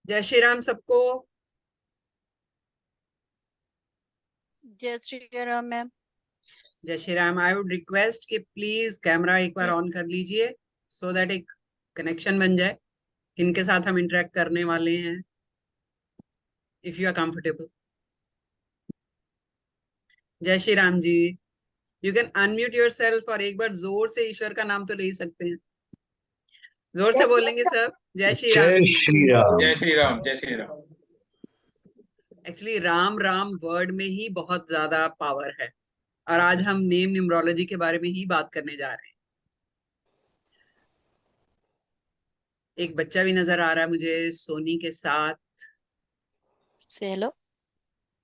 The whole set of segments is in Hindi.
जय श्री राम सबको। जय श्री राम मैम। जय Shri Ram. I would request कि प्लीज कैमरा एक बार ऑन कर लीजिए सो दैट एक कनेक्शन बन जाए किनके साथ हम इंटरेक्ट करने वाले हैं, इफ यू आर कंफर्टेबल। जय Shri Ram ji. You can unmute yourself और एक बार जोर से ईश्वर का नाम तो ले ही सकते हैं। जोर से बोलेंगे सब। जय श्री राम जय जी। श्री राम। जय श्री राम। जय श्री राम। एक्चुअली राम राम वर्ड में ही बहुत ज्यादा पावर है और आज हम नेम न्यूमरोलॉजी के बारे में ही बात करने जा रहे हैं। एक बच्चा भी नजर आ रहा है मुझे सोनी के साथ। से हेलो।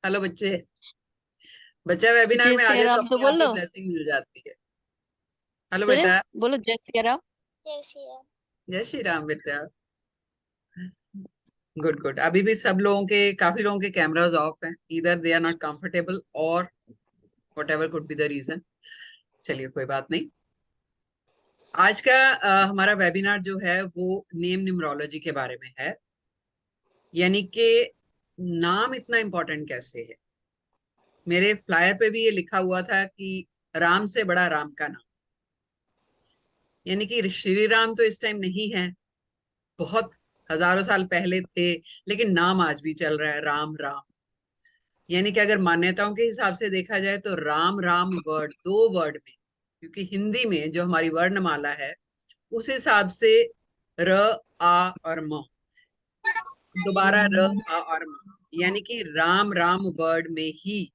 हेलो बच्चे। बच्चा वेबिनार जय में आ श्री जाए तो राम तो अपने आप बोल ही लो। ब्लेसिंग मिल जाती है। हेलो सर बेटा। बोलो जय श्री राम। जय श्री राम। जय श्री राम बेटा। Good good. अभी भी सब लोगों के, काफी लोगों के कैमरास ऑफ हैं, इधर दे आर नॉट कंफर्टेबल और whatever could be the reason. चलिए कोई बात नहीं। आज का हमारा वेबिनार जो है वो नेम न्यूमरोलॉजी के बारे में है, यानी कि नाम इतना इम्पोर्टेंट कैसे है। मेरे फ्लायर पे भी ये लिखा हुआ था कि राम से बड़ा राम का नाम, यानी कि श्री राम तो इस टाइम नहीं है, बहुत हजारों साल पहले थे, लेकिन नाम आज भी चल रहा है राम राम। यानी कि अगर मान्यताओं के हिसाब से देखा जाए तो राम राम वर्ड दो वर्ड में, क्योंकि हिंदी में जो हमारी वर्णमाला है उस हिसाब से र, आ और म, दोबारा र, आ और म, यानी कि राम राम वर्ड में ही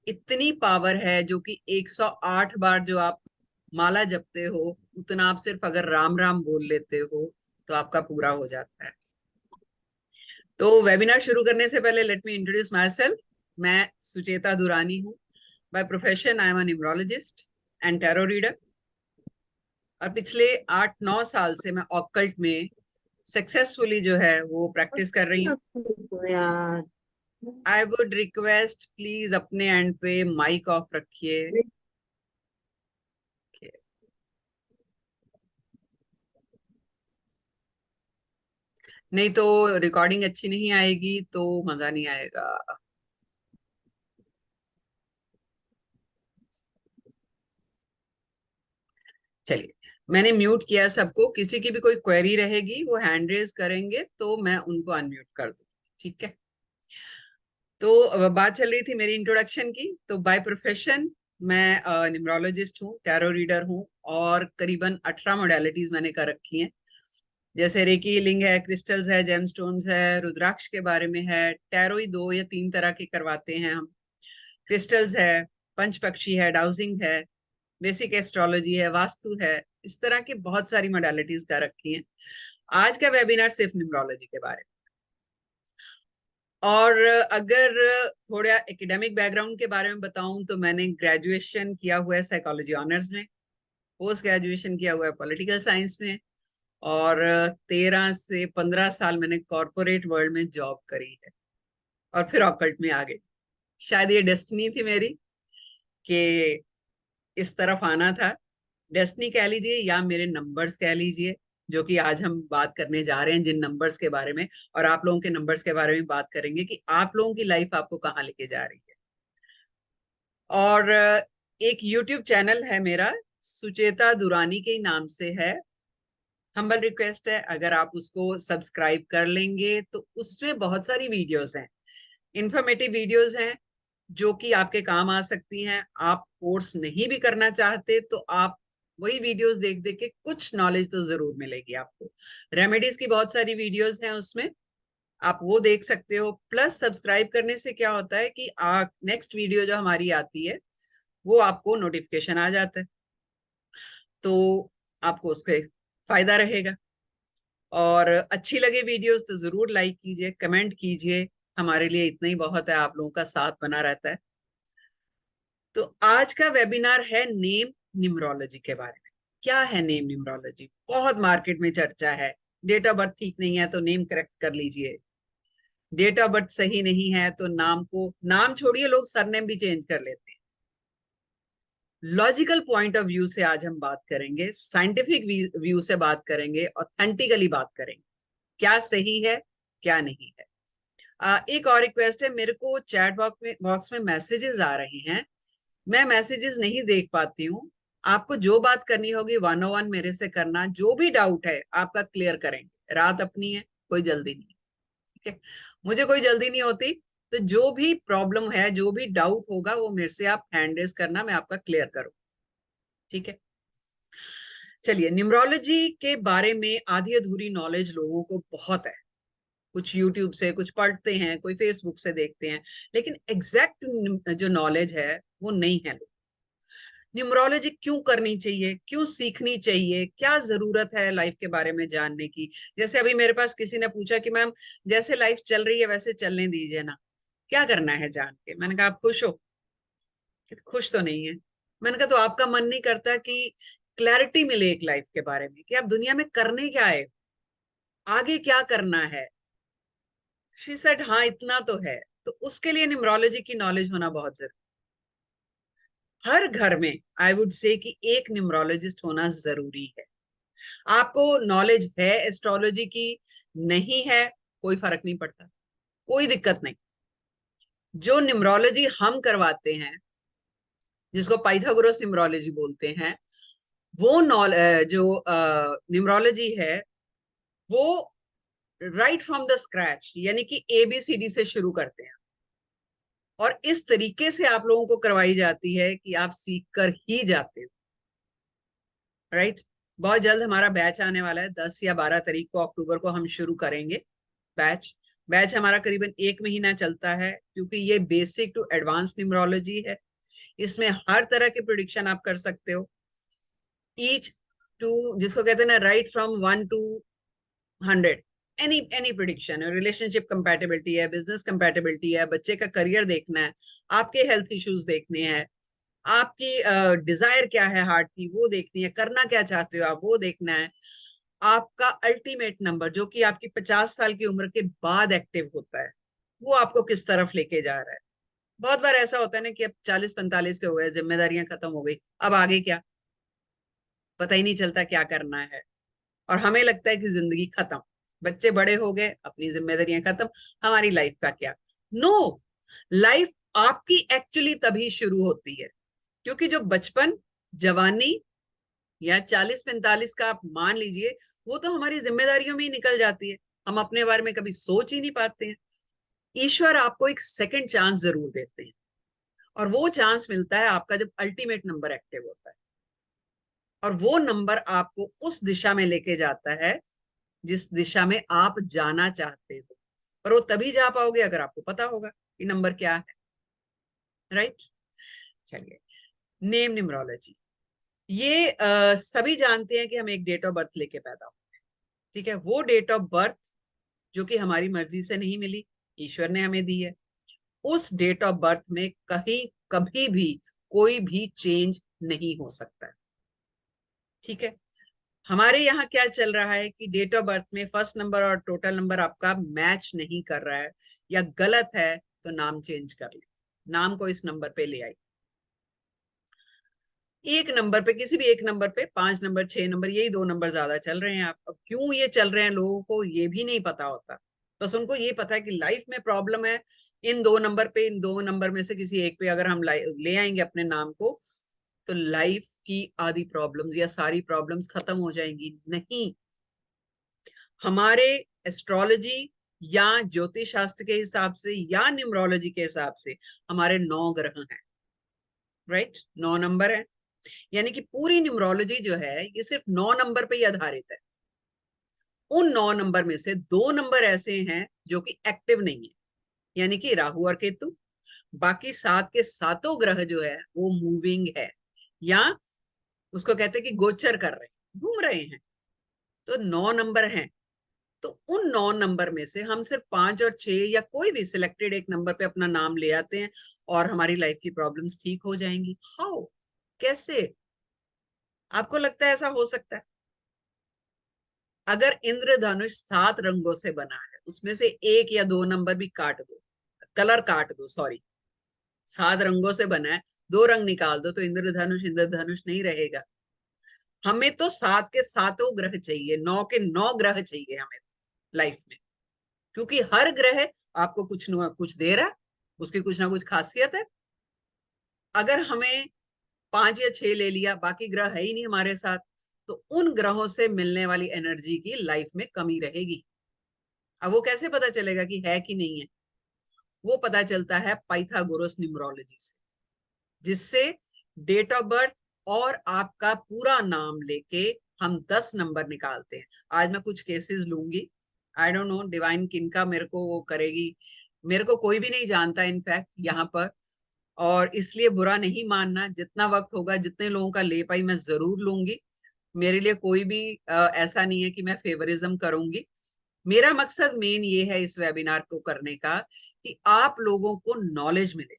इतनी पावर है जो कि 108 बार जो आप माला जपते हो उतना आप सिर्फ अगर राम राम बोल लेते हो तो आपका पूरा हो जाता है। तो वेबिनार शुरू करने से पहले let me introduce myself. मैं सुचेता दुरानी हूँ। By profession I am an numerologist and tarot reader और पिछले 8-9 साल से मैं ऑकल्ट में सक्सेसफुली जो है वो प्रैक्टिस कर रही हूँ। आई वुड रिक्वेस्ट प्लीज अपने एंड पे माइक ऑफ रखिए। नहीं तो रिकॉर्डिंग अच्छी नहीं आएगी तो मजा नहीं आएगा। चलिए मैंने म्यूट किया सबको। किसी की भी कोई क्वेरी रहेगी वो हैंड रेज करेंगे तो मैं उनको अनम्यूट कर दूंगी, ठीक है। तो बात चल रही थी मेरी इंट्रोडक्शन की। तो बाय प्रोफेशन मैं न्यूमरोलॉजिस्ट हूँ, टैरो रीडर हूँ और करीबन 18 मोडेलिटीज मैंने कर रखी हैं। जैसे रेकी लिंग है, क्रिस्टल्स है, जेमस्टोन्स है, रुद्राक्ष के बारे में है, टैरो ही 2 या 3 तरह के करवाते हैं हम। क्रिस्टल्स है, पंच पक्षी है, डाउजिंग है, बेसिक एस्ट्रोलॉजी है, वास्तु है, इस तरह की बहुत सारी मोडालिटीज कर रखी हैं। आज का वेबिनार सिर्फ न्यूमरोलॉजी के बारे में। और अगर थोड़ा एकेडमिक बैकग्राउंड के बारे में बताऊं तो मैंने ग्रेजुएशन किया हुआ है साइकोलॉजी ऑनर्स में, पोस्ट ग्रेजुएशन किया हुआ है पॉलिटिकल साइंस में और 13 से 15 साल मैंने कॉरपोरेट वर्ल्ड में जॉब करी है और फिर ऑकल्ट में आ गई। शायद ये डेस्टिनी थी मेरी कि इस तरफ आना था। डेस्टिनी कह लीजिए या मेरे नंबर्स कह लीजिए, जो कि आज हम बात करने जा रहे हैं जिन नंबर्स के बारे में, और आप लोगों के नंबर्स के बारे में बात करेंगे कि आप लोगों की लाइफ आपको कहाँ लेके जा रही है। और एक यूट्यूब चैनल है मेरा, सुचेता दुरानी के नाम से है। हम्बल रिक्वेस्ट है अगर आप उसको सब्सक्राइब कर लेंगे तो उसमें बहुत सारी वीडियोस हैं, इंफॉर्मेटिव वीडियोस हैं जो कि आपके काम आ सकती हैं। आप कोर्स नहीं भी करना चाहते तो आप वही वीडियोस देख देख के कुछ नॉलेज तो जरूर मिलेगी आपको। रेमेडीज की बहुत सारी वीडियोस हैं उसमें, आप वो देख सकते हो। प्लस सब्सक्राइब करने से क्या होता है कि नेक्स्ट वीडियो जो हमारी आती है वो आपको नोटिफिकेशन आ जाता है, तो आपको उसके फायदा रहेगा। और अच्छी लगे वीडियोस तो जरूर लाइक कीजिए, कमेंट कीजिए, हमारे लिए इतना ही बहुत है, आप लोगों का साथ बना रहता है। तो आज का वेबिनार है नेम न्यूमरोलॉजी के बारे में। क्या है नेम न्यूमरोलॉजी? बहुत मार्केट में चर्चा है। डेट ऑफ बर्थ ठीक नहीं है तो नेम करेक्ट कर लीजिए, डेट ऑफ बर्थ सही नहीं है तो नाम को, नाम छोड़िए लोग सरनेम भी चेंज कर लेते हैं। लॉजिकल पॉइंट ऑफ व्यू से आज हम बात करेंगे, साइंटिफिक व्यू से बात करेंगे, ऑथेंटिकली बात करेंगे क्या सही है क्या नहीं है। एक और रिक्वेस्ट है, मेरे को चैट बॉक्स में मैसेजेस आ रहे हैं, मैं मैसेजेस नहीं देख पाती हूँ। आपको जो बात करनी होगी 101 मेरे से करना, जो भी डाउट है आपका क्लियर करेंगे। रात अपनी है, कोई जल्दी नहीं, ठीक है, मुझे कोई जल्दी नहीं होती। तो जो भी प्रॉब्लम है, जो भी डाउट होगा, वो मेरे से आप हैंड रेज करना, मैं आपका क्लियर करूँ, ठीक है। चलिए, न्यूमरोलॉजी के बारे में आधी अधूरी नॉलेज लोगों को बहुत है, कुछ यूट्यूब से, कुछ पढ़ते हैं, कोई फेसबुक से देखते हैं, लेकिन एग्जैक्ट जो नॉलेज है वो नहीं है। न्यूमरोलॉजी क्यों करनी चाहिए, क्यों सीखनी चाहिए, क्या जरूरत है लाइफ के बारे में जानने की। जैसे अभी मेरे पास किसी ने पूछा कि मैम जैसे लाइफ चल रही है वैसे चलने दीजिए ना, क्या करना है जान के। मैंने कहा आप खुश हो? खुश तो नहीं है। मैंने कहा तो आपका मन नहीं करता कि क्लैरिटी मिले एक लाइफ के बारे में, कि आप दुनिया में करने क्या है, आगे क्या करना है। शी सेड हाँ इतना तो है। तो उसके लिए न्यूमरोलॉजी की नॉलेज होना बहुत जरूरी। हर घर में आई वुड से कि एक न्यूमरोलॉजिस्ट होना जरूरी है। आपको नॉलेज है एस्ट्रोलॉजी की, नहीं है, कोई फर्क नहीं पड़ता, कोई दिक्कत नहीं। जो न्यूमरोलॉजी हम करवाते हैं, जिसको पाइथागोरस न्यूमरोलॉजी बोलते हैं, वो जो न्यूमरोलॉजी है वो राइट फ्रॉम द स्क्रैच, यानी कि ABCD से शुरू करते हैं, और इस तरीके से आप लोगों को करवाई जाती है कि आप सीख कर ही जाते हो, राइट। बहुत जल्द हमारा बैच आने वाला है, 10 या 12 तारीख को अक्टूबर को हम शुरू करेंगे बैच। बैच हमारा करीबन 1 महीना चलता है, क्योंकि ये बेसिक टू एडवांस न्यूमरोलॉजी है। इसमें हर तरह के प्रिडिक्शन आप कर सकते हो, ईच टू, जिसको कहते हैं ना, right from 1 to 100, any prediction. Relationship compatibility है, बिजनेस कंपैटिबिलिटी है, बच्चे का करियर देखना है, आपके हेल्थ इश्यूज देखने हैं, आपकी डिजायर क्या है हार्ट की वो देखनी है, करना क्या चाहते हो आप वो देखना है, आपका अल्टीमेट नंबर जो कि आपकी 50 साल की उम्र के बाद एक्टिव होता है, वो आपको किस तरफ लेके जा रहा है। बहुत बार ऐसा होता है ना कि अब 40-45 के हो गए, जिम्मेदारियां खत्म हो गई, अब आगे क्या, पता ही नहीं चलता क्या करना है, और हमें लगता है कि जिंदगी खत्म, बच्चे बड़े हो गए, अपनी जिम्मेदारियां खत्म, हमारी लाइफ का क्या। नो, लाइफ आपकी एक्चुअली तभी शुरू होती है, क्योंकि जो बचपन, जवानी या 40-45 का आप मान लीजिए, वो तो हमारी जिम्मेदारियों में ही निकल जाती है, हम अपने बारे में कभी सोच ही नहीं पाते हैं। ईश्वर आपको एक सेकंड चांस जरूर देते हैं, और वो चांस मिलता है आपका जब अल्टीमेट नंबर एक्टिव होता है, और वो नंबर आपको उस दिशा में लेके जाता है जिस दिशा में आप जाना चाहते हो। और वो तभी जा पाओगे अगर आपको पता होगा कि नंबर क्या है, राइट। चलिए, नेम न्यूमरोलॉजी, ये सभी जानते हैं कि हम एक डेट ऑफ बर्थ लेके पैदा हुए, ठीक है। वो डेट ऑफ बर्थ जो कि हमारी मर्जी से नहीं मिली, ईश्वर ने हमें दी है, उस डेट ऑफ बर्थ में कहीं कभी भी कोई भी चेंज नहीं हो सकता है, ठीक है। हमारे यहाँ क्या चल रहा है कि डेट ऑफ बर्थ में फर्स्ट नंबर और टोटल नंबर आपका मैच नहीं कर रहा है या गलत है, तो नाम चेंज कर ले, नाम को इस नंबर पे ले आई। एक नंबर पे, किसी भी एक नंबर पे, 5 नंबर 6 नंबर, यही 2 नंबर ज्यादा चल रहे हैं। आप अब क्यों ये चल रहे हैं लोगों को ये भी नहीं पता होता, बस उनको ये पता है कि लाइफ में प्रॉब्लम है इन 2 नंबर पे, इन 2 नंबर में से किसी एक पे अगर हम ले आएंगे अपने नाम को, तो लाइफ की आधी प्रॉब्लम्स या सारी प्रॉब्लम्स खत्म हो जाएंगी। नहीं, हमारे एस्ट्रोलॉजी या ज्योतिष शास्त्र के हिसाब से या न्यूमरोलॉजी के हिसाब से हमारे 9 ग्रह हैं, राइट, 9 नंबर है। यानी कि पूरी न्यूमरोलॉजी जो है ये सिर्फ 9 नंबर पे ही आधारित है। उन 9 नंबर में से 2 नंबर ऐसे हैं जो कि एक्टिव नहीं है, यानी कि राहु और केतु। बाकी 7 के सातों ग्रह जो है वो मूविंग है, या उसको कहते हैं कि गोचर कर रहे हैं, घूम रहे हैं। तो 9 नंबर हैं। तो उन 9 नंबर में से हम सिर्फ 5 और 6 या कोई भी सिलेक्टेड एक नंबर पे अपना नाम ले आते हैं, और हमारी लाइफ की प्रॉब्लम्स ठीक हो जाएंगी। हाउ, कैसे? आपको लगता है ऐसा हो सकता है? अगर इंद्रधनुष 7 रंगों से बना है, उसमें से 1 या 2 नंबर भी काट दो, कलर काट दो, सॉरी, 7 रंगों से बना है, 2 रंग निकाल दो, तो इंद्रधनुष इंद्रधनुष नहीं रहेगा। हमें तो 7 के सातों ग्रह चाहिए, 9 के 9 ग्रह चाहिए हमें लाइफ में। क्योंकि हर ग्रह आपको कुछ न कुछ दे रहा है, उसकी कुछ ना कुछ खासियत है। अगर हमें 5 या 6 ले लिया, बाकी ग्रह है ही नहीं हमारे साथ, तो उन ग्रहों से मिलने वाली एनर्जी की लाइफ में कमी रहेगी। अब वो कैसे पता चलेगा कि है कि नहीं है? वो पता चलता है पाइथागोरस न्यूमरोलॉजी से, जिससे डेट ऑफ बर्थ और आपका पूरा नाम लेके हम 10 नंबर निकालते हैं। आज मैं कुछ केसेस लूंगी। आई डोंट नो डिवाइन किनका मेरे को वो करेगी, मेरे को कोई भी नहीं जानता इनफैक्ट यहाँ पर, और इसलिए बुरा नहीं मानना। जितना वक्त होगा, जितने लोगों का ले पाई मैं जरूर लूंगी। मेरे लिए कोई भी ऐसा नहीं है कि मैं फेवरिज्म करूंगी। मेरा मकसद मेन ये है इस वेबिनार को करने का कि आप लोगों को नॉलेज मिले।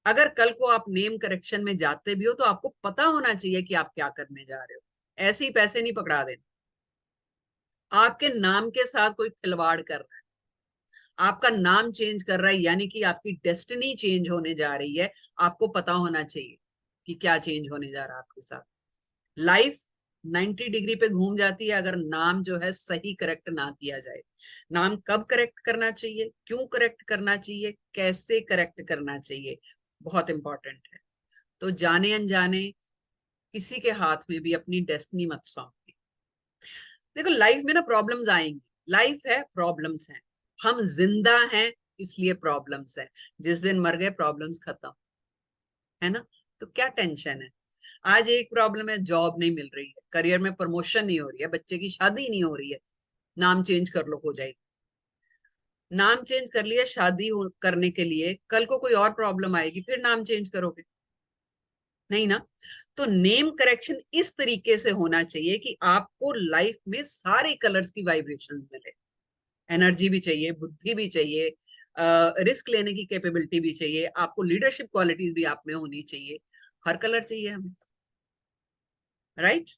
अगर कल को आप नेम करेक्शन में जाते भी हो तो आपको पता होना चाहिए कि आप क्या करने जा रहे हो। ऐसे ही पैसे नहीं पकड़ा देना। आपके नाम के साथ कोई खिलवाड़ कर रहा है, आपका नाम चेंज कर रहा है, यानी कि आपकी डेस्टिनी चेंज होने जा रही है। आपको पता होना चाहिए कि क्या चेंज होने जा रहा है आपके साथ। लाइफ 90 डिग्री पे घूम जाती है अगर नाम जो है सही करेक्ट ना किया जाए। नाम कब करेक्ट करना चाहिए, क्यों करेक्ट करना चाहिए, कैसे करेक्ट करना चाहिए, बहुत इंपॉर्टेंट है। तो जाने अनजाने किसी के हाथ में भी अपनी डेस्टिनी मत सौंपे। देखो लाइफ में ना प्रॉब्लम्स आएंगी, लाइफ है, प्रॉब्लम्स हैं। हम जिंदा हैं इसलिए प्रॉब्लम्स हैं। जिस दिन मर गए प्रॉब्लम्स खत्म, है ना? तो क्या टेंशन है? आज एक प्रॉब्लम है, जॉब नहीं मिल रही है, करियर में प्रमोशन नहीं हो रही है, बच्चे की शादी नहीं हो रही है, नाम चेंज कर लो, हो जाएगी। नाम चेंज कर लिया शादी करने के लिए, कल को कोई और प्रॉब्लम आएगी, फिर नाम चेंज करोगे? नहीं ना। तो नेम करेक्शन इस तरीके से होना चाहिए कि आपको लाइफ में सारे कलर्स की वाइब्रेशन मिले। एनर्जी भी चाहिए, बुद्धि भी चाहिए, रिस्क लेने की कैपेबिलिटी भी चाहिए, आपको लीडरशिप क्वालिटीज भी आप में होनी चाहिए। हर कलर चाहिए हमें, राइट?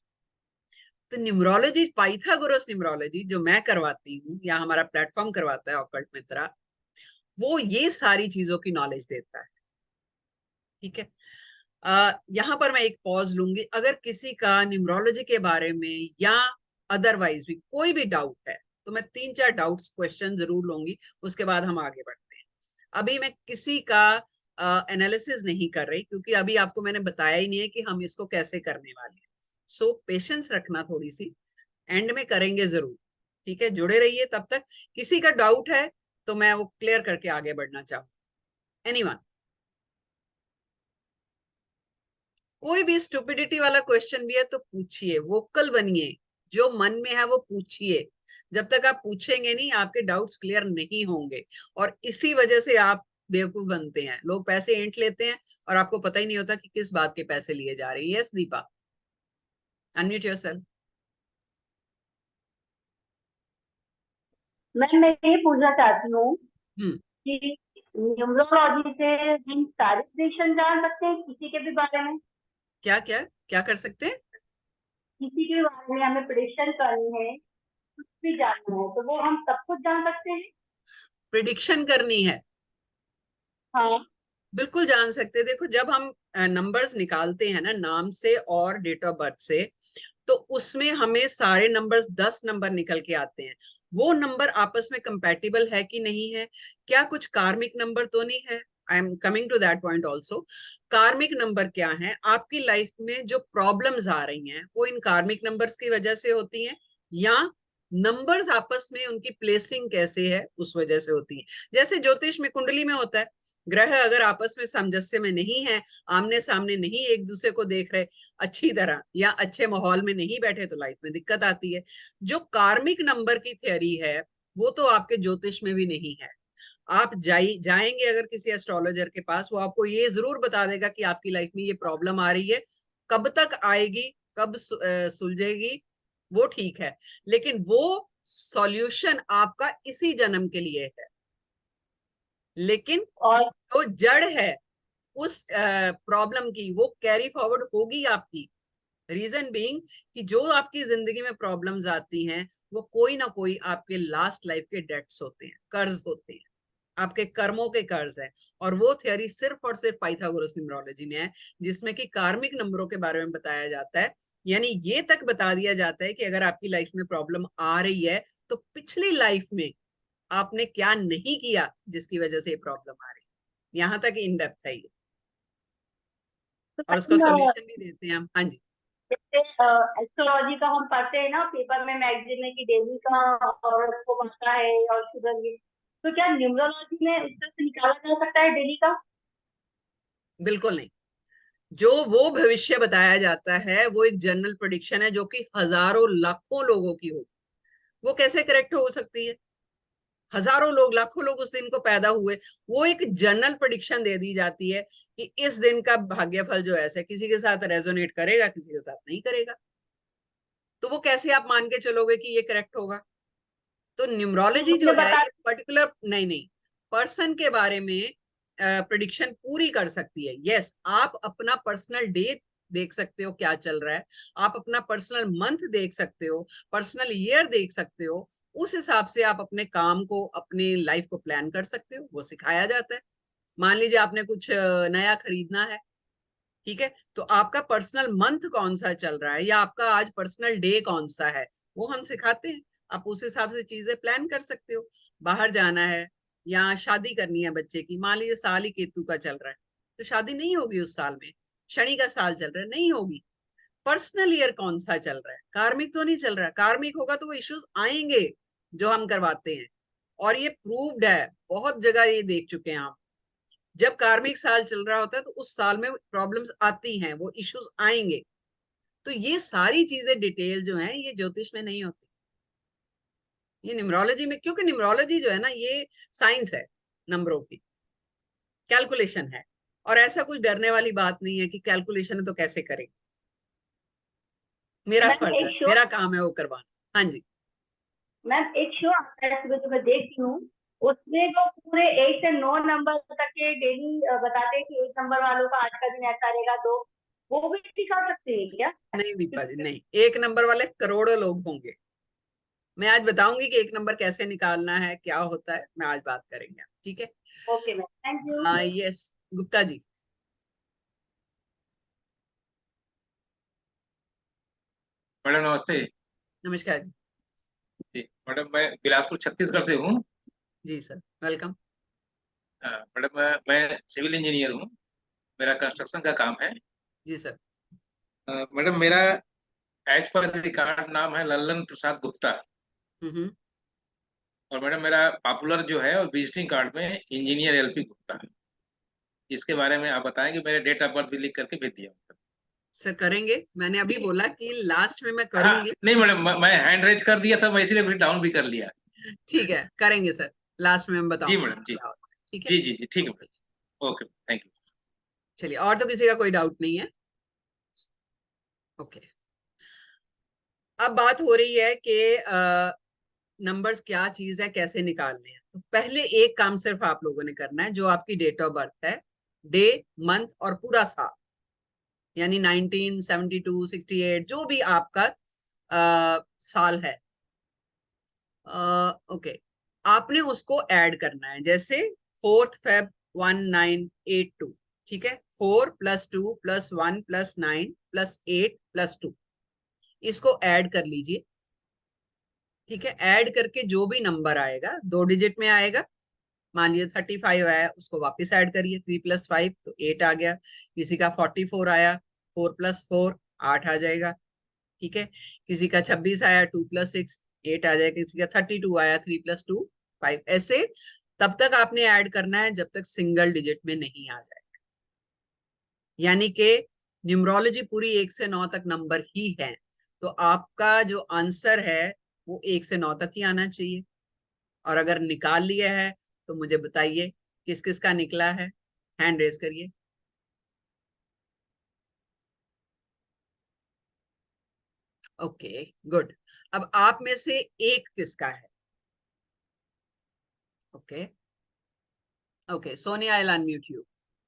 तो न्यूमरोलॉजी, पाइथागोरस न्यूमरोलॉजी जो मैं करवाती हूँ या हमारा प्लेटफॉर्म करवाता है ऑकल्ट मित्रा, वो ये सारी चीजों की नॉलेज देता है। ठीक है। यहाँ पर मैं एक पॉज लूंगी। अगर किसी का न्यूमरोलॉजी के बारे में या अदरवाइज भी कोई भी डाउट है तो मैं 3-4 डाउट्स क्वेश्चन जरूर लूंगी, उसके बाद हम आगे बढ़ते हैं। अभी मैं किसी का एनालिसिस नहीं कर रही, क्योंकि अभी आपको मैंने बताया ही नहीं है कि हम इसको कैसे करने वाले हैं। सो पेशेंस रखना थोड़ी सी, एंड में करेंगे जरूर। ठीक है, जुड़े रहिए तब तक। किसी का डाउट है तो मैं वो क्लियर करके आगे बढ़ना चाहूँ। एनीवन? कोई भी स्टुपिडिटी वाला क्वेश्चन भी है तो पूछिए, वोकल बनिए, जो मन में है वो पूछिए। जब तक आप पूछेंगे नहीं, आपके डाउट्स क्लियर नहीं होंगे, और इसी वजह से आप बेवकूफ बनते हैं। लोग पैसे ऐंठ लेते हैं और आपको पता ही नहीं होता कि किस बात के पैसे लिए जा रहे हैं। Yes Deepa, unmute yourself. मैं ये पूछना चाहती हूँ हम्म। कि न्यूमरोलॉजी से हम सारे प्रेडिक्शन जान सकते हैं किसी के भी बारे में? क्या क्या क्या कर सकते हैं? किसी के भी बारे में हमें प्रेडिक्शन करनी है, कुछ भी जानना है, तो वो हम सब कुछ जान सकते हैं? प्रिडिक्शन करनी है? हाँ। बिल्कुल जान सकते हैं। देखो, जब हम नंबर्स निकालते हैं ना नाम से और डेट ऑफ बर्थ से, तो उसमें हमें सारे नंबर्स 10 नंबर निकल के आते हैं। वो नंबर आपस में कंपैटिबल है कि नहीं है, क्या कुछ कार्मिक नंबर तो नहीं है? I am coming to that point also. Karmic number क्या है? आपकी लाइफ में जो प्रॉब्लम्स आ रही हैं वो इन कार्मिक नंबर्स की वजह से होती हैं, या नंबर्स आपस में उनकी प्लेसिंग कैसे है उस वजह से होती है। जैसे ज्योतिष में कुंडली में होता है, ग्रह अगर आपस में सामंजस्य में नहीं है, आमने सामने नहीं एक दूसरे को देख रहे अच्छी तरह, या अच्छे माहौल में नहीं बैठे, तो लाइफ में दिक्कत आती है। जो कार्मिक नंबर की थ्योरी है वो तो आपके ज्योतिष में भी नहीं है। आप जाएंगे अगर किसी एस्ट्रोलॉजर के पास, वो आपको ये जरूर बता देगा कि आपकी लाइफ में ये प्रॉब्लम आ रही है, कब तक आएगी, कब सुलझेगी, वो ठीक है, लेकिन वो सॉल्यूशन आपका इसी जन्म के लिए है। लेकिन और जो जड़ है उस प्रॉब्लम की, वो कैरी फॉरवर्ड होगी आपकी। रीजन बीइंग कि जो आपकी जिंदगी में प्रॉब्लम्स आती हैं वो कोई ना कोई आपके लास्ट लाइफ के डेट्स होते हैं, कर्ज होते हैं, आपके कर्मों के कर्ज है। और वो थ्योरी सिर्फ और सिर्फ पाइथागोरस न्यूमरोलॉजी में है, जिसमें कि कार्मिक नंबरों के बारे में बताया जाता है। यानी ये तक बता दिया जाता है कि अगर आपकी लाइफ में प्रॉब्लम आ रही है तो पिछली लाइफ में आपने क्या नहीं किया जिसकी वजह से ये प्रॉब्लम आ रही है। यहाँ तक इन डेप्थ है ये, तो और उसका सॉल्यूशन भी देते हैं हम। हाँ जी, जैसे एस्ट्रोलॉजी का हम पढ़ते हैं ना पेपर में, मैगजीन में, कि डेली का और उसको बनता है और शुगर भी, तो क्या न्यूमरोलॉजी में इस तरह से निकाला जा सकता है डेली का? बिल्कुल नहीं। जो वो भविष्य बताया जाता है वो एक जनरल प्रेडिक्शन है जो कि हजारों लाखों लोगों की होगी। वो कैसे करेक्ट हो सकती है? हजारों लोग, लाखों लोग उस दिन को पैदा हुए, वो एक जनरल प्रेडिक्शन दे दी जाती है कि इस दिन का भाग्यफल जो ऐसा किसी के साथ रेजोनेट करेगा, किसी के साथ नहीं करेगा। तो वो कैसे आप मान के चलोगे कि ये करेक्ट होगा? तो तो न्यूमरोलॉजी जो मुझे है बता। ये पर्टिकुलर नहीं पर्सन के बारे में प्रिडिक्शन पूरी कर सकती है। यस, आप अपना पर्सनल डे देख सकते हो क्या चल रहा है, आप अपना पर्सनल मंथ देख सकते हो, पर्सनल ईयर देख सकते हो, उस हिसाब से आप अपने काम को, अपने लाइफ को प्लान कर सकते हो। वो सिखाया जाता है। मान लीजिए आपने कुछ नया खरीदना है, ठीक है, तो आपका पर्सनल मंथ कौन सा चल रहा है या आपका आज पर्सनल डे कौन सा है, वो हम सिखाते हैं। आप उस हिसाब से चीजें प्लान कर सकते हो। बाहर जाना है या शादी करनी है बच्चे की, मान लीजिए साल ही केतु का चल रहा है, तो शादी नहीं होगी उस साल में। शनि का साल चल रहा है, नहीं होगी। पर्सनल ईयर कौन सा चल रहा है, कार्मिक तो नहीं चल रहा है। कार्मिक होगा तो वो इश्यूज आएंगे जो हम करवाते हैं, और ये प्रूव्ड है, बहुत जगह ये देख चुके हैं हम। जब कार्मिक साल चल रहा होता है तो उस साल में प्रॉब्लम्स आती हैं, वो इश्यूज आएंगे। तो ये सारी चीजें डिटेल जो हैं ये ज्योतिष में नहीं होती, ये न्यूमरोलॉजी में, क्योंकि न्यूमरोलॉजी जो है ना ये साइंस है, नंबरों की कैलकुलेशन है। और ऐसा कुछ डरने वाली बात नहीं है कि कैलकुलेशन है तो कैसे करें। मेरा मैम फर्ज है, एक शो मेरा काम है वो करवाना। हाँ जी, मैम एक शो आता है सुबह सुबह, देखती हूँ। उसमें जो पूरे 1 से 9 नंबर तक के डेली बताते हैं कि 1 नंबर वालों का आज का दिन ऐसा रहेगा, तो वो भी सिखा सकते हैं क्या? नहीं दीपा जी, नहीं। एक नंबर वाले करोड़ों लोग होंगे। मैं आज बताऊंगी कि एक नंबर कैसे निकालना है, क्या होता है, मैं आज बात करेंगे, ठीक है। Okay ma'am, thank you. हाँ, यस, गुप्ता जी। मैडम नमस्ते। नमस्कार जी। जी मैडम, मैं बिलासपुर छत्तीसगढ़ से हूँ। जी सर, वेलकम। मैडम मैं सिविल इंजीनियर हूँ। मेरा कंस्ट्रक्शन का काम है। जी सर। मैडम मेरा एज पर रिकॉर्ड नाम है लल्लन प्रसाद गुप्ता। हम्म। और मैडम मेरा पॉपुलर जो है और विजिटिंग कार्ड में इंजीनियर एलपी गुप्ता है। इसके बारे में आप बताएंगे, मेरे डेट ऑफ बर्थ भी लिख करके भेज दिया। सर करेंगे, मैंने अभी बोला कि लास्ट में मैं हाँ करूंगी। नहीं मैडम, मैं हैंड रेज कर दिया था, मैं इसीलिए फिर डाउन भी कर लिया। ठीक है, करेंगे सर, लास्ट में मैं जी बताऊंगा मैडम जी। क्या होता है, ठीक है। जी जी जी ठीक है okay, madam. Okay, thank you. चलिए, और तो किसी का कोई डाउट नहीं है। ओके, अब बात हो रही है कि नंबर्स क्या चीज है, कैसे निकालने हैं। तो पहले एक काम सिर्फ आप लोगों ने करना है, जो आपकी डेट ऑफ बर्थ है, डे, मंथ और पूरा साल, यानी 1972, 68, जो भी आपका साल है, ओके, आपने उसको ऐड करना है। जैसे 4 Feb 1982, ठीक है, 4+2+1+9+8+2, इसको ऐड कर लीजिए। ठीक है, ऐड करके जो भी नंबर आएगा 2 डिजिट में आएगा। मान लीजिए 35 आया, उसको वापस ऐड करिए, 3+5 तो 8 आ गया। किसी का 44 आया, 4+4 8 आ जाएगा। ठीक है, किसी का 26 आया, 2+6 8 आ जाएगा। किसी का 32 आया, 3+2 5। ऐसे तब तक आपने ऐड करना है जब तक सिंगल डिजिट में नहीं आ जाए। यानी कि न्यूमरोलॉजी पूरी 1 से 9 तक नंबर ही है, तो आपका जो आंसर है वो 1 से 9 तक ही आना चाहिए। और अगर निकाल लिया है तो मुझे बताइए किस किस का निकला है, हैंड रेज करिए। Okay, good. अब आप में से एक किसका है? Okay, okay Soni, I will unmute you.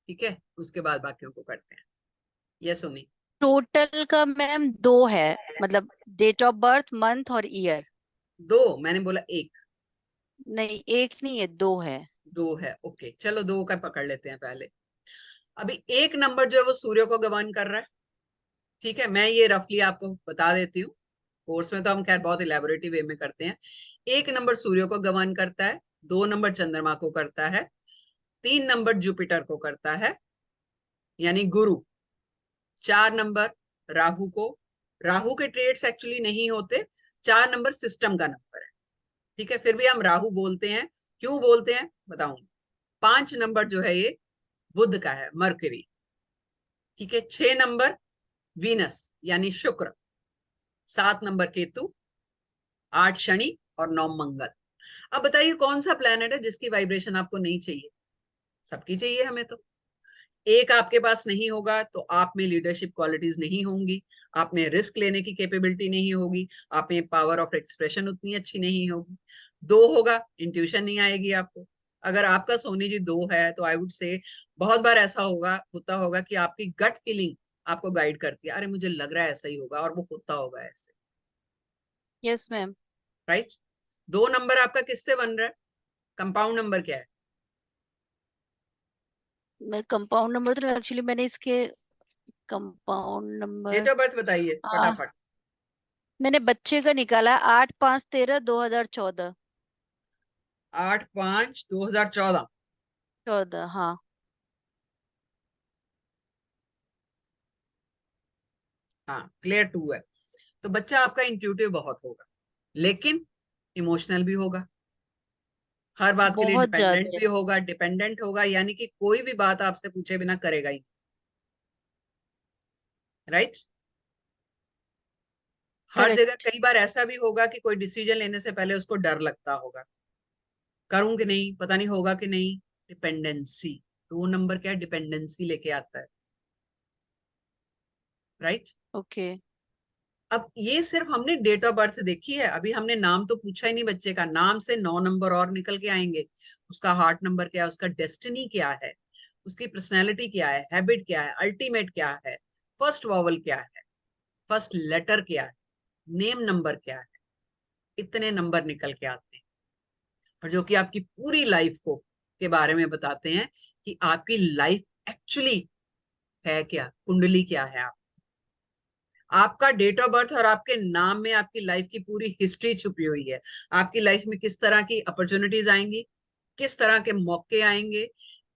ठीक है, उसके बाद बाकियों को करते हैं। ये सोनी। टोटल का मैम 2 है, मतलब डेट ऑफ बर्थ, मंथ और ईयर। 2? मैंने बोला एक। नहीं, एक नहीं है, 2 है। 2 है, ओके, चलो 2 का पकड़ लेते हैं पहले। अभी एक नंबर जो है वो सूर्य को गवर्न कर रहा है। ठीक है, मैं ये रफली आपको बता देती हूँ। कोर्स में तो हम खैर बहुत इलेबोरेटिव वे में करते हैं। एक नंबर सूर्य को गवर्न करता है, 2 नंबर चंद्रमा को करता है, 3 नंबर जुपिटर को करता है यानी गुरु, 4 नंबर राहु को, राहु के ट्रेड्स एक्चुअली नहीं होते, 4 नंबर सिस्टम का नंबर है, ठीक है, फिर भी हम राहु बोलते हैं, क्यों बोलते हैं बताऊंगी। 5 नंबर जो है ये बुध का है, मरकरी, ठीक है, 6 नंबर वीनस यानी शुक्र, 7 नंबर केतु, 8 शनि और 9 मंगल। अब बताइए कौन सा प्लेनेट है जिसकी वाइब्रेशन आपको नहीं चाहिए? सबकी चाहिए हमें तो। एक आपके पास नहीं होगा तो आप में लीडरशिप क्वालिटीज नहीं होंगी, आप में रिस्क लेने की कैपेबिलिटी नहीं होगी, आप में पावर ऑफ एक्सप्रेशन उतनी अच्छी नहीं होगी। 2 होगा, इंट्यूशन नहीं आएगी आपको। अगर आपका सोनी जी 2 है तो आई वुड से बहुत बार ऐसा होता होगा कि आपकी गट फीलिंग आपको गाइड करती है, अरे मुझे लग रहा है ऐसा ही होगा, और वो होता होगा ऐसे। Yes ma'am. राइट। 2 नंबर आपका किससे बन रहा है? कंपाउंड नंबर क्या है? मैं कंपाउंड नंबर तो एक्चुअली मैंने इसके compound number date of birth बताइए फटाफट। मैंने बच्चे का निकाला 8/5/13/2014। 8/5/2014। 14, हाँ। हाँ, क्लियर 2 है। तो बच्चा आपका इंट्यूटिव बहुत होगा, लेकिन इमोशनल भी होगा, हर बात के लिए बहुत डिपेंडेंट ज्यादा। भी होगा, डिपेंडेंट होगा यानी कि कोई भी बात आपसे पूछे बिना करेगा ही। राइट। हर जगह करेक्ट। कई बार ऐसा भी होगा कि कोई डिसीजन लेने से पहले उसको डर लगता होगा, करूं कि नहीं, पता नहीं होगा कि नहीं। डिपेंडेंसी, 2 नंबर क्या है, डिपेंडेंसी लेके आता है। राइट। ओके। अब ये सिर्फ हमने डेट ऑफ बर्थ देखी है, अभी हमने नाम तो पूछा ही नहीं बच्चे का। नाम से 9 नंबर और निकल के आएंगे, उसका हार्ट नंबर क्या है, उसका डेस्टिनी क्या है, उसकी पर्सनैलिटी क्या है, हैबिट क्या है, अल्टीमेट क्या है, फर्स्ट वॉवल क्या है, फर्स्ट लेटर क्या है, नेम नंबर क्या है। इतने नंबर निकल के आते हैं, और जो कि आपकी पूरी लाइफ को के बारे में बताते हैं कि आपकी लाइफ एक्चुअली है क्या, कुंडली क्या है। आपका डेट ऑफ बर्थ और आपके नाम में आपकी लाइफ की पूरी हिस्ट्री छुपी हुई है। आपकी लाइफ में किस तरह की अपॉर्चुनिटीज आएंगी, किस तरह के मौके आएंगे,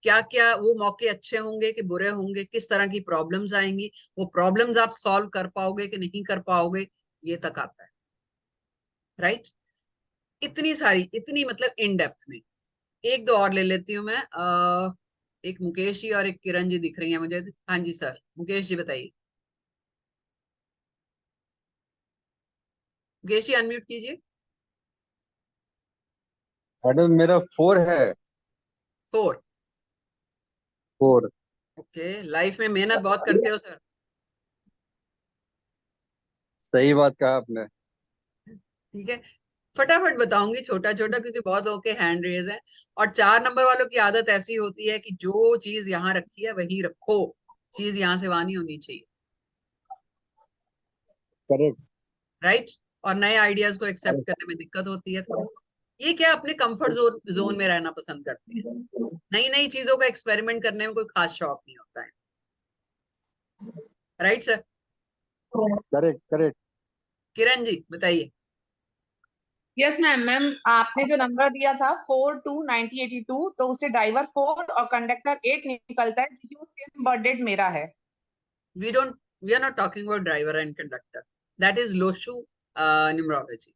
क्या क्या वो मौके अच्छे होंगे कि बुरे होंगे, किस तरह की प्रॉब्लम्स आएंगी, वो प्रॉब्लम्स आप सॉल्व कर पाओगे कि नहीं कर पाओगे, ये तक आता है। राइट। इतनी सारी, इतनी मतलब इन डेप्थ में। एक दो और ले लेती हूँ मैं। एक मुकेश जी और एक किरण जी दिख रही है मुझे। हाँ जी सर, मुकेश जी बताइए। मुकेश जी अनम्यूट कीजिए। मैडम मेरा 4 है। 4। 4। ओके, लाइफ में मेहनत बहुत करते हो सर। सही बात कहा आपने। ठीक है, फटाफट बताऊंगी छोटा छोटा, क्योंकि बहुत लोगों के हैंड रेज है। और 4 नंबर वालों की आदत ऐसी होती है कि जो चीज यहाँ रखी है वही रखो, चीज यहाँ से वहां नहीं होनी चाहिए। करेक्ट। राइट। और नए आइडियाज को एक्सेप्ट करने में दिक्कत होती है थोड़ी। ये क्या, अपने कंफर्ट जोन में रहना पसंद करते हैं, नई नई चीजों का एक्सपेरिमेंट करने में कोई खास शौक नहीं होता है। Right sir. Correct correct. Kiran ji बताइए। Yes ma'am. मैम आपने जो नंबर दिया था 4/2/1982, तो उससे ड्राइवर 4 और कंडक्टर 8 निकलता है, क्योंकि वो सेम बर्थ डेट मेरा है। We are not talking about driver and conductor, that is Loshu numerology.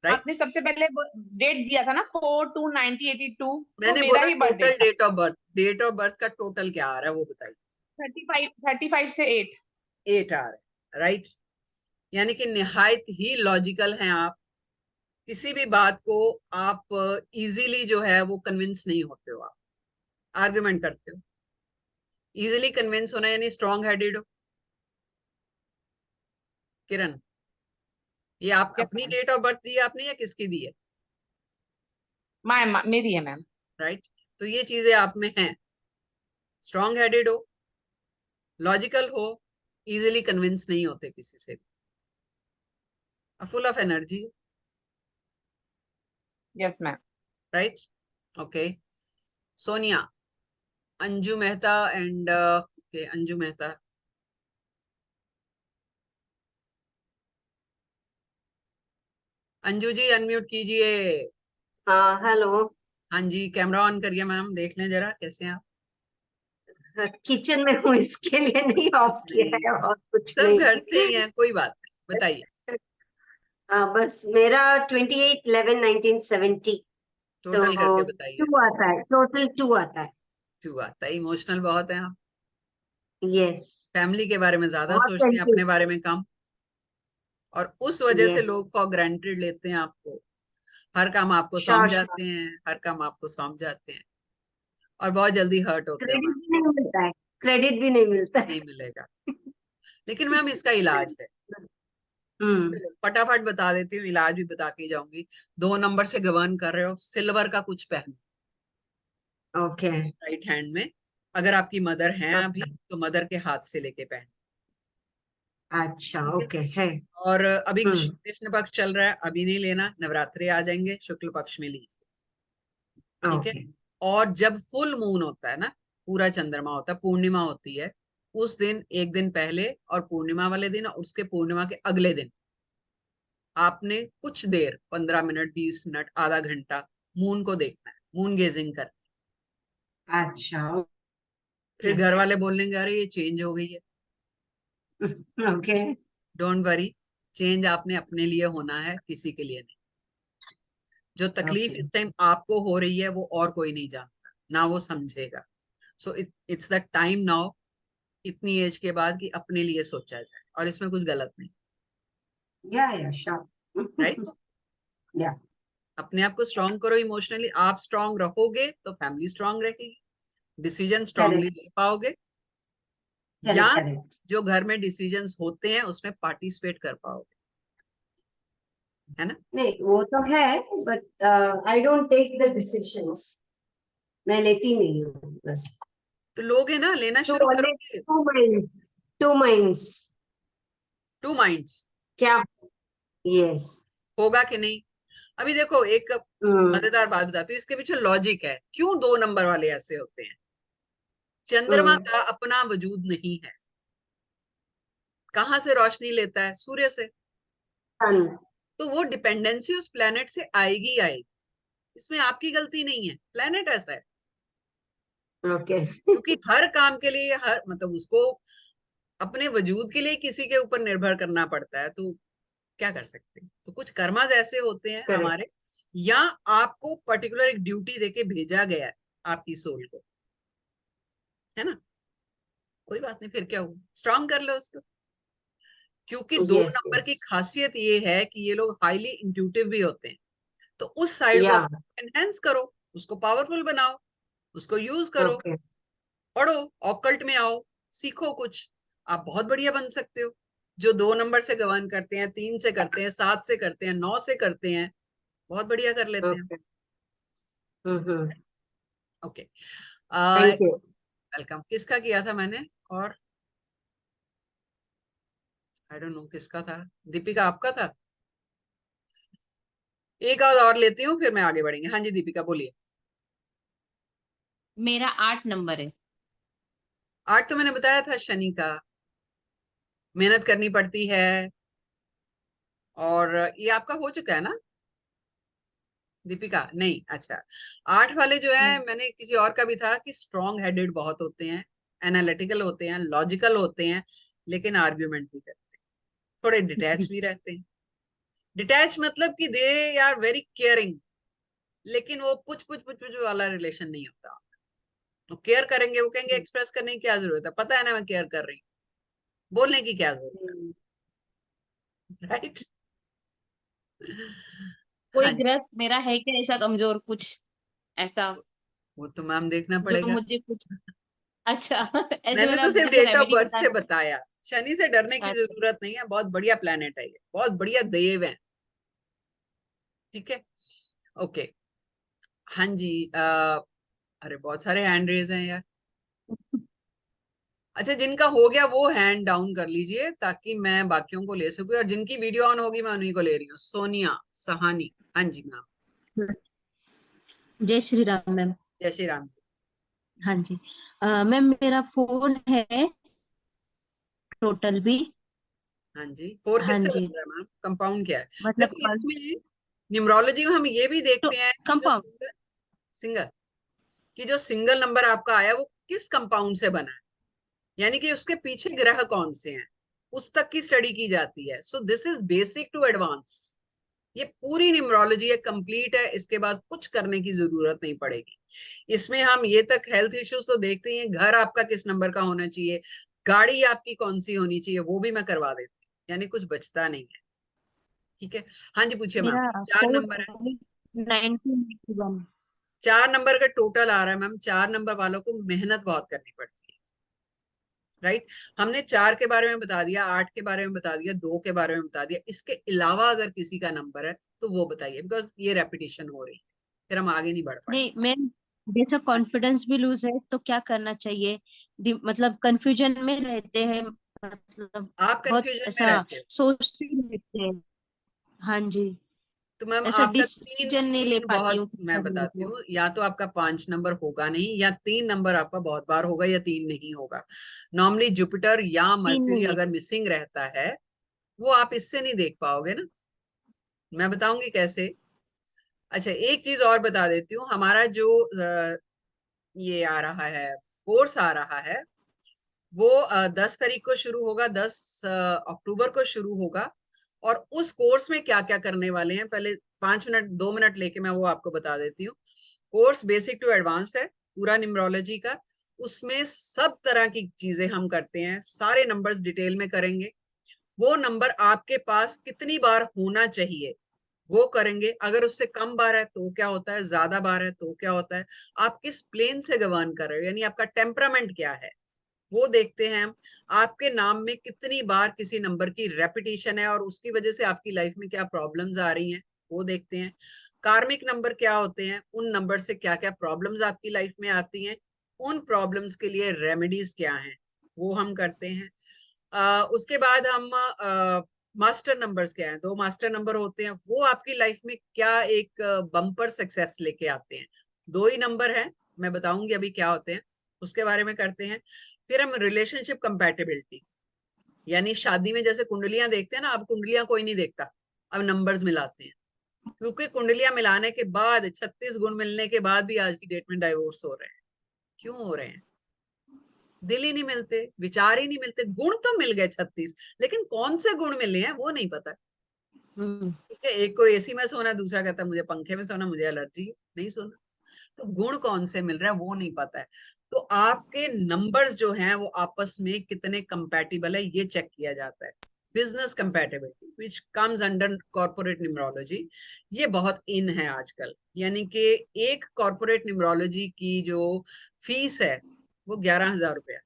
Right. आपने सबसे पहले डेट दिया था ना 4/2/1982, तो मैंने मेरा बोला ही बर्थ टोटल डेट था। Date of birth, date of birth का टोटल क्या आ रहा है वो बताइए। 35 से 8। 8 आ रहा है। राइट। यानी कि निहायत ही लॉजिकल हैं आप, किसी भी बात को आप इजीली जो है वो कन्विंस नहीं होते हो, आप आर्ग्यूमेंट करते हो। इजीली कन्विंस होना यानी स्ट्रॉन्ग हेडेड हो। किरण, ये आप यस अपनी मैम। डेट ऑफ बर्थ दी है आपने या किसकी दी है? मेरी है मैम। राइट। तो ये चीजें आप में हैं, स्ट्रॉन्ग हेडेड हो, लॉजिकल हो, इजीली कन्विंस नहीं होते किसी से, full of energy. Yes ma'am. Right. Okay. Sonia, Anju Mehta and okay, Anju Mehta. Anju ji unmute कीजिए। हाँ हेलो। हाँ जी, कैमरा ऑन करिए मैम, देख लें जरा कैसे हैं आप। किचन में हूँ इसके लिए नहीं ऑफ किया नहीं, है और कुछ सब घर से ही नहीं। हैं, कोई बात नहीं, बताइए। बस मेरा 28/11/1970। तो टोटल करके बताइए। 2 आता है, टोटल 2 आता है। 2 आता है। इमोशनल बहुत है आप, यस। फैमिली के बारे में ज्यादा बहुत सोचते हैं, सेंसिटिव। अपने बारे में कम, और उस वजह से यस। लोग फॉर ग्रांटेड लेते हैं आपको। हर काम आपको सौंप श्योर श्योर। जाते हैं, हर काम आपको सौंप जाते हैं, और बहुत जल्दी हर्ट होते हैं क्रेडिट मैम। भी नहीं मिलता है, क्रेडिट भी नहीं मिलता है। नहीं मिलेगा, लेकिन मैम इसका इलाज है। हम्म। फटाफट बता देती हूँ, इलाज भी बता के जाऊंगी। 2 नंबर से गवर्न कर रहे हो, सिल्वर का कुछ पहनो ओके। राइट हैंड में। अगर आपकी मदर हैं अभी तो मदर के हाथ से लेके पहनो। अच्छा ठीक है? ओके है। और अभी हम्म। कृष्ण पक्ष चल रहा है, अभी नहीं लेना, नवरात्रि आ जाएंगे, शुक्ल पक्ष में लीजिए। ठीक है। ओके। और जब फुल मून होता है ना, पूरा चंद्रमा होता है, पूर्णिमा होती है, उस दिन एक दिन पहले और पूर्णिमा वाले दिन और उसके पूर्णिमा के अगले दिन आपने कुछ देर 15 मिनट 20 मिनट आधा घंटा मून को देखना है, मून गेजिंग कर। अच्छा फिर घर वाले बोलेंगे अरे ये चेंज हो गई है। ओके। डोंट वरी, चेंज आपने अपने लिए होना है, किसी के लिए नहीं। जो तकलीफ ओके। इस टाइम आपको हो रही है वो और कोई नहीं जानता, ना वो समझेगा। So it's the time now, इतनी एज के बाद, कि अपने लिए सोचा जाए, और इसमें कुछ गलत नहीं। या श्योर। राइट। या। अपने आप को स्ट्रांग करो इमोशनली, आप स्ट्रांग रहोगे तो फैमिली स्ट्रांग रहेगी, डिसीजन स्ट्रांगली करेक्ट ले पाओगे, या करेक्ट करेक्ट। जो घर में डिसीजंस होते हैं उसमें पार्टिसिपेट कर पाओगे, है ना। नहीं वो तो है, but I don't take the decisions. मैं लेती नहीं हूँ बस। तो लोगे ना, लेना टू शुरू ओनली करोगे। 2 माइंड्स। 2 माइंड्स। 2 माइंड्स क्या? यस। होगा कि नहीं। अभी देखो, एक मजेदार बात बताती हूँ, इसके पीछे लॉजिक है, क्यों 2 नंबर वाले ऐसे होते हैं। चंद्रमा का अपना वजूद नहीं है, कहाँ से रोशनी लेता है, सूर्य से। सन। तो वो डिपेंडेंसी उस प्लेनेट से आएगी ही आएगी, इसमें आपकी गलती नहीं है, प्लेनेट ऐसा है। ओके। क्योंकि हर काम के लिए, हर मतलब उसको अपने वजूद के लिए किसी के ऊपर निर्भर करना पड़ता है, तो क्या कर सकते हैं। तो कुछ कर्माज ऐसे होते हैं करेक्ट। हमारे, या आपको पर्टिकुलर एक ड्यूटी देके भेजा गया है आपकी सोल को, है ना। कोई बात नहीं, फिर क्या हुआ, स्ट्रांग कर लो उसको। क्योंकि 2 यस नंबर यस। की खासियत ये है कि ये लोग हाईली इंट्यूटिव भी होते हैं। तो उस साइड को या। आप एनहेंस करो, उसको पावरफुल बनाओ, उसको यूज करो, ओके। पढ़ो, ऑकल्ट में आओ, सीखो कुछ, आप बहुत बढ़िया बन सकते हो। जो 2 नंबर से गवर्न करते हैं, 3 से करते हैं, 7 से करते हैं, 9 से करते हैं, बहुत बढ़िया कर लेते हैं। Okay. Okay. Thank you. Welcome. किसका किया था मैंने, और आई डोंट नो किसका था। दीपिका आपका था। एक आध और लेती हूँ, फिर मैं आगे बढ़ेंगे। हाँ जी दीपिका बोलिए। मेरा 8 नंबर है। 8 तो मैंने बताया था, शनि का, मेहनत करनी पड़ती है। और ये आपका हो चुका है ना दीपिका, नहीं अच्छा। 8 वाले जो है, मैंने किसी और का भी था कि स्ट्रॉन्ग हेडेड बहुत होते हैं, एनालिटिकल होते हैं, लॉजिकल होते हैं, लेकिन आर्ग्यूमेंट भी करते हैं, थोड़े डिटैच भी रहते हैं। डिटैच मतलब कि दे आर वेरी केयरिंग, लेकिन वो पुछ पुछ पुछ पुछ वाला रिलेशन नहीं होता। वो केयर करेंगे, वो कहेंगे एक्सप्रेस करने की क्या जरूरत है, पता है ना मैं केयर कर रही हूँ, बोलने की क्या जरूरत है, राइट। कोई हाँ जी, ग्रह मेरा है क्या ऐसा कमजोर कुछ ऐसा वो तो मैम देखना जो पड़ेगा। मुझे कुछ अच्छा ऐसे मैंने मैंने तो अब सिर्फ जैसे डेट ऑफ रेमेडी बर्थ बता से दी। बताया। शनि से डरने की अच्छा जरूरत नहीं है, बहुत बढ़िया प्लेनेट है ये, बहुत बढ़िया देव है। ठीक है। ओके। हाँ जी। अरे बहुत सारे हैंड रेज हैं यार। अच्छा, जिनका हो गया वो हैंड डाउन कर लीजिए, ताकि मैं बाकियों को ले सकूं, और जिनकी वीडियो ऑन होगी मैं उन्हीं को ले रही हूँ। सोनिया सहानी, हाँ जी मैम। जय श्री राम मैम। जय श्री राम। हाँ जी। मैम मेरा फोन है टोटल भी। हाँ जी, 4 हाँ किससे जी, बन रहा है मैम, कंपाउंड क्या है। मतलब देखो इसमें न्यूमरोलॉजी में हम ये भी देखते हैं कि जो कंपाउंड सिंगल कि जो सिंगल नंबर आपका आया वो किस कंपाउंड से बना है, यानी कि उसके पीछे ग्रह कौन से हैं, उस तक की स्टडी की जाती है। So this is basic to advance. ये पूरी न्यूमरोलॉजी है, कंप्लीट है, इसके बाद कुछ करने की जरूरत नहीं पड़ेगी। इसमें हम ये तक हेल्थ इश्यूज तो देखते हैं, घर आपका किस नंबर का होना चाहिए, गाड़ी आपकी कौन सी होनी चाहिए, वो भी मैं करवा देती हूँ, यानी कुछ बचता नहीं है। ठीक है, हाँ जी पूछिए मैम। मेरा 4 4 नंबर है, 1981। 4 नंबर का टोटल आ रहा है मैम। 4 नंबर वालों को मेहनत बहुत करनी पड़ती है, राइट। हमने 4 के बारे में बता दिया, 8 के बारे में बता दिया, 2 के बारे में बता दिया। इसके अलावा अगर किसी का नंबर है तो वो बताइए, बिकॉज ये रेपिटेशन हो रही है, फिर हम आगे नहीं बढ़ पाएंगे। नहीं मैम, जैसा कॉन्फिडेंस भी लूज है तो क्या करना चाहिए? मतलब कंफ्यूजन में रहते हैं, मतलब आप बहुत कंफ्यूजन में ऐसा रहते हो सोचते रहते हैं। हाँ जी, तो मैम ऐसा आपका डिसीजन नहीं ले तीन पाती बहुत, हूँ मैं करने बताती को। हूँ, या तो आपका 5 नंबर होगा नहीं, या 3 नंबर आपका बहुत बार होगा, या 3 नहीं होगा। नॉर्मली जुपिटर या 3 मर्क्यूरी नहीं है। अगर मिसिंग रहता है वो आप इससे नहीं देख पाओगे ना। मैं बताऊंगी कैसे। अच्छा एक चीज और बता देती हूँ, हमारा जो ये आ रहा है, कोर्स आ रहा है, वो 10 तारीख को शुरू होगा, 10 अक्टूबर को शुरू होगा। और उस कोर्स में क्या क्या करने वाले हैं, पहले 5 मिनट 2 मिनट लेके मैं वो आपको बता देती हूँ। कोर्स बेसिक टू एडवांस है पूरा न्यूमरोलॉजी का। उसमें सब तरह की चीजें हम करते हैं, सारे नंबर्स डिटेल में करेंगे। वो नंबर आपके पास कितनी बार होना चाहिए वो करेंगे। अगर उससे कम बार है तो क्या होता है, ज्यादा बार है तो क्या होता है, आप किस प्लेन से गवर्न कर रहे हो, यानी आपका टेम्परामेंट क्या है वो देखते हैं हम। आपके नाम में कितनी बार किसी नंबर की रेपिटेशन है और उसकी वजह से आपकी लाइफ में क्या प्रॉब्लम्स आ रही हैं वो देखते हैं। कार्मिक नंबर क्या होते हैं, उन नंबर से क्या क्या प्रॉब्लम्स आपकी लाइफ में आती हैं, उन प्रॉब्लम्स के लिए रेमेडीज क्या हैं वो हम करते हैं। उसके बाद हम मास्टर नंबर्स क्या हैं, 2 मास्टर नंबर होते हैं, वो आपकी लाइफ में क्या एक बम्पर सक्सेस लेके आते हैं। 2 ही नंबर हैं, मैं बताऊंगी अभी क्या होते हैं, उसके बारे में करते हैं। फिर हम रिलेशनशिप कंपैटिबिलिटी, यानी शादी में जैसे कुंडलियां देखते हैं ना, अब कुंडलियां कोई नहीं देखता, अब नंबर्स मिलाते हैं। क्योंकि कुंडलियां मिलाने के बाद 36 गुण मिलने के बाद भी आज की डेट में डाइवोर्स हो रहे हैं। क्यों हो रहे हैं? दिल ही नहीं मिलते, विचार ही नहीं मिलते। गुण तो मिल गए 36, लेकिन कौन से गुण मिले हैं वो नहीं पता। ठीक है, एक को एसी में सोना, दूसरा कहता है मुझे पंखे में सोना, मुझे एलर्जी नहीं सोना। तो गुण कौन से मिल रहा है वो नहीं पता है। तो आपके नंबर्स जो हैं वो आपस में कितने कंपैटिबल है ये चेक किया जाता है। Business compatibility which comes under corporate numerology, ये बहुत इन है आजकल। यानी कि एक कॉर्पोरेट न्यूमरोलॉजी की जो फीस है वो 11,000 रुपया,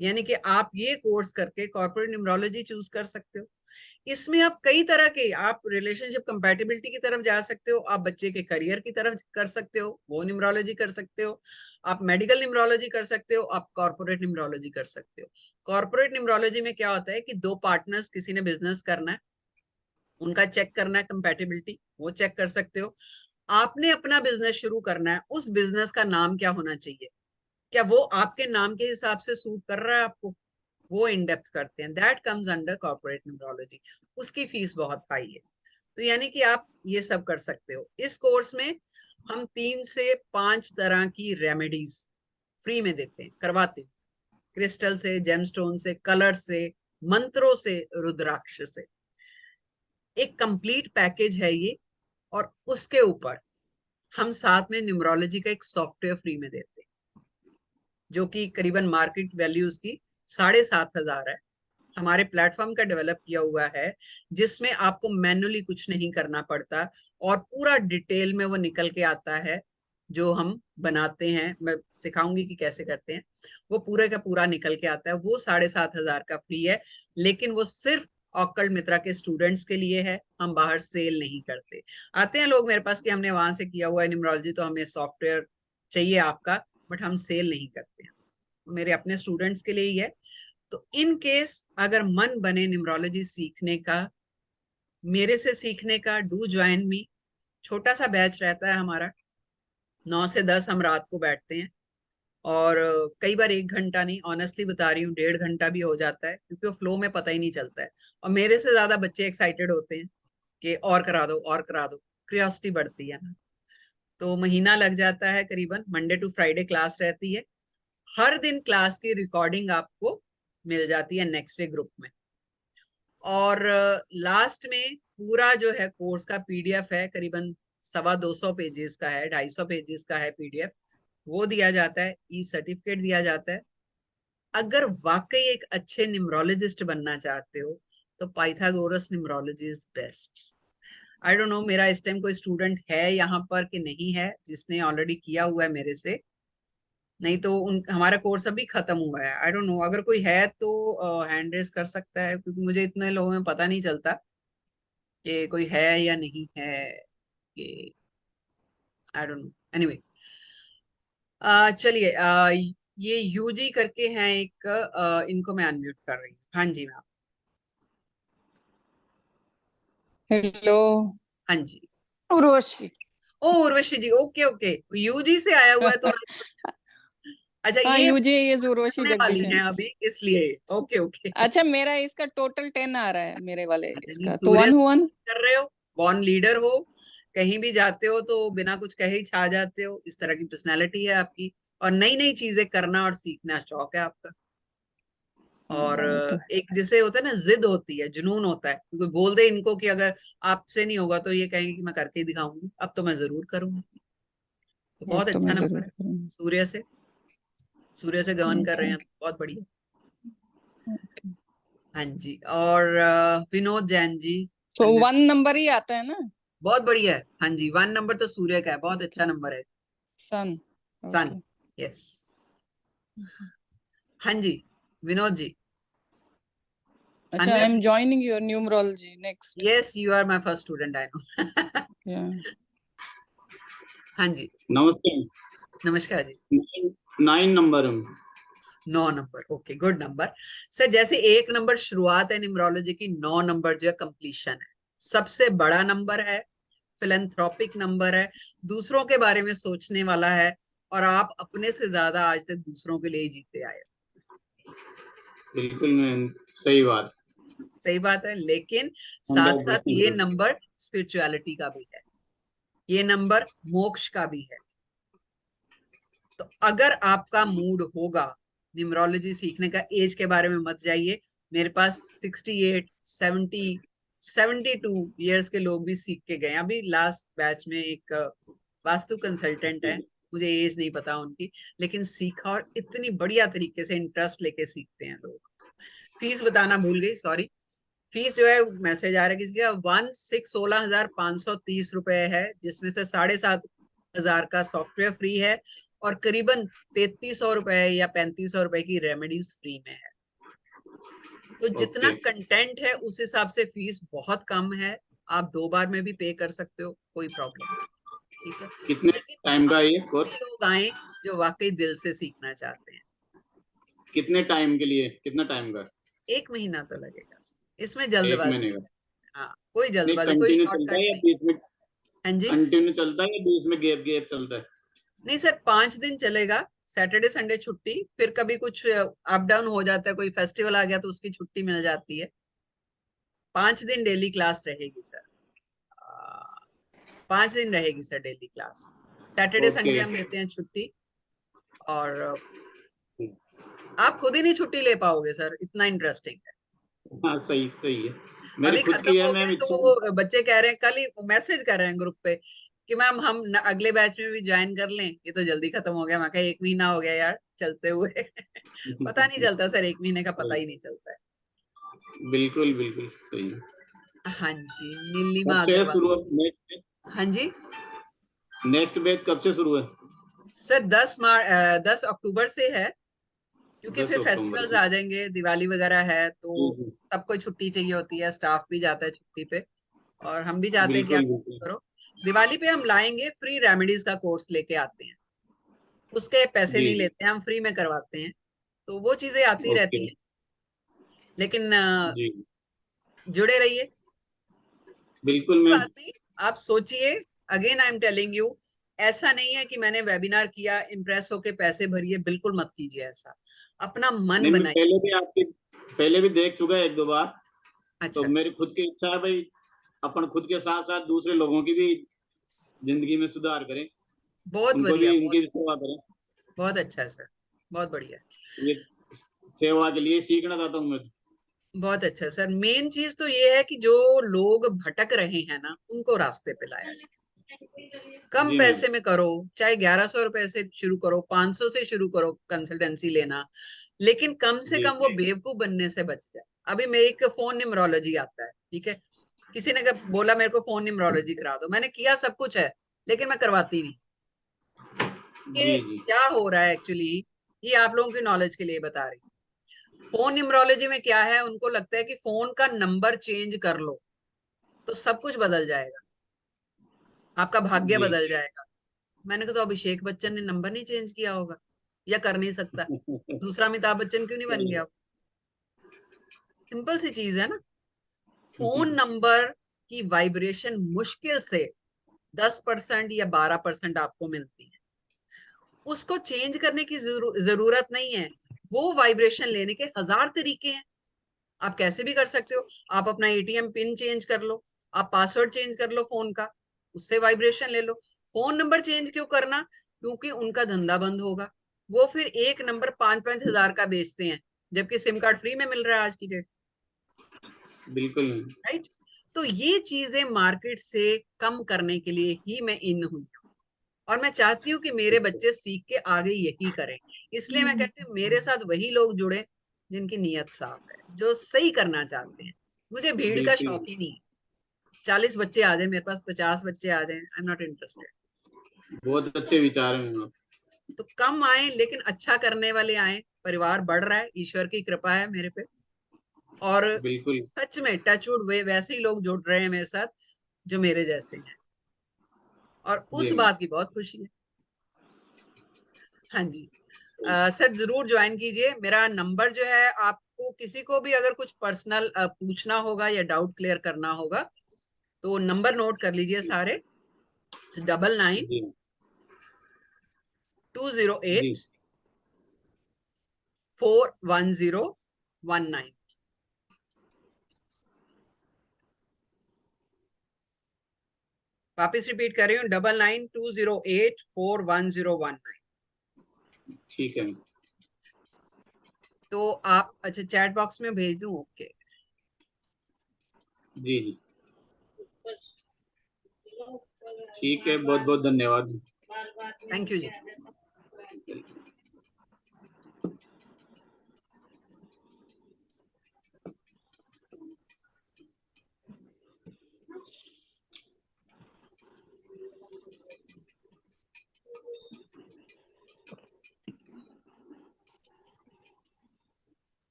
यानी कि आप ये कोर्स करके कॉर्पोरेट न्यूमरोलॉजी चूज कर सकते हो। इसमें आप कई तरह के, आप रिलेशनशिप कंपैटिबिलिटी की तरफ जा सकते हो, आप बच्चे के करियर की तरफ कर सकते हो, वो न्यूमरोलॉजी कर सकते हो, आप मेडिकल न्यूमरोलॉजी कर सकते हो, आप कॉर्पोरेट न्यूमरोलॉजी कर सकते हो। कॉर्पोरेट न्यूमरोलॉजी में क्या होता है कि 2 पार्टनर्स, किसी ने बिजनेस करना है, उनका चेक करना है कंपैटिबिलिटी, वो चेक कर सकते हो। आपने अपना बिजनेस शुरू करना है, उस बिजनेस का नाम क्या होना चाहिए, क्या वो आपके नाम के हिसाब से सूट कर रहा है आपको, वो इन डेप्थ करते हैं। That comes under corporate numerology. उसकी फीस बहुत हाई है। तो यानी कि आप ये सब कर सकते हो। इस कोर्स में हम 3 से 5 तरह की रेमेडीज फ्री में देते हैं, करवाते हैं। क्रिस्टल से, जेमस्टोन से, कलर से, मंत्रों से, रुद्राक्ष से, एक कंप्लीट पैकेज है ये। और उसके ऊपर हम साथ में न्यूमरोलॉजी का एक सॉफ्टवेयर फ्री में देते हैं, जो कि करीबन मार्केट वैल्यू उसकी 7,500 है। हमारे प्लेटफॉर्म का डेवलप किया हुआ है, जिसमें आपको मैन्युअली कुछ नहीं करना पड़ता और पूरा डिटेल में वो निकल के आता है। जो हम बनाते हैं, मैं सिखाऊंगी कि कैसे करते हैं, वो पूरे का पूरा निकल के आता है। वो 7,500 का फ्री है, लेकिन वो सिर्फ ऑक्कल्ट मित्रा के स्टूडेंट्स के लिए है, हम बाहर सेल नहीं करते। आते हैं लोग मेरे पास कि हमने वहां से किया हुआ है न्यूमरोलॉजी, तो हमें सॉफ्टवेयर चाहिए आपका, बट हम सेल नहीं करते हैं, मेरे अपने स्टूडेंट्स के लिए ही है। तो इन केस अगर मन बने न्यूमरोलॉजी सीखने का, मेरे से सीखने का, डू ज्वाइन मी। छोटा सा बैच रहता है हमारा, 9 से 10 हम रात को बैठते हैं। और कई बार 1 घंटा नहीं, ऑनेस्टली बता रही हूँ, 1.5 घंटा भी हो जाता है, क्योंकि वो फ्लो में पता ही नहीं चलता है। और मेरे से ज्यादा बच्चे एक्साइटेड होते हैं कि और करा दो और करा दो। क्यूरियोसिटी बढ़ती है ना। तो महीना लग जाता है करीबन, मंडे टू फ्राइडे क्लास रहती है, हर दिन क्लास की रिकॉर्डिंग आपको मिल जाती है नेक्स्ट डे ग्रुप में। और लास्ट में पूरा जो है कोर्स का पीडीएफ है, करीबन 250 पेजेस का है, 250 पेजेस का है पीडीएफ, वो दिया जाता है, ई सर्टिफिकेट दिया जाता है। अगर वाकई एक अच्छे न्यूमरोलॉजिस्ट बनना चाहते हो तो Pythagoras numerology is best. I don't know मेरा इस टाइम कोई स्टूडेंट है यहाँ पर कि नहीं है जिसने ऑलरेडी किया हुआ है मेरे से, नहीं तो हमारा कोर्स अभी खत्म हुआ है। आई डोंट नो, अगर कोई है तो हैंड रेज कर सकता है, क्योंकि मुझे इतने लोगों में पता नहीं चलता कि कोई है या नहीं है कि, आई डोंट नो। एनीवे, चलिए, ये यूजी करके हैं एक, इनको मैं अनम्यूट कर रही हूँ। हाँ जी मैम। हेलो। हाँ जी। उर्वशी। ओ उर्वशी जी, ओके ओके, यूजी से आया हुआ है तो अच्छा, हाँ, ये यूजी इज उर्वशी करने वाली जगदीशन। हैं अभी, इसलिए ओके ओके। अच्छा, मेरा इसका टोटल 10 आ रहा है मेरे वाले अच्छा जी, इसका, तो सूर्य 1 कर रहे हो, बॉर्न लीडर हो, कहीं भी जाते हो तो बिना कुछ कहे ही छा जाते हो, इस तरह की पर्सनैलिटी है आपकी, और नई नई चीजें करना और सीखना शौक है आपका। और तो एक जिसे होता है ना, जिद होती है, जुनून होता है, क्योंकि बोल दे इनको कि अगर आपसे नहीं होगा तो ये कहेंगे कि मैं करके ही दिखाऊंगी, अब तो मैं जरूर करूंगी। तो बहुत तो अच्छा मैं नंबर जरूर है, करूंगी। सूर्य से गमन कर रहे ओके हैं, बहुत बढ़िया। ओके। हाँ जी। और विनोद जैन जी, तो अन्य 1 नंबर ही आता है ना? बहुत बढ़िया है। हाँ जी, 1 नंबर तो सूर्य का है, बहुत अच्छा नंबर है। सन। Sun, okay. यस। हाँ जी, विनोद जी, अच्छा, I unmute. Am joining your numerology next. Yes, you are my first student, I know. Yeah हाँ जी, नमस्ते। नमस्कार जी। 9 नंबर है। 9 number, okay, good number. Sir, जैसे 1 नंबर शुरुआत है न्यूमरोलॉजी की, 9 नंबर जो है कंप्लीशन है, सबसे बड़ा नंबर है, फिलैंथ्रोपिक नंबर है, दूसरों के बारे में सोचने वाला है, और आप अपने से ज्यादा आज तक दूसरों के लिए ही जीते आए हो। बिल्कुल मैम, सही बात। सही बात है, लेकिन साथ साथ 100% ये सही। नंबर स्पिरिचुअलिटी का भी है, ये नंबर मोक्ष का भी है। तो अगर आपका मूड होगा न्यूमरोलॉजी सीखने का, एज के बारे में मत जाइए, मेरे पास 68, 70, 72 ईयर्स के लोग भी सीख के गए। अभी लास्ट बैच में एक वास्तु कंसल्टेंट है, मुझे एज नहीं पता उनकी, लेकिन सीखा, और इतनी बढ़िया तरीके से इंटरेस्ट लेके सीखते हैं लोग। फीस बताना भूल गई, सॉरी। फीस जो है, मैसेज आ रहा है किसी का, 16,530 रुपए है, जिसमें से 7,500 का सॉफ्टवेयर फ्री है, और करीबन 3300 रुपए या 3500 रुपए की रेमेडीज फ्री में है। तो जितना ओके। कंटेंट है उस हिसाब से फीस बहुत कम है, आप 2 बार में भी पे कर सकते हो, कोई प्रॉब्लम नहीं, ठीक है। कितने लेकिन टाइम का है ये ऐसे कोर्स? लोग आए जो वाकई दिल से सीखना चाहते हैं। कितने टाइम के लिए, कितना टाइम का? 1 महीना तो लगेगा, इसमें 1 जल्दबाजी महीने नहीं का? है। हाँ, कोई नहीं, जल्दबाजी, कोई कंटिन्यू चलता शॉर्टकट है या नहीं। बीच में? हाँ जी, कंटिन्यू चलता है या बीच में गैप गैप चलता है? नहीं सर, 5 दिन चलेगा, सैटरडे संडे छुट्टी, फिर कभी कुछ अप डाउन हो जाता है, कोई फेस्टिवल आ गया तो उसकी छुट्टी मिल जाती है। 5 दिन डेली क्लास रहेगी सर, 5 दिन रहेगी sir daily class. Saturday okay. Sunday हम लेते हैं छुट्टी, और आप खुद ही नहीं छुट्टी ले पाओगे सर, इतना इंटरेस्टिंग है। हाँ, सही सही है। मेरी अभी खुद खत्म की है हो मैम गए तो इच्छा। वो बच्चे कह रहे हैं, कल ही मैसेज कर रहे हैं ग्रुप पे कि मैम हम अगले बैच में भी ज्वाइन कर लें, ये तो जल्दी खत्म हो गया। मैं कहा 1 महीना हो गया यार चलते हुए। पता नहीं चलता सर, 1 महीने का पता ही नहीं चलता है। बिल्कुल बिल्कुल सही है। हाँ जी, नीलिमा कब से है अग्रवाल। शुरू? नेक्स्ट हाँ जी नेक्स्ट बैच कब से शुरू है? सर, 10 अक्टूबर से है, क्योंकि 10 फिर अक्टूबर फेस्टिवल्स से। आ जाएंगे, दिवाली वगैरह है, तो जी जी। सबको छुट्टी चाहिए होती है, स्टाफ भी जाता है छुट्टी पे, और हम भी चाहते हैं कि बिल्कुल आप बिल्कुल। करो। दिवाली पे हम लाएंगे, फ्री रेमेडीज का कोर्स लेके आते हैं, उसके पैसे जी नहीं जी। लेते हैं, हम फ्री में करवाते हैं। तो वो चीजें आती ओके। रहती हैं, लेकिन जी। जुड़े रहिए। बिल्कुल कोई मैम। बात नहीं, आप सोचिए, again I am telling you, ऐसा नहीं है कि मैंने वेबिनार किया इम्प्रेस होके पैसे भरिए, बिल्कुल मत कीजिए ऐसा, अपना मन नहीं, मैं बनाइए। पहले भी देख चुका है 1-2 बार। तो अच्छा, मेरी खुद की इच्छा है भाई, अपन खुद के साथ साथ दूसरे लोगों की भी जिंदगी में सुधार करें, बहुत उनको बढ़िया, भी उनकी भी सेवा करें। बहुत अच्छा सर, बहुत बढ़िया, ये सेवा के लिए सीखना चाहता हूँ मैं। बहुत अच्छा सर। मेन चीज तो ये है कि जो लोग भटक रहे हैं ना, उनको रास्ते पे लाया जाए। कम जी मैम। पैसे में करो, चाहे 1100 रुपए से शुरू करो, 500 से शुरू करो कंसल्टेंसी लेना, लेकिन कम से जी कम वो बेवकूफ बनने से बच जाए। अभी मैं एक फोन न्यूमरोलॉजी आता है, ठीक है, किसी ने बोला मेरे को फोन न्यूमरोलॉजी करा दो, मैंने किया, सब कुछ है, लेकिन मैं करवाती नहीं। जी कि जी क्या हो रहा है एक्चुअली, ये आप लोगों की नॉलेज के लिए बता रही हूँ। फोन न्यूमरोलॉजी में क्या है, उनको लगता है कि फोन का नंबर चेंज कर लो तो सब कुछ बदल जाएगा, आपका भाग्य जी। बदल जाएगा। मैंने कहा तो अभिषेक बच्चन ने नंबर नहीं चेंज किया होगा या कर नहीं सकता, दूसरा अमिताभ बच्चन क्यों नहीं बन गया? सिंपल सी चीज है ना। फोन जी नंबर की वाइब्रेशन मुश्किल से 10% या 12% आपको मिलती है, उसको चेंज करने की जरूरत नहीं है। वो वाइब्रेशन लेने के 1000 तरीके हैं, आप कैसे भी कर सकते हो। आप अपना एटीएम पिन चेंज कर लो, आप पासवर्ड चेंज कर लो फोन का, उससे वाइब्रेशन ले लो। फोन नंबर चेंज क्यों करना? क्योंकि उनका धंधा बंद होगा, वो फिर एक नंबर 5-5 हजार का बेचते हैं, जबकि सिम कार्ड फ्री में मिल रहा है आज की डेट, बिल्कुल। राइट। तो ये चीजें मार्केट से कम करने के लिए ही मैं इन हूँ, और मैं चाहती हूँ कि मेरे बच्चे सीख के आगे यही करें। इसलिए मैं कहती हूँ मेरे साथ वही लोग जुड़े जिनकी नीयत साफ है, जो सही करना चाहते हैं। मुझे भीड़ का बिल्कुल शौक ही नहीं है। 40 बच्चे आ जाए मेरे पास, 50 बच्चे आ जाए, आई एम नॉट इंटरेस्टेड। बहुत अच्छे विचार हैं मैम। तो कम आए लेकिन अच्छा करने वाले आए। परिवार बढ़ रहा है, ईश्वर की कृपा है मेरे पे, और बिल्कुल सच में टचवुड वैसे ही लोग जुड़ रहे हैं मेरे साथ जो मेरे जैसे हैं, और जी उस मैम। बात की बहुत खुशी है। हाँ जी। सर जरूर ज्वाइन कीजिए। मेरा नंबर जो है, आपको किसी को भी अगर कुछ पर्सनल पूछना होगा या डाउट क्लियर करना होगा तो नंबर नोट कर लीजिए सारे। 99 जी 208 जी 41019। वापिस रिपीट कर रही हूँ, 9920841019। ठीक है। तो आप, अच्छा चैट बॉक्स में भेज दूं? ओके, जी जी ठीक है, बहुत बहुत धन्यवाद। थैंक यू जी।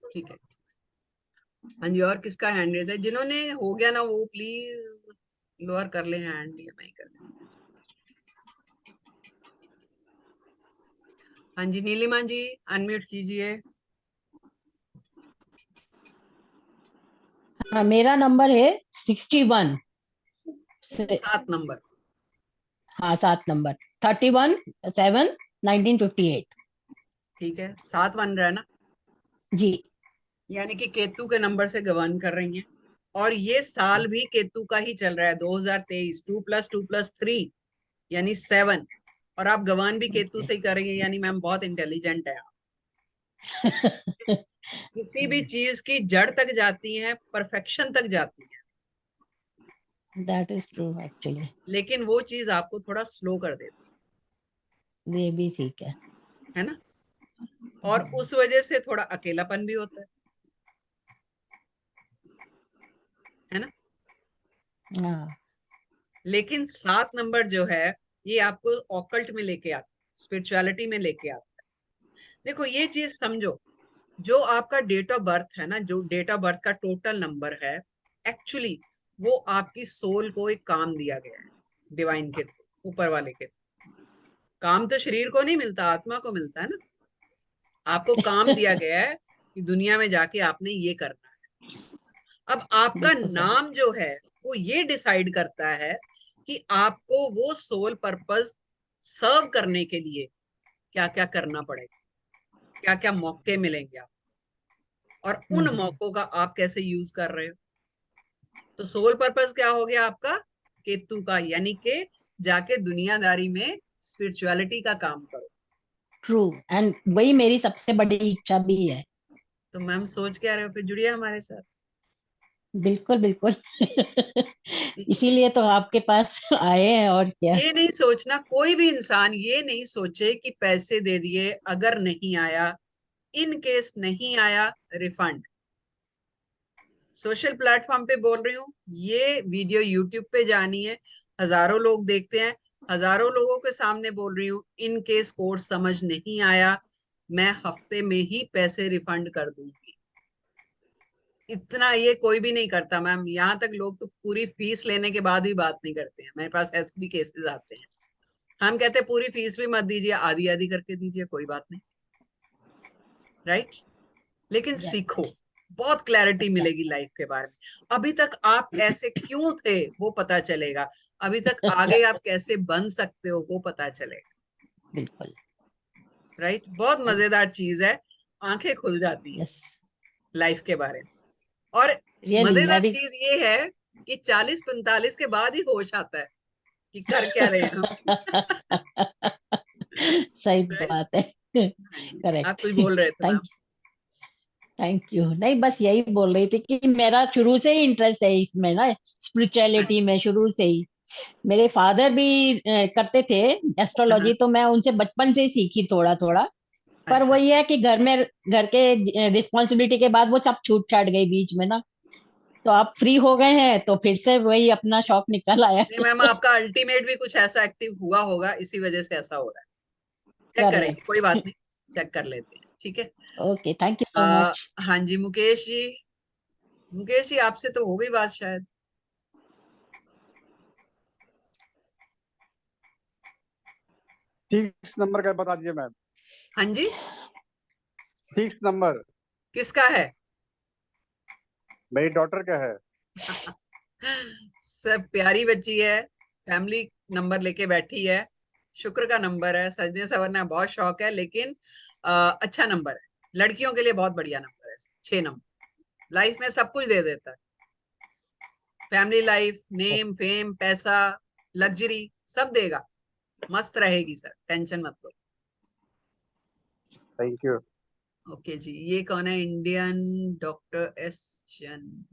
ठीक है, हाँ जी। और किसका हैंड रेज है? जिन्होंने हो गया ना वो प्लीज लोअर कर ले हैंड, या मैं ही कर दूं? हाँ जी, नीलिमा जी अनम्यूट कीजिए। हाँ, मेरा नंबर है 61। 7 नंबर। हाँ 7 नंबर 31/7/1958। ठीक है, 7 बन रहा है ना, जी यानी कि केतु के नंबर से गवर्न कर रही हैं। और ये साल भी केतु का ही चल रहा है, 2023। 2+2+3 यानी 7, और आप गवर्न भी केतु से ही कर रही है, यानी मैम बहुत इंटेलिजेंट है आप। किसी भी चीज की जड़ तक जाती हैं, परफेक्शन तक जाती है, दैट इज ट्रू एक्चुअली। लेकिन वो चीज आपको थोड़ा स्लो कर देती ये भी ठीक है ना, और उस वजह से थोड़ा अकेलापन भी होता है ना। हाँ लेकिन 7 नंबर जो है, ये आपको ऑकल्ट में लेके आता है, स्पिरिचुअलिटी में लेके आता है। देखो ये चीज समझो, जो आपका डेट ऑफ बर्थ है ना, जो डेट ऑफ बर्थ का टोटल नंबर है, एक्चुअली वो आपकी सोल को एक काम दिया गया है डिवाइन के थ्रू, ऊपर वाले के थ्रू। काम तो शरीर को नहीं मिलता, आत्मा को मिलता है ना। आपको काम दिया गया है कि दुनिया में जाके आपने ये करना है। अब आपका बिल्कुल सही। नाम जो है वो ये डिसाइड करता है कि आपको वो सोल पर्पस सर्व करने के लिए क्या क्या करना पड़ेगा। क्या क्या मौके मिलेंगे आप, और उन मौकों का आप कैसे यूज कर रहे हो। तो सोल पर्पस क्या हो गया आपका, केतु का, यानी कि जाके दुनियादारी में स्पिरिचुअलिटी का काम करो। ट्रू, एंड वही मेरी सबसे बड़ी इच्छा भी है। तो मैम सोच क्या रहे हो, फिर जुड़िए हमारे साथ। बिल्कुल बिल्कुल। ठीक है, इसीलिए तो आपके पास आए हैं, और क्या। ये नहीं सोचना, कोई भी इंसान ये नहीं सोचे कि पैसे दे दिए, अगर नहीं आया, इन केस नहीं आया, रिफंड। सोशल प्लेटफॉर्म पे बोल रही हूँ, ये वीडियो यूट्यूब पे जानी है, हजारों लोग देखते हैं, हजारों लोगों के सामने बोल रही हूँ, इन केस कोर्स समझ नहीं आया, मैं हफ्ते में ही पैसे रिफंड कर दूंगी। इतना ये कोई भी नहीं करता मैम, यहाँ तक लोग तो पूरी फीस लेने के बाद भी बात नहीं करते हैं। मेरे पास ऐसे भी केसेस आते हैं, हम कहते हैं पूरी फीस भी मत दीजिए, आधी आधी करके दीजिए, कोई बात नहीं, राइट। लेकिन Yes, सीखो, बहुत क्लैरिटी मिलेगी लाइफ के बारे में। अभी तक आप ऐसे क्यों थे वो पता चलेगा, अभी तक आगे आप कैसे बन सकते हो वो पता चलेगा, बिल्कुल। राइट। बहुत मजेदार चीज है, आंखें खुल जाती है यस, लाइफ के बारे में। और रियली मैं मजेदार भी। चीज ये है कि 40-45 के बाद ही होश आता है कि कर क्या रहे हैं हम। सही राइट, बात है। हाँ जी, आप करेक्ट। कुछ बोल रहे थे मैम। Thank you. नहीं, बस यही बोल रही थी कि मेरा शुरू से ही इंटरेस्ट है इसमें ना, हाँ स्पिरिचुअलिटी में शुरू से ही। मेरे फादर भी करते थे हाँ, एस्ट्रोलॉजी, तो मैं उनसे बचपन से ही सीखी थोड़ा थोड़ा। पर अच्छा वही है कि घर के रिस्पॉन्सिबिलिटी के बाद वो सब छूट छाट गई बीच में ना। तो आप फ्री हो गए हैं तो फिर से वही अपना शौक निकल आया। नहीं मैम, आपका अल्टीमेट भी कुछ ऐसा एक्टिव हुआ होगा, इसी वजह से ऐसा हो रहा है। चेक करेंगे, कोई बात करेक्ट। नहीं, चेक कर लेते हैं, ठीक है। Okay, thank you so much. हाँ जी, मुकेश जी, मुकेश जी आपसे तो हो गई बात शायद। 6 नंबर का बता दीजिए मैम। हाँ जी, 6 नंबर किसका है? मेरी डॉटर का है। सब प्यारी बच्ची है, फैमिली नंबर लेके बैठी है, शुक्र का नंबर है, सजने संवरने का बहुत शौक है, लेकिन अच्छा नंबर है, लड़कियों के लिए बहुत बढ़िया नंबर है 6 नंबर, लाइफ में सब कुछ दे देता है, फैमिली लाइफ, नेम फेम, पैसा, लग्जरी, सब देगा, मस्त रहेगी सर, टेंशन मत लो। Thank you. ओके जी, ये कौन है? इंडियन डॉक्टर एस जन,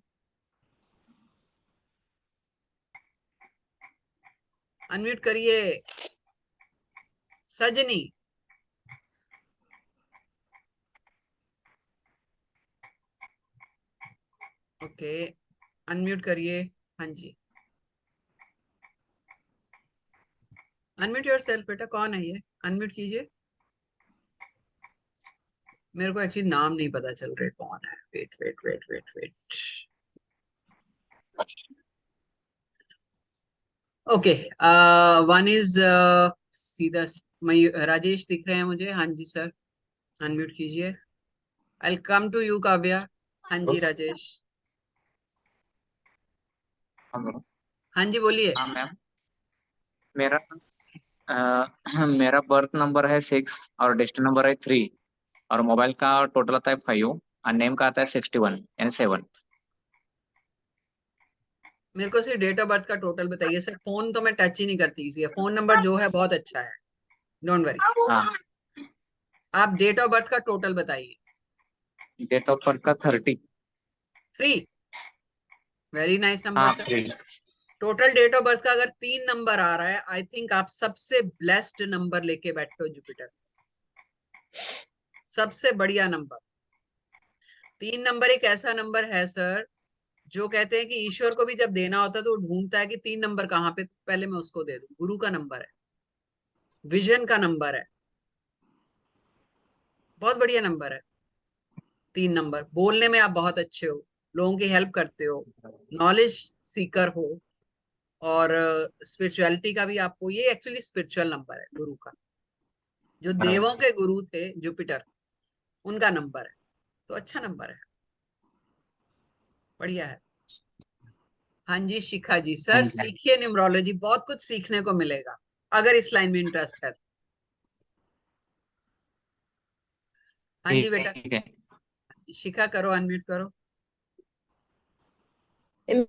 अनम्यूट करिए। सजनी, ओके, अनम्यूट करिए। हाँ जी, अनम्यूट योरसेल्फ बेटा, कौन है ये, अनम्यूट कीजिए। मेरे को एक्चुअली नाम नहीं पता चल रहे कौन है, wait wait wait wait wait, okay, one is सीधा, राजेश दिख रहे हैं मुझे, हाँ जी सर, अनम्यूट कीजिए। आई कम टू यू काव्या। हाँ जी राजेश, हेलो। हाँ जी बोलिए। हाँ मैम, मेरा मेरा बर्थ नंबर है 6 और डेस्टिनी नंबर है 3 और मोबाइल का टोटल आता है 5 और नेम का आता है 61 यानी 7। मेरे को सिर्फ डेट ऑफ बर्थ का टोटल बताइए सर, फोन तो मैं टच ही नहीं करती किसी, फोन नंबर जो है बहुत अच्छा है, डोंट वरी, हाँ, आप डेट ऑफ बर्थ का टोटल बताइए। डेट ऑफ बर्थ का 30। फ्री, वेरी नाइस नंबर हाँ sir. 3। Total date of birth का अगर 3 नंबर आ रहा है, आई थिंक आप सबसे ब्लेस्ड नंबर लेके बैठे हो जुपिटर, सबसे बढ़िया नंबर। 3 नंबर एक ऐसा नंबर है सर, जो कहते हैं कि ईश्वर को भी जब देना होता है तो वो ढूंढता है कि 3 नंबर कहाँ पे, पहले मैं उसको दे दूं। गुरु का नंबर है, विजन का नंबर है, बहुत बढ़िया नंबर है 3 नंबर। बोलने में आप बहुत अच्छे हो, लोगों की हेल्प करते हो, नॉलेज सीकर हो, और स्पिरिचुअलिटी का भी आपको, ये एक्चुअली स्पिरिचुअल नंबर है गुरु का, जो देवों के गुरु थे जुपिटर, उनका नंबर है, तो अच्छा नंबर है, बढ़िया है। हाँ जी शिखा जी, सर थैंक यू। सीखिए न्यूमरोलॉजी, बहुत कुछ सीखने को मिलेगा अगर इस लाइन में इंटरेस्ट है। हाँ जी बेटा, ठीक है। शिखा करो, अनम्यूट करो।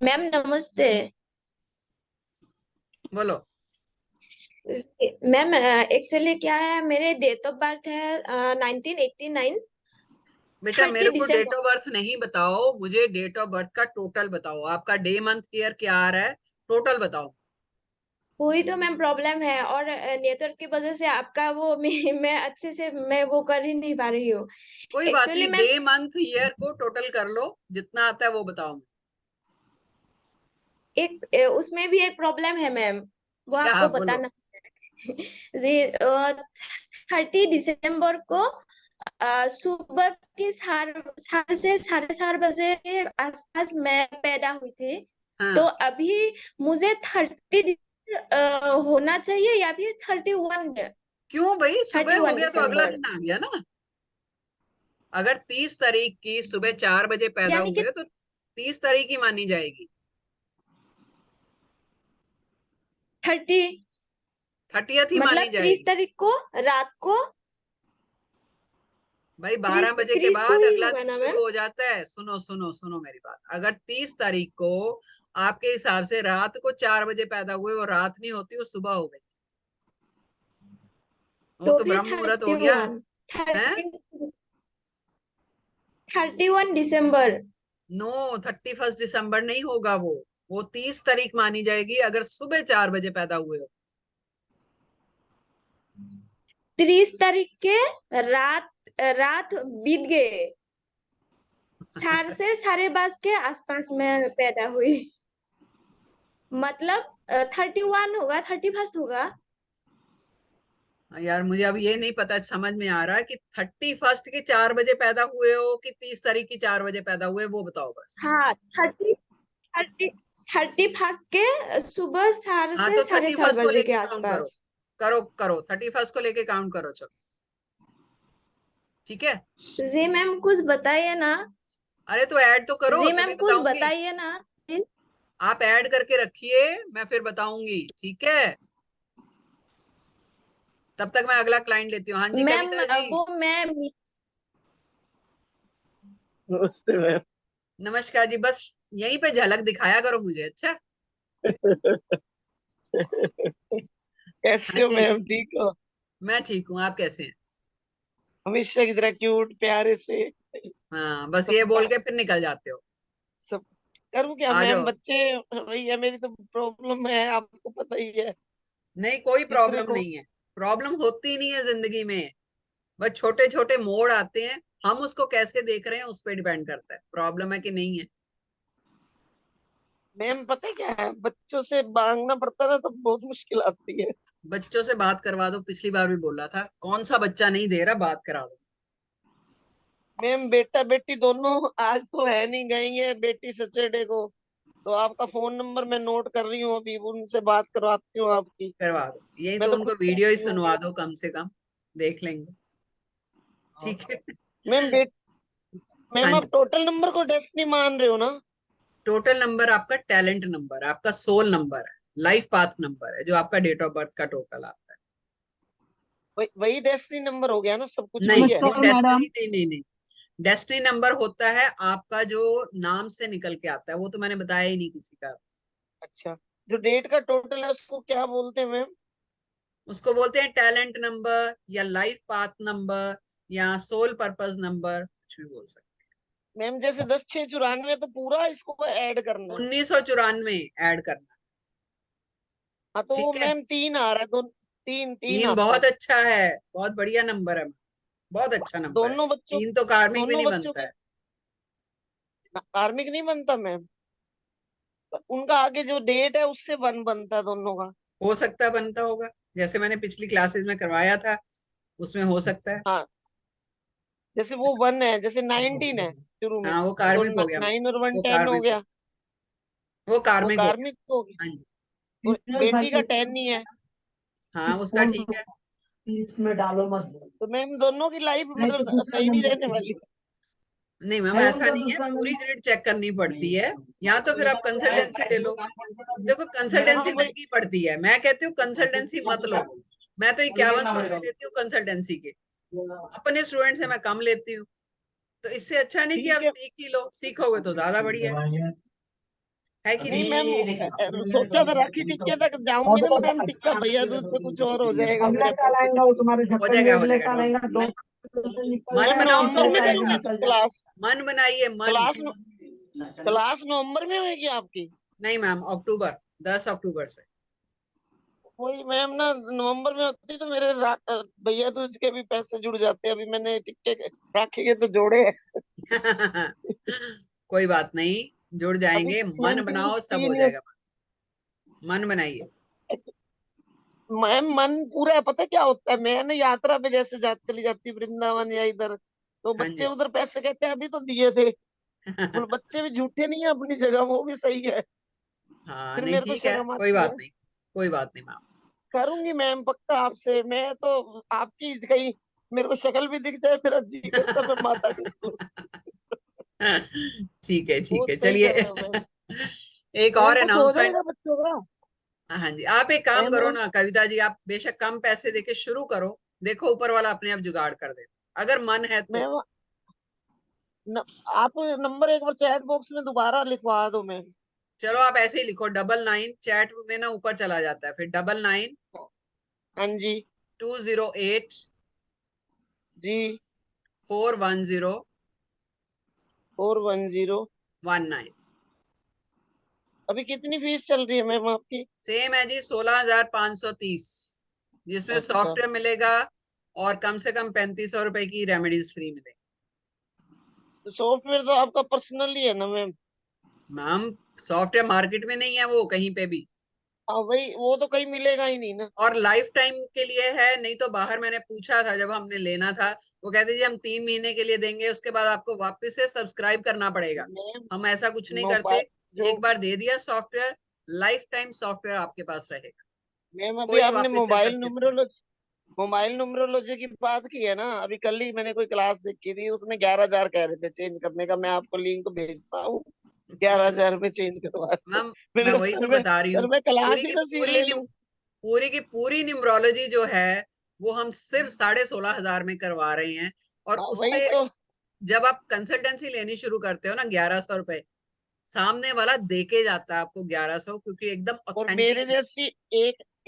मैम नमस्ते। बोलो। मैम एक्चुअली क्या है, मेरे डेट ऑफ बर्थ है 1989। बेटा 30 मेरे को डेट दिसंबर। ऑफ बर्थ नहीं बताओ, मुझे डेट ऑफ बर्थ का टोटल बताओ। आपका डे मंथ ईयर क्या आ रहा है, टोटल बताओ। वही तो मैम प्रॉब्लम है, और नेटवर्क की वजह से आपका वो मैं अच्छे से मैं वो कर ही नहीं पा रही हूँ। कोई बात एक्चुअली नहीं, मैम डे मंथ ईयर को टोटल कर लो, जितना आता है वो बताओ। उसमें भी एक प्रॉब्लम है मैम, वो क्या? आपको बोलो। बताना जी। 30 दिसंबर को सुबह के 4 से 4:30 बजे के आसपास मैं पैदा हुई थी। तो हाँ, अभी मुझे 30 होना चाहिए या फिर 31? क्यों भाई, सुबह हो 31 गया तो अगला दिसंबर दिन आ गया ना। अगर 30 तारीख की सुबह 4 बजे पैदा यानी कि हुए तो 30 तारीख ही मानी जाएगी। 30 30th ही मानी मतलब 30 जाएगी। तारीख को रात को भाई 12 30 बजे के 30 को बाद ही अगला होगा दिन ना मैम? शुरू हो जाता है। सुनो सुनो सुनो मेरी बात, अगर 30 तारीख को आपके हिसाब से रात को 4 बजे पैदा हुए, वो रात नहीं होती, वो सुबह हो गई। वो तो तो फिर ब्रह्म मुहूर्त हो गया 31 है। 31 दिसंबर। नो, 31 दिसंबर नहीं होगा वो 30 तारीख मानी जाएगी अगर सुबह 4 बजे पैदा हुए हो। 30 तारीख के रात रात बीत गए, 4 से 12:30 के आसपास में पैदा हुई, मतलब 31 होगा, 31 होगा। यार मुझे अब ये नहीं पता, समझ में आ रहा कि 31 के 4 बजे पैदा हुए हो कि 30 तारीख की 4 बजे पैदा हुए, वो बताओ बस। हाँ 31 के सुबह 4 हाँ से तो 4:30 31 को बजे के लेके काउंट करो, आसपास। करो करो 31 को लेके काउंट करो, चलो ठीक है। जी मैम कुछ बताइए ना। अरे तो ऐड तो करो जी तभी मैम कुछ बताऊंगी। बताइए ना। आप ऐड करके रखिए, मैं फिर बताऊंगी, ठीक है। तब तक मैं अगला क्लाइंट लेती हूँ। हाँ जी मैम कविता जी। वो मैं नमस्ते मैम। नमस्कार जी, बस यहीं पे झलक दिखाया करो मुझे, अच्छा। हाँ कैसे हो जी, मैम, ठीक हो? मैं ठीक हूँ, आप कैसे हैं? हमेशा की तरह क्यूट प्यारे से। हाँ, बस ये सबका बोल के फिर निकल जाते हो। सब करूँ क्या आ मैम, जाओ। बच्चे भैया मेरी तो प्रॉब्लम है, आपको पता ही है। नहीं, कोई कितने प्रॉब्लम को नहीं है। प्रॉब्लम होती नहीं है जिंदगी में, बस छोटे छोटे मोड़ आते हैं, हम उसको कैसे देख रहे हैं उस पर डिपेंड करता है, प्रॉब्लम है कि नहीं है। मैम पता है क्या है, बच्चों से मांगना पड़ता था तो बहुत मुश्किल आती है। बच्चों से बात करवा दो, पिछली बार भी बोला था, कौन सा बच्चा नहीं दे रहा, बात करा दो। मैम बेटा बेटी दोनों आज तो है नहीं, गई है बेटी सैटरडे को। तो आपका फोन नंबर मैं नोट कर रही हूँ, अभी उनसे बात करवाती हूँ आपकी। करवा दो, यही मैं तो तो उनको खुद वीडियो ही चाहती हूँ। सुनवा दो, कम से कम देख लेंगे, ठीक है। मैम हाँ मैम आप जी, टोटल नंबर को डेस्टिनी मान रहे हो ना? टोटल नंबर आपका टैलेंट नंबर, आपका सोल नंबर है, लाइफ पाथ नंबर है, जो आपका डेट ऑफ बर्थ का टोटल आता है। वही डेस्टिनी नंबर हो गया ना, सब कुछ नहीं, वही है। वो डेस्टिनी नहीं, नहीं नहीं, डेस्टिनी नंबर होता है आपका जो नाम से निकल के आता है, वो तो मैंने बताया ही नहीं किसी का। अच्छा, जो डेट का टोटल है उसको क्या बोलते हैं मैम? उसको बोलते हैं टैलेंट नंबर या लाइफ पाथ नंबर या सोल पर्पस नंबर, कुछ भी बोल सकते मैम जैसे 10/6/94 तो पूरा इसको ऐड करना हैं। है। 1994 ऐड करना, हाँ तो वो ठीक है। मैम 3 आ रहा है, दो 3 आता बहुत है। अच्छा है, बहुत बढ़िया नंबर है, बहुत अच्छा नंबर है। दोनों बच्चों तीन तो कार्मिक भी दोनों नहीं बच्चों बनता के है। कार्मिक नहीं बनता मैम, उनका आगे जो डेट है उससे 1 बनता है दोनों का। हो सकता है बनता होगा, जैसे मैंने पिछली क्लासेस में करवाया था, उसमें हो सकता है। हाँ जैसे वो 1 है, जैसे 19 है शुरू में, हाँ वो तो कार्मिक हो गया, 9 और 1 वो 10 हो कार्मिक हो गया। गया, वो वो कार्मिक हो गया। कार्मिक हो गया। हाँ जी, और बेटी का 10 ही है। हाँ उसका ठीक है। इसमें डालो मत। तो मैम दोनों की लाइफ मतलब सही नहीं रहने वाली। नहीं मैम, ऐसा नहीं है, पूरी ग्रिड चेक करनी पड़ती है, या तो फिर आप कंसल्टेंसी ले लो। देखो हाँ कंसल्टेंसी वही। महंगी पड़ती है, मैं कहती हूँ कंसल्टेंसी मत लो। मैं तो 5100 रुपये लेती हूँ कंसल्टेंसी के, अपने स्टूडेंट से मैं कम लेती हूँ, तो इससे अच्छा नहीं कि आप ठीक है। सीख ही लो, सीखोगे तो ज्यादा बढ़िया है कि नहीं नहीं? मैम, सोचा था राखी टिक्के तक जाऊंगी ना मैम, टिक्का भैया दूज पे कुछ और हो जाएगा मेरे हो जाएगा, हो जाएगा, डोंट मन मैम बनाओ तो नवंबर हो में जाएगा। नहीं क्लास? मन बनाइए, मन। क्लास नवंबर में होगी आपकी? नहीं मैम, अक्टूबर, 10 अक्टूबर से। वही मैम ना, नवंबर में होती तो मेरे भैया दूज के भी पैसे जुड़ जाते। अभी मैंने टिक्के राखी के तो जोड़े हैं। कोई बात नहीं, जुड़ अभी जाएंगे, मन बनाओ, सब हो 3 या जाएगा। मन बनाइए। मैम मन पूरा है, पता है क्या होता है, मैं ना यात्रा पे जैसे चली जाती वृंदावन या इधर, तो हाँ बच्चे जी। उधर पैसे कहते हैं अभी तो दिए थे। बोले बच्चे भी झूठे नहीं है, अपनी जगह वो भी सही है। हाँ फिर नहीं, मेरे को ठीक है, शर्म कोई आती है। बात नहीं, कोई बात नहीं मैम। करूंगी मैम पक्का आपसे, मैं तो आपकी कहीं मेरे को शक्ल भी दिख जाए मेरा जी करता मैं माता टेक लूं। ठीक है, ठीक बहुत है, सही चलिए। कर रहे हो मैम। एक और मैम कुछ हो अनाउंसमेंट। जाएगा बच्चों का? हाँ जी, आप एक काम करो मैम ना कविता जी, आप बेशक कम पैसे देके शुरू करो, देखो ऊपर वाला अपने आप जुगाड़ कर दे, अगर मन है तो। मैम आप नंबर एक बार चैट बॉक्स में दोबारा लिखवा दो मैम। चलो आप ऐसे ही लिखो, 99, चैट में ना ऊपर चला जाता है, फिर 99 हाँ जी 208 जी 410 410। 19। अभी कितनी फीस चल रही है मैम आपकी? सेम है जी, 16,530, जिसमें अच्छा सॉफ्टवेयर मिलेगा और कम से कम 3500 रुपए की रेमेडीज फ्री मिलेगी। तो सॉफ्टवेयर तो आपका पर्सनल ही है ना मैम? मैम सॉफ्टवेयर मार्केट में नहीं है वो कहीं पे भी, हाँ वही, वो तो कहीं मिलेगा ही नहीं ना। और लाइफ टाइम के लिए है, नहीं तो बाहर मैंने पूछा था जब हमने लेना था, वो कहते जी हम 3 महीने के लिए देंगे, उसके बाद आपको वापस से सब्सक्राइब करना पड़ेगा। मैम हम ऐसा कुछ नहीं करते, मोबाइल जो एक बार दे दिया सॉफ्टवेयर, लाइफ टाइम सॉफ्टवेयर आपके पास रहेगा, मैम अभी कोई आपने वापस से सब्सक्रिप्शन। मोबाइल न्यूमरोलॉजी की बात की है ना, अभी कल ही मैंने कोई क्लास देखी थी, उसमें 11,000 कह रहे थे चेंज करने का। मैं आपको लिंक भेजता हूँ, 11,000 में चेंज करवा दो। मैम मैंने मैं कहा वही सर तो मैं बता रही हूँ, सर मैं क्लास पूरी ही की ना ले लूं। पूरी की पूरी न्यूमरोलॉजी जो है वो हम सिर्फ 16,500 में करवा रहे हैं, और हाँ वही उससे तो। जब आप कंसल्टेंसी लेनी शुरू करते हो ना, 1100 रुपए सामने वाला देके जाता है आपको 1100, क्योंकि एकदम और ऑथेंटिक।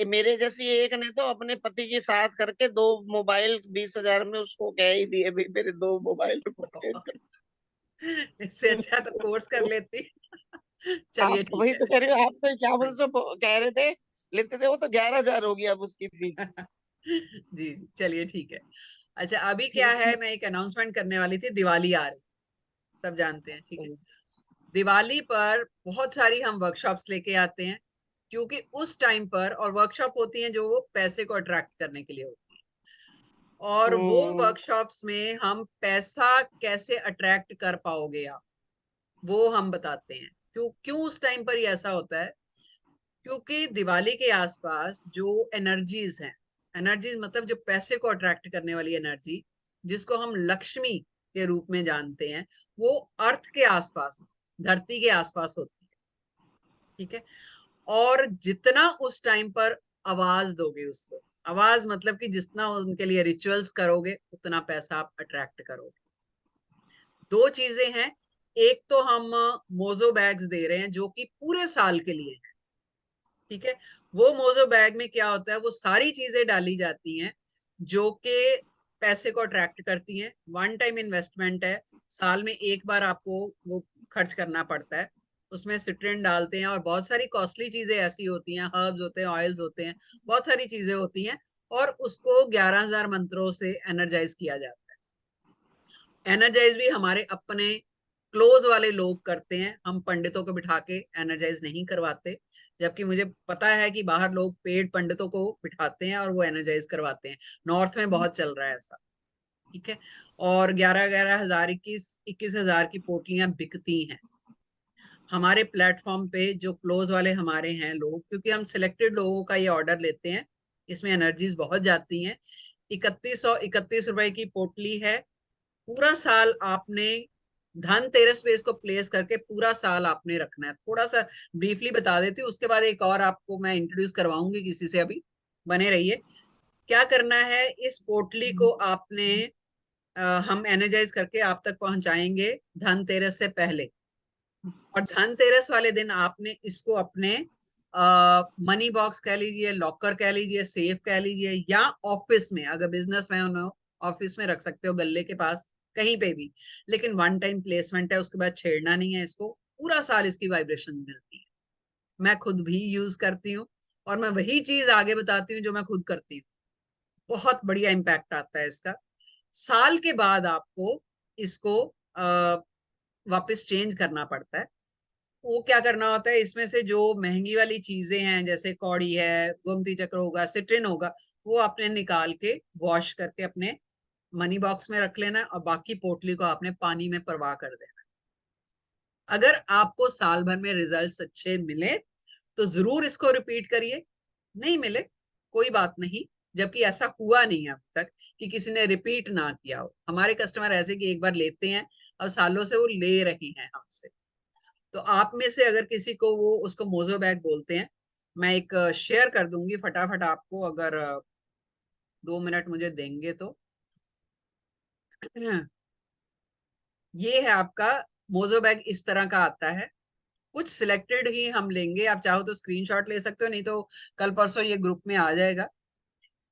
मेरे जैसी एक ने तो अपने पति के साथ करके 2 मोबाइल 20,000 में उसको कह ही दिए, भाई मेरे 2 मोबाइल परचेज कर। इससे अच्छा तो कोर्स कर लेती। आप चलिए ठीक वही है। तो कह रहे हो, आप तो हाँ 400 कह रहे थे लेते थे, वो तो 11,000 हो गया अब उसकी फीस। जी जी, चलिए ठीक है। अच्छा अभी क्या ठीक है, है। मैं एक अनाउंसमेंट करने वाली थी, दिवाली आ रही, सब जानते हैं, ठीक है। सही। दिवाली पर बहुत सारी हम वर्कशॉप्स लेके आते हैं, क्योंकि उस टाइम पर, और वर्कशॉप होती हैं जो वो पैसे को अट्रैक्ट करने के लिए होती है, और वो हम्म वर्कशॉप्स में हम पैसा कैसे अट्रैक्ट कर पाओगे आप, वो हम बताते हैं। क्यों क्यों उस टाइम पर ये ऐसा होता है, क्योंकि दिवाली के आसपास जो एनर्जीज हैं, एनर्जीज मतलब जो पैसे को अट्रैक्ट करने वाली एनर्जी, जिसको हम लक्ष्मी के रूप में जानते हैं, वो अर्थ के आसपास, धरती के आसपास होती है, ठीक है। और जितना उस टाइम पर आवाज दोगे उसको, आवाज मतलब कि जितना उनके लिए रिचुअल्स करोगे, उतना पैसा आप अट्रैक्ट करोगे। दो चीजें हैं, एक तो हम मोजो बैग्स दे रहे हैं जो कि पूरे साल के लिए है, ठीक है। वो मोजो बैग में क्या होता है, वो सारी चीजें डाली जाती हैं जो कि पैसे को अट्रैक्ट करती हैं, वन टाइम इन्वेस्टमेंट है, साल में एक बार आपको वो खर्च करना पड़ता है, उसमें सिट्रिन डालते हैं और बहुत सारी कॉस्टली चीजें ऐसी होती हैं, हर्ब्स होते हैं, ऑयल्स होते हैं, बहुत सारी चीजें होती हैं, और उसको 11,000 मंत्रों से एनर्जाइज किया जाता है। एनर्जाइज भी हमारे अपने क्लोज वाले लोग करते हैं, हम पंडितों को बिठा के एनर्जाइज नहीं करवाते, जबकि मुझे पता है कि बाहर लोग पेड पंडितों को बिठाते हैं और वो एनर्जाइज करवाते हैं, नॉर्थ में बहुत चल रहा है ऐसा, ठीक है। और 11,000 21,000 की पोटलियां बिकती हैं हमारे प्लेटफॉर्म पे, जो क्लोज वाले हमारे हैं लोग, क्योंकि हम सिलेक्टेड लोगों का ये ऑर्डर लेते हैं, इसमें एनर्जीज बहुत जाती हैं। 3131 रुपए की पोटली है, पूरा साल आपने धनतेरस पे इसको प्लेस करके पूरा साल आपने रखना है। थोड़ा सा ब्रीफली बता देती हूँ, उसके बाद एक और आपको मैं इंट्रोड्यूस करवाऊंगी किसी से, अभी बने रहिए। क्या करना है, इस पोटली को आपने हम एनर्जाइज करके आप तक पहुंचाएंगे धनतेरस से पहले। और धनतेरस वाले दिन आपने इसको अपने मनी बॉक्स कह लीजिए, लॉकर कह लीजिए, सेफ कह लीजिए, या ऑफिस में, अगर बिजनेस मैन हो ऑफिस में रख सकते हो, गल्ले के पास, कहीं पे भी। लेकिन वन टाइम प्लेसमेंट है, उसके बाद छेड़ना नहीं है इसको, पूरा साल इसकी वाइब्रेशन मिलती है। मैं खुद भी यूज करती हूँ और मैं वही चीज आगे बताती हूँ जो मैं खुद करती हूँ। बहुत बढ़िया इम्पैक्ट आता है इसका। साल के बाद आपको इसको वापस चेंज करना पड़ता है। वो क्या करना होता है, इसमें से जो महंगी वाली चीजें हैं, जैसे कौड़ी है, गोमती चक्र होगा, सिट्रिन होगा, वो आपने निकाल के वॉश करके अपने मनी बॉक्स में रख लेना है, और बाकी पोटली को आपने पानी में परवाह कर देना। अगर आपको साल भर में रिजल्ट्स अच्छे मिले तो जरूर इसको रिपीट करिए, नहीं मिले कोई बात नहीं, जबकि ऐसा हुआ नहीं है अब तक कि किसी ने रिपीट ना किया हो। हमारे कस्टमर ऐसे कि एक बार लेते हैं और सालों से वो ले रहे हैं हमसे। तो आप में से अगर किसी को, वो उसको मोजो बैग बोलते हैं, मैं एक शेयर कर दूंगी फटाफट आपको, अगर 2 मिनट मुझे देंगे तो। ये है आपका मोजो बैग, इस तरह का आता है। कुछ सिलेक्टेड ही हम लेंगे, आप चाहो तो स्क्रीनशॉट ले सकते हो, नहीं तो कल परसों ये ग्रुप में आ जाएगा,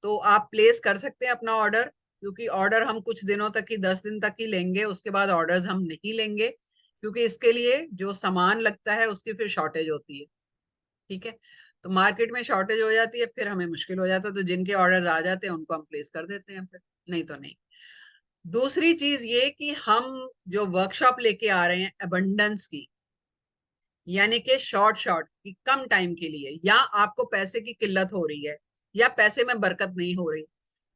तो आप प्लेस कर सकते हैं अपना ऑर्डर। क्योंकि ऑर्डर हम कुछ दिनों तक ही, 10 दिन तक ही लेंगे, उसके बाद ऑर्डर्स हम नहीं लेंगे, क्योंकि इसके लिए जो सामान लगता है उसकी फिर शॉर्टेज होती है। ठीक है, तो मार्केट में शॉर्टेज हो जाती है, फिर हमें मुश्किल हो जाता है। तो जिनके ऑर्डर्स आ जाते हैं उनको हम प्लेस कर देते हैं, फिर नहीं तो नहीं। दूसरी चीज ये कि हम जो वर्कशॉप लेके आ रहे हैं अबंडेंस की, यानी कि शॉर्ट की कम टाइम के लिए, या आपको पैसे की किल्लत हो रही है, या पैसे में बरकत नहीं हो रही,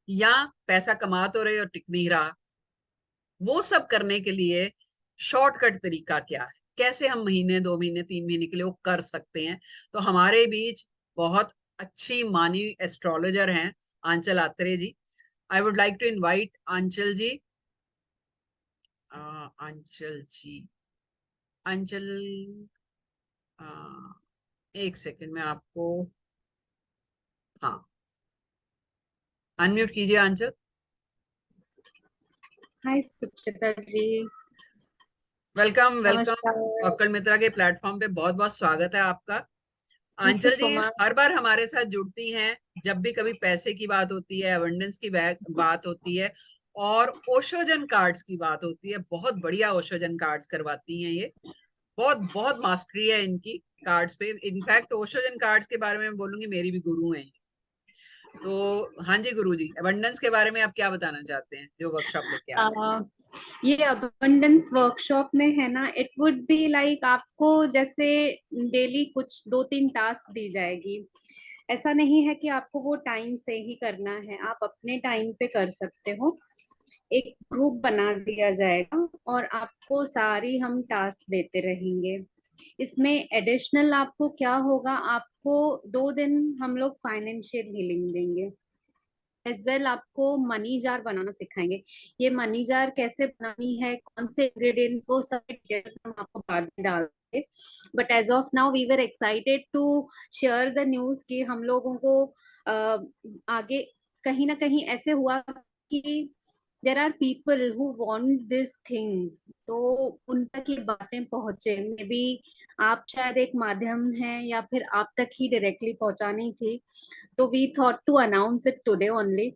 या पैसा कमा तो रहे और टिक नहीं रहा, वो सब करने के लिए शॉर्टकट तरीका क्या है, कैसे हम महीने, 2 महीने, 3 महीने के लिए वो कर सकते हैं। तो हमारे बीच बहुत अच्छी मानी एस्ट्रोलॉजर हैं Aanchal Atre ji. I would like to invite Aanchal ji. Aanchal ji, Aanchal, एक सेकंड में आपको, हाँ, अनम्यूट कीजिए आंचल। हाय सुचिता जी। वेलकम वेलकम, नमस्कार। ऑक्कल मित्रा के प्लेटफॉर्म पे बहुत बहुत स्वागत है आपका। Thank you Aanchal so ji much. हर बार हमारे साथ जुड़ती हैं जब भी कभी पैसे की बात होती है, अबंडेंस की बात होती है, और ओशोजन कार्ड्स की बात होती है। बहुत बढ़िया ओशोजन कार्ड्स करवाती हैं ये, बहुत बहुत मास्टरी है इनकी कार्ड्स पे। इनफैक्ट ओशोजन कार्ड्स के बारे में बोलूंगी, मेरी भी गुरु हैं। तो हाँ जी गुरु जी, अबंडेंस के बारे में आप क्या बताना चाहते हैं जो वर्कशॉप लेके आ रहे हैं? ये अबंडेंस वर्कशॉप में है ना, इट वुड बी लाइक आपको जैसे डेली कुछ 2-3 टास्क दी जाएगी। ऐसा नहीं है कि आपको वो टाइम से ही करना है, आप अपने टाइम पे कर सकते हो। एक ग्रुप बना दिया जाएगा और आपको सारी हम टास्क देते रहेंगे। इसमें एडिशनल आपको क्या होगा, आपको 2 दिन हम लोग फाइनेंशियल हीलिंग देंगे। एज वेल आपको मनी जार बनाना सिखाएंगे। ये मनी जार कैसे बनानी है, कौन से इंग्रेडिएंट्स, वो सब डिटेल्स हम आपको बाद में डालेंगे। But as of now we were excited to share the news कि हम लोगों को आगे कहीं ना कहीं ऐसे हुआ कि there are people who want this things, तो उन तक ये बातें पहुंचे। मे बी आप शायद एक माध्यम हैं, या फिर आप तक ही डायरेक्टली पहुंचानी थी, तो we thought to announce it today only.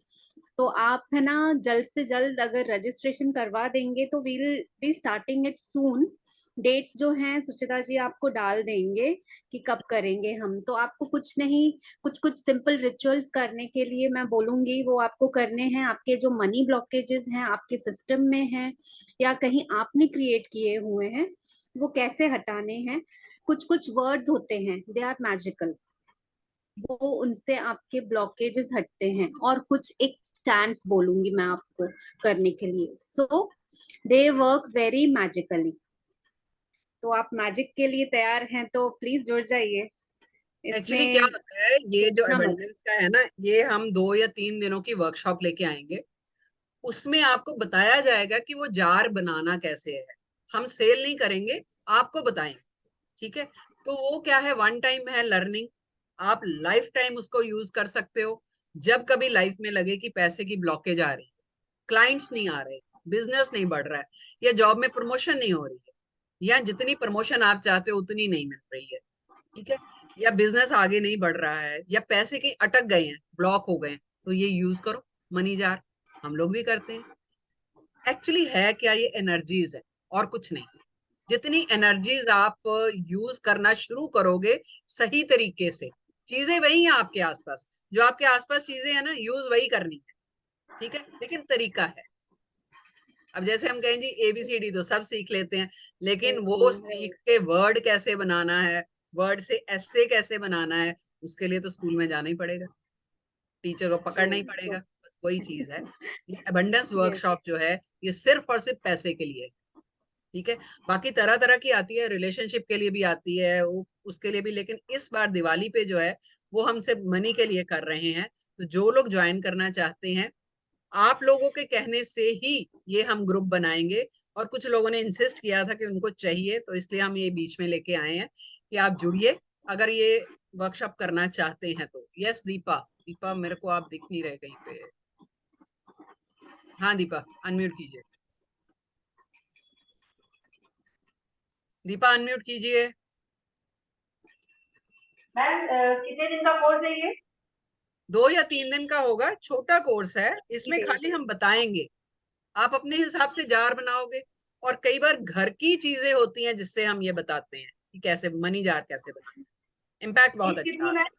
तो आप है ना जल्द से जल्द अगर रजिस्ट्रेशन करवा देंगे तो we'll be starting it soon. Dates जो हैं सुचिता जी आपको डाल देंगे कि कब करेंगे हम। तो आपको कुछ नहीं, कुछ कुछ सिंपल रिचुअल्स करने के लिए मैं बोलूंगी, वो आपको करने हैं। आपके जो मनी ब्लॉकेजेस हैं आपके सिस्टम में हैं या कहीं आपने क्रिएट किए हुए हैं, वो कैसे हटाने हैं। कुछ कुछ वर्ड्स होते हैं, दे आर मैजिकल, वो उनसे आपके ब्लॉकेजेस हटते हैं। और कुछ एक स्टैंड्स बोलूंगी मैं आपको करने के लिए, सो दे वर्क वेरी मैजिकली। तो आप मैजिक के लिए तैयार हैं तो प्लीज जुड़ जाइए एक्चुअली क्या इसमें, होता है, ये जो सोचना मत। अबंडेंस का है ना, ये हम 2 या 3 दिनों की वर्कशॉप लेके आएंगे। उसमें आपको बताया जाएगा कि वो जार बनाना कैसे है। हम सेल नहीं करेंगे, आपको बताएंगे। ठीक है, तो वो क्या है, वन टाइम है लर्निंग, आप लाइफ टाइम उसको यूज कर सकते हो। जब कभी लाइफ में लगे कि पैसे की ब्लॉकेज आ रही है, क्लाइंट्स नहीं आ रहे, बिजनेस नहीं बढ़ रहा है, या जॉब में प्रमोशन नहीं हो रही है, या जितनी प्रमोशन आप चाहते हो उतनी नहीं मिल रही है, ठीक है, या बिजनेस आगे नहीं बढ़ रहा है, या पैसे कहीं अटक गए हैं, ब्लॉक हो गए हैं, तो ये यूज करो मनी जार। हम लोग भी करते हैं। एक्चुअली है क्या, ये एनर्जीज है और कुछ नहीं। जितनी एनर्जीज आप यूज करना शुरू करोगे सही तरीके से, चीजें वही हैं आपके आसपास, जो आपके आसपास चीजें हैं ना, यूज वही करनी है, ठीक है, लेकिन तरीका है। अब जैसे हम कहें जी ABCD तो सब सीख लेते हैं, लेकिन वो सीख के वर्ड कैसे बनाना है, वर्ड से ऐसे कैसे बनाना है, उसके लिए तो स्कूल में जाना ही पड़ेगा, टीचर को पकड़ना ही पड़ेगा। बस वही चीज है। ये अबंडेंस वर्कशॉप जो है, ये सिर्फ और सिर्फ पैसे के लिए है, ठीक है। बाकी तरह तरह की आती है, रिलेशनशिप के लिए भी आती है, उसके लिए भी, लेकिन इस बार दिवाली पे जो है वो हम सिर्फ मनी के लिए कर रहे हैं। तो जो लोग ज्वाइन करना चाहते हैं, आप लोगों के कहने से ही ये हम ग्रुप बनाएंगे, और कुछ लोगों ने इंसिस्ट किया था कि उनको चाहिए, तो इसलिए हम ये बीच में लेके आए हैं कि आप जुड़िए अगर ये वर्कशॉप करना चाहते हैं तो। यस दीपा, दीपा मेरे को आप दिख नहीं रहे कहीं पे। हाँ दीपा अनम्यूट कीजिए, दीपा अनम्यूट कीजिए। मैम कितने दिन का कोर्स है ये? 2 या 3 दिन का होगा, छोटा कोर्स है, इसमें खाली हम बताएंगे, आप अपने हिसाब से जार बनाओगे। और कई बार घर की चीजें होती हैं जिससे हम ये बताते हैं कि कैसे मनी जार कैसे बनाना। इम्पैक्ट बहुत फीस अच्छा कितनी आता है? है।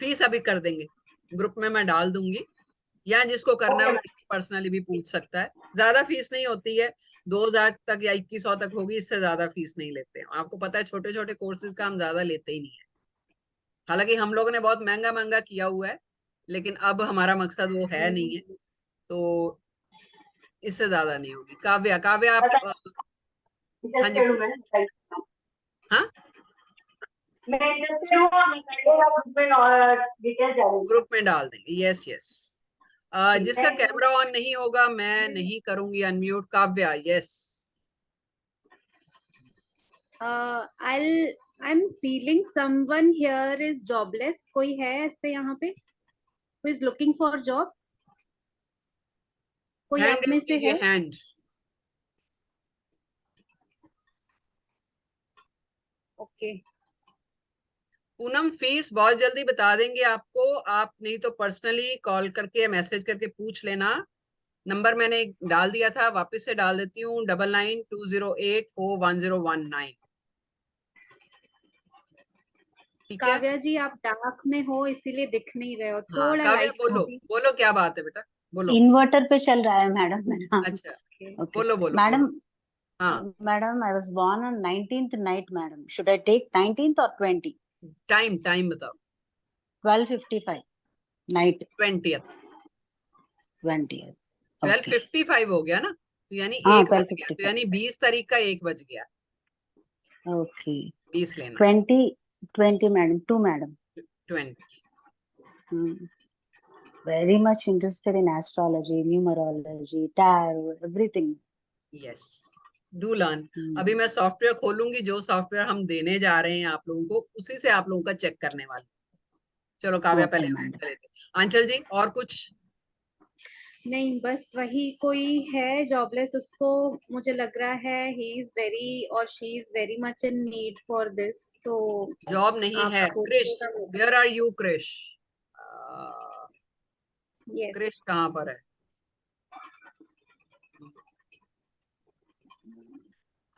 फीस अभी कर देंगे, ग्रुप में मैं डाल दूंगी, या जिसको करना है ओके वो मैम। पर्सनली भी पूछ सकता है। ज्यादा फीस नहीं होती है, 2000 तक या 2100 तक होगी, इससे ज्यादा फीस नहीं लेते हैं। आपको पता है छोटे छोटे कोर्सेज का हम ज्यादा लेते ही नहीं है। हालांकि हम लोगों ने बहुत महंगा महंगा किया हुआ है, लेकिन अब हमारा मकसद वो है नहीं है, तो इससे ज्यादा नहीं होगी। काव्या, काव्या आप हाँ जी, इंटरेस्टेड हूँ मैं। हाँ मैं इंटरेस्टेड हूँ, मैं करिएगा ग्रुप में डिटेल्स डालूंगी। ग्रुप में डाल देंगे। Yes yes. जिसका थैंक यू। कैमरा ऑन नहीं होगा मैं नहीं करूंगी unmute. Kavya yes. I'm feeling someone here is jobless. कोई है ऐसे यहाँ पे? Who is looking for job? कोई आप हैंड में से कीजिए, है? हैंड। ओके। पूनम फीस बहुत जल्दी बता देंगे आपको, आप नहीं तो पर्सनली कॉल करके या मैसेज करके पूछ लेना। नंबर मैंने डाल दिया था, वापस से डाल देती हूँ, 9920841019। ठीक है। काव्या जी आप डार्क में हो इसीलिए दिख नहीं रहे हो, हाँ थोड़ा काव्या लाइट बोलो, कीजिए। बोलो क्या बात है बेटा, बोलो। इन्वर्टर पे चल रहा है मैडम मेरा। अच्छा ओके बोलो बोलो मैडम। बोलो। हाँ madam I was born on 19th night madam, should I take 19th और 20? टाइम टाइम बताओ। 12:55 नाइट। 20th। 20th। ओके 12:55 हो गया ना, तो यानी हाँ 1 बज गया, तो 12:55। यानी 20 तारीख का 1 बज गया। ओके 20 लेना। 20 madam 2 madam. 20। Very much interested in astrology, numerology, tarot, everything. Yes do learn. अभी मैं सॉफ्टवेयर खोलूंगी, जो सॉफ्टवेयर हम देने जा रहे हैं आप लोगों को, उसी से आप लोगों का चेक करने वाले। चलो काव्या ओके पहले मैडम। लेते। आंचल जी और कुछ? नहीं बस वही कोई है जॉबलेस, उसको मुझे लग रहा है ही इज वेरी और she is very much in need for this, तो जॉब नहीं आप है। क्रिश, सोचिएगा। Where are you Krish? Yes Krish कहाँ पर है?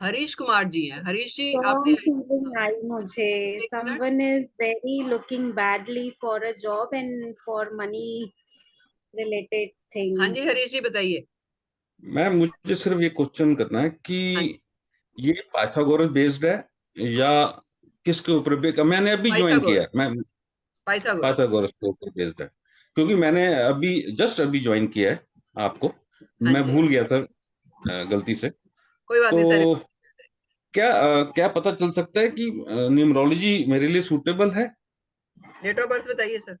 हरीश कुमार जी हैं। हरीश जी आपने, स्ट्रॉन्ग फीलिंग आई मुझे, एक minute. Someone is very looking badly for a job and for money related हाँ थिंग। जी हरीश जी बताइए। मैम मुझे सिर्फ ये क्वेश्चन करना है कि हाँ जी ये पाइथागोरस बेस्ड है या किसके ऊपर मैंने अभी ज्वाइन किया है, पाइथागोरस। मैं पाइथागोरस। पाइथागोरस के ऊपर बेस्ड है, क्योंकि मैंने अभी जस्ट अभी ज्वाइन किया है आपको, हाँ मैं जी भूल गया था गलती से। कोई बात तो नहीं सर। क्या पता चल सकता है कि न्यूमरोलॉजी मेरे लिए सूटेबल है? डेट ऑफ बर्थ बताइए सर।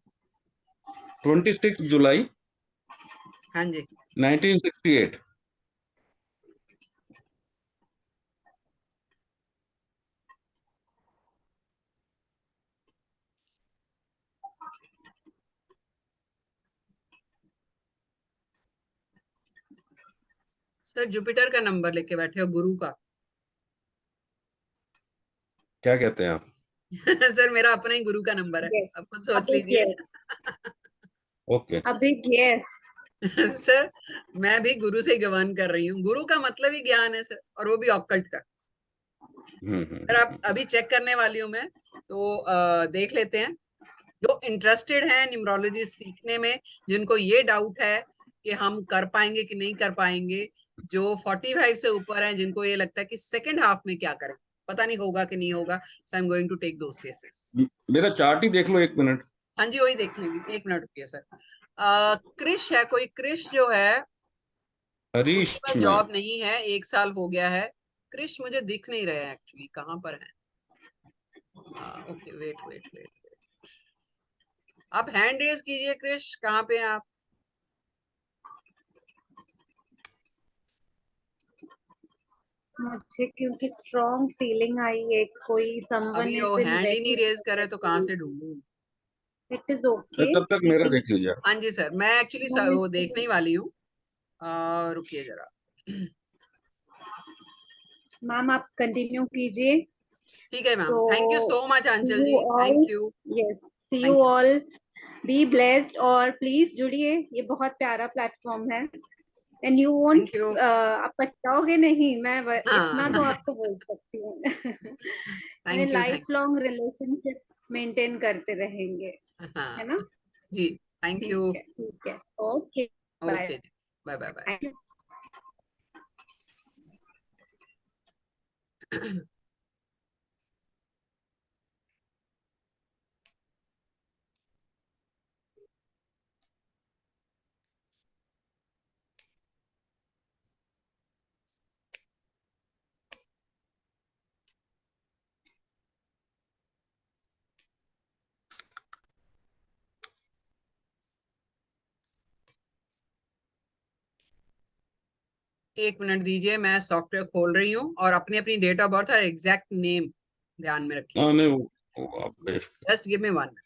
26 जुलाई हाँ जी 1968। सर जुपिटर का नंबर लेके बैठे हो, गुरु का। क्या कहते हैं आप? सर मेरा अपना ही गुरु का नंबर है, Yes. आप खुद सोच अभी लीजिए। ओके अभी yes. सर मैं भी गुरु से गवर्न कर रही हूँ, गुरु का मतलब ही ज्ञान है सर, और वो भी ऑक्कल्ट का। सर आप अभी चेक करने वाली हूँ मैं, तो देख लेते हैं जो इंटरेस्टेड हैं न्यूमरोलॉजी सीखने में, जिनको ये डाउट है कि हम कर पाएंगे कि नहीं कर पाएंगे, जो 45 से ऊपर हैं, जिनको ये लगता है कि सेकंड हाफ में क्या करें, पता नहीं होगा कि नहीं होगा, so I am going to take those cases. मेरा चार्ट ही देख लो 1 मिनट। हाँ जी वही देख लेंगे, 1 मिनट रुकिए सर। क्रिश है कोई, क्रिश जो है हरीश उसके पास में जॉब नहीं है, 1 साल हो गया है। क्रिश मुझे दिख नहीं रहे हैं एक्चुअली, कहाँ पर है? ओके वेट वेट वेट, आप हैंड रेज कीजिए क्रिश, कहाँ पे हैं आप? मुझे क्योंकि स्ट्रॉन्ग फीलिंग आई है कोई someone अभी is वो in हैंड ही नहीं very रेज करे तो कहाँ से ढूंढूं? it is okay. तब तक मेरा देख लीजिए। हाँ जी सर, मैं एक्चुअली वो देखने ही वाली हूँ, रुकिए जरा। मैम आप कंटिन्यू कीजिए। ठीक है ma'am, So, thank you so much see Anchal you ji, all. Thank you. Yes, see Thank you you. all. Be blessed और प्लीज जुड़िए, ये बहुत प्यारा प्लेटफॉर्म है। एंड यू वोंट, आप पछताओगे नहीं, मैं इतना तो आपको बोल सकती हूँ। Thank you life long relationship maintain करते रहेंगे, है ना? जी, थैंक यू। ठीक है, ओके बाय। ओके जी, बाय बाय बाय। एक मिनट दीजिए, मैं सॉफ्टवेयर खोल रही हूँ, और अपनी अपनी डेट ऑफ बर्थ और एग्जैक्ट नेम ध्यान में रखिए। नहीं वो आप best. Just give me 1 minute.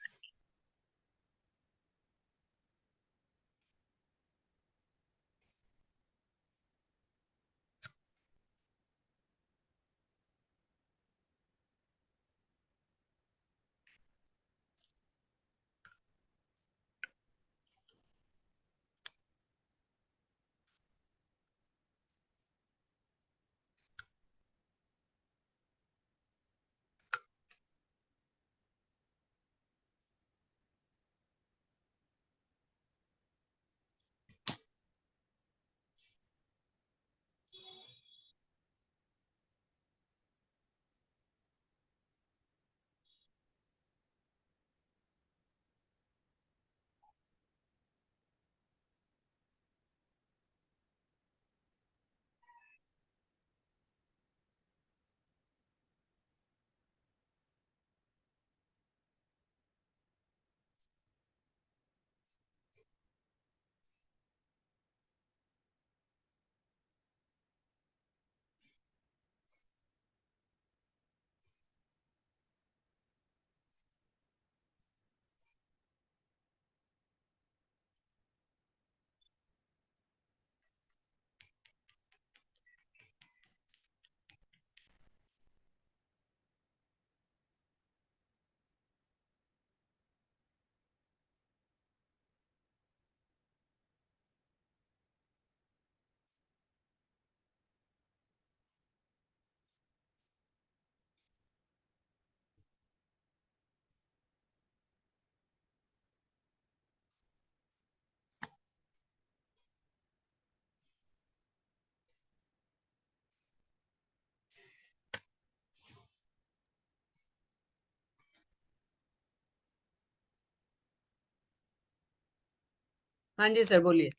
हाँ जी सर बोलिए।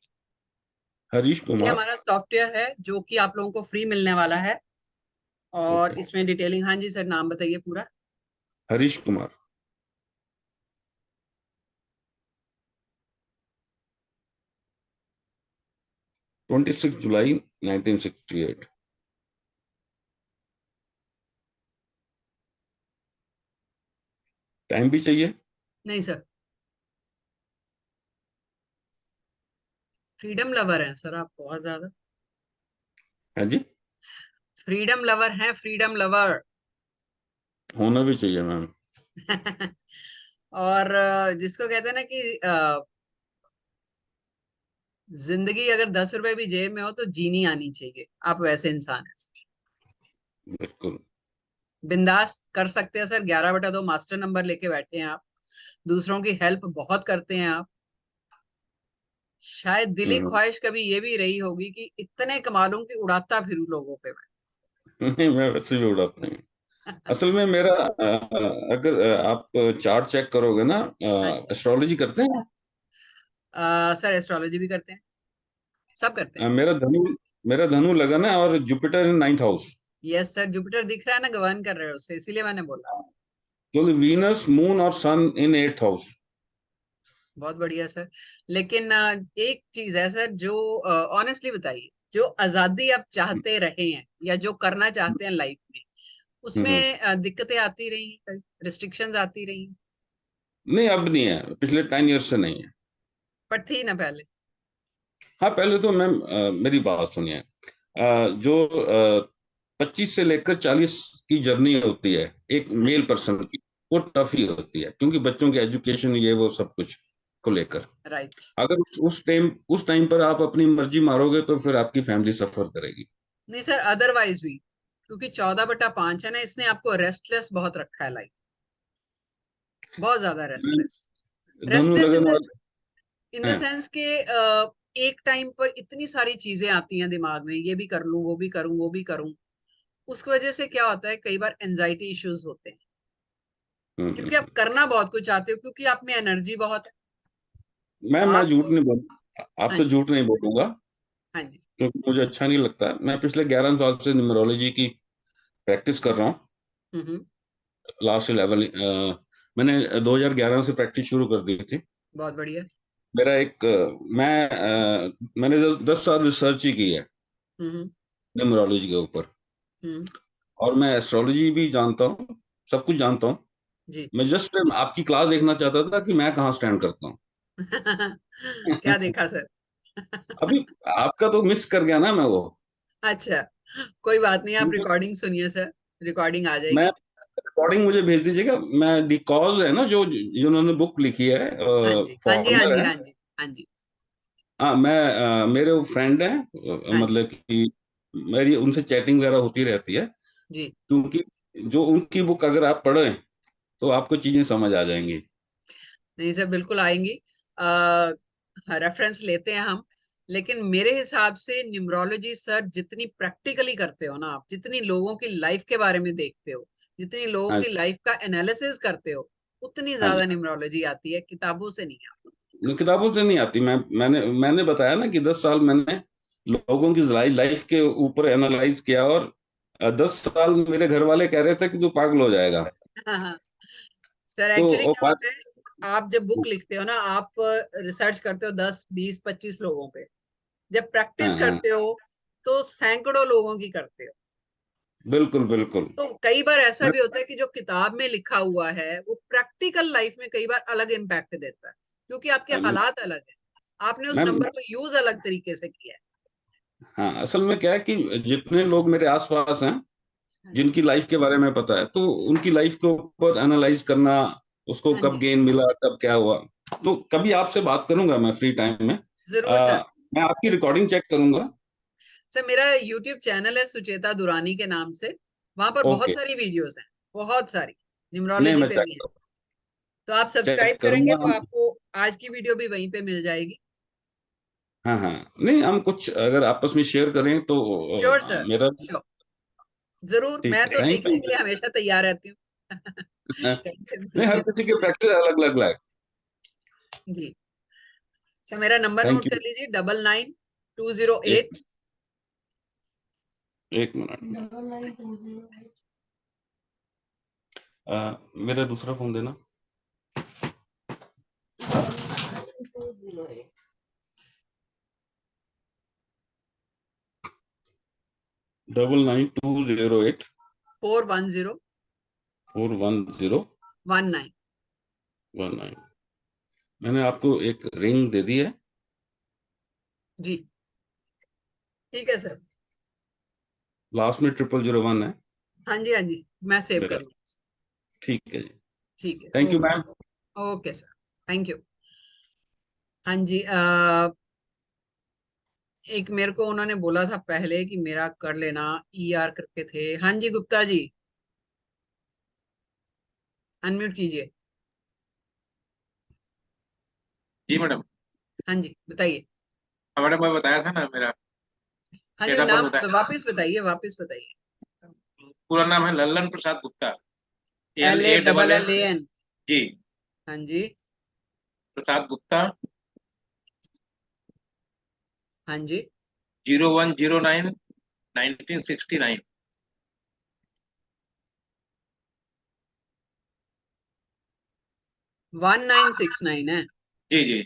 हरीश ये कुमार। हमारा सॉफ्टवेयर है जो कि आप लोगों को फ्री मिलने वाला है, और इसमें डिटेलिंग। हाँ जी सर, नाम बताइए पूरा। हरीश कुमार। 26 जुलाई 1968। टाइम भी चाहिए? नहीं सर, फ्रीडम लवर हैं सर आप बहुत ज्यादा। हाँ जी, फ्रीडम लवर है, फ्रीडम लवर। होना भी चाहिए मैम। और जिसको कहते हैं ना कि जिंदगी अगर 10 रुपए भी जेब में हो तो जीनी आनी चाहिए, आप वैसे इंसान हैं सर। बिल्कुल। बिंदास कर सकते हैं सर, 11/2 मास्टर नंबर लेके बैठे हैं आप, दूसरों की हेल्प बहुत करते हैं आप। शायद दिली ख्वाहिश कभी ये भी रही होगी कि इतने कमा लूं कि उड़ाता फिरूं लोगों पे नहीं, मैं वैसे भी उड़ाता हूँ। मैं। असल में मेरा अगर आप चार्ट चेक करोगे ना, हाँ जी। एस्ट्रोलॉजी करते हैं? सर एस्ट्रोलॉजी भी करते हैं, सब करते हैं। मेरा धनु लगन है और Jupiter in 9th house. Yes sir, Jupiter दिख रहा है ना, गवर्न कर रहे हो उससे, इसीलिए मैंने बोला। क्योंकि वीनस मून और सन इन 8th हाउस। बहुत बढ़िया सर। लेकिन एक चीज है सर, जो ऑनेस्टली बताइए, जो आजादी आप चाहते रहे हैं या जो करना चाहते हैं लाइफ में, उसमें दिक्कतें आती रही, रिस्ट्रिक्शंस आती रही, नहीं, अब नहीं है, पिछले 10 ईयर्स से नहीं है। पर थी ना पहले? हाँ, पहले तो मैम मेरी बात सुनिए। जो 25 से लेकर 40 की जर्नी होती है एक मेल पर्सन की, वो टफ ही होती है, क्योंकि बच्चों की एजुकेशन ये वो सब कुछ को लेकर। राइट। अगर उस टाइम पर आप अपनी मर्जी मारोगे तो फिर आपकी फैमिली सफर करेगी। नहीं सर, अदरवाइज भी, क्योंकि 14/5 है ना, इसने आपको रेस्टलेस बहुत रखा है लाइफ, बहुत ज्यादा रेस्टलेस। धनु रेस्टलेस लगन और इन द हैं। सेंस के एक टाइम पर इतनी सारी चीजें आती हैं दिमाग में, ये भी कर लूं, वो भी करूं, वो भी करूं। उसकी वजह से क्या होता है, कई बार एंजाइटी इश्यूज होते हैं, क्योंकि आप करना बहुत कुछ चाहते हो, क्योंकि आप में एनर्जी बहुत है। मैं आप झूठ नहीं बोल हाँ आपसे जी, झूठ नहीं बोलूंगा, हाँ जी। क्योंकि मुझे अच्छा नहीं लगता। मैं पिछले 11 साल से न्यूमरोलॉजी की प्रैक्टिस कर रहा हूँ। हम्म। लास्ट लेवल मैंने 2011 से प्रैक्टिस शुरू कर दी थी। बहुत बढ़िया। मेरा एक मैंने 10 साल रिसर्च ही की है हम्म। न्यूमरोलॉजी के ऊपर, हम्म। और मैं एस्ट्रोलॉजी भी जानता हूँ, सब कुछ जानता हूँ। जी। मैं जस्ट आपकी क्लास देखना चाहता था कि मैं कहाँ स्टैंड करता हूँ। क्या देखा सर? अभी आपका तो मिस कर गया ना मैं वो। अच्छा, कोई बात नहीं, आप क्योंकि रिकॉर्डिंग सुनिए सर, रिकॉर्डिंग आ मैं, जाएगी। रिकॉर्डिंग मुझे भेज दीजिएगा। मैं दी कॉज है ना, जो जिन्होंने बुक लिखी है, हाँ जी, हाँ जी, हाँ फॉर्मर जी, है। हाँ जी, हाँ जी, हाँ, मैं मेरे फ्रेंड हैं, हाँ जी। मतलब कि मेरी उनसे चैटिंग वगैरह होती रहती है। जी। क्योंकि जो उनकी बुक अगर आप पढ़ें तो आपको चीजें समझ आ जाएंगी। नहीं सर, बिल्कुल आएंगी। रेफरेंस लेते हैं हम, लेकिन मेरे हिसाब से न्यूमरोलॉजी सर, जितनी प्रैक्टिकली करते हो ना आप, जितनी लोगों की लाइफ के बारे में देखते हो, जितनी लोगों हाँ, की लाइफ का एनालिसिस करते हो, उतनी हाँ जी। ज्यादा न्यूमरोलॉजी आती है, किताबों से नहीं आती। किताबों से नहीं आती। मैंने बताया ना कि 10 साल मैंने लोगों की लाइफ के ऊपर एनालाइज किया, और 10 साल मेरे घर वाले कह रहे थे कि तू पागल हो जाएगा। हाँ हाँ सर, तो एक्चुअली वो क्या होता है, आप जब बुक लिखते हो ना, आप रिसर्च करते हो 10, 20, 25 लोगों पे, जब हाँ, प्रैक्टिस हाँ, करते हो तो सैकड़ों लोगों की करते हो। बिल्कुल बिल्कुल। तो कई बार ऐसा भी होता है कि जो किताब में लिखा हुआ है वो प्रैक्टिकल लाइफ में कई बार अलग इम्पैक्ट देता है, क्योंकि आपके मैं हालात अलग है, आपने उस मैं- नंबर को यूज अलग तरीके से किया है। हाँ, असल में क्या है कि जितने लोग मेरे आसपास हैं, हाँ जी, जिनकी लाइफ के बारे में पता है, तो उनकी लाइफ के ऊपर एनालाइज करना, उसको हाँ कब जी, गेन मिला, कब क्या हुआ। तो कभी आपसे बात करूंगा मैं फ्री टाइम में। जरूर सर। मैं आपकी रिकॉर्डिंग चेक करूंगा। सर मेरा यूट्यूब चैनल है सुचेता दुरानी के नाम से, वहां पर बहुत ओके। सारी वीडियोस हैं, बहुत सारी, नहीं, न्यूमरोलॉजी मैं पे भी है। तो आप चेक सब्सक्राइब करेंगे करूंगा। तो आपको आज की वीडियो भी वहीं पे मिल जाएगी। हाँ, हाँ, नहीं, हम कुछ अगर आपस में शेयर करें तो श्योर सर, मेरा श्योर, जरूर, ठीक मैं है, तो थैंक सीखने यू। के लिए हमेशा तैयार रहती हूँ। कहीं से भी नहीं, हर सीखिए किसी की प्रैक्टिस अलग अलग है। जी। अच्छा, मेरा नंबर थैंक नोट यू। कर लीजिए, 992008। एक एक मिनट, मेरा दूसरा फोन देना। 9920841019। 41019। मैंने आपको एक रिंग दे दी है। जी, ठीक है सर। लास्ट में 0001 है। हाँ जी, हाँ जी, मैं सेव मेरा। कर लूँ। ठीक है जी, ठीक है, thank you ma'am. Okay sir, thank you. हाँ जी, एक मेरे को उन्होंने बोला था पहले कि मेरा कर लेना, ER करके थे। हाँ जी गुप्ता जी, अनम्यूट कीजिए। जी मैडम। हाँ जी बताइए। हाँ मैडम, मैं बताया था ना मेरा हाँ जी, डेट ऑफ नाम बर्थ बताया। वापिस बताइए, वापिस बताइए। पूरा नाम है लल्लन प्रसाद गुप्ता। LALLAN। जी, हाँ जी, प्रसाद गुप्ता। हाँ जी, 0109/1969। 1969 है। जी जी।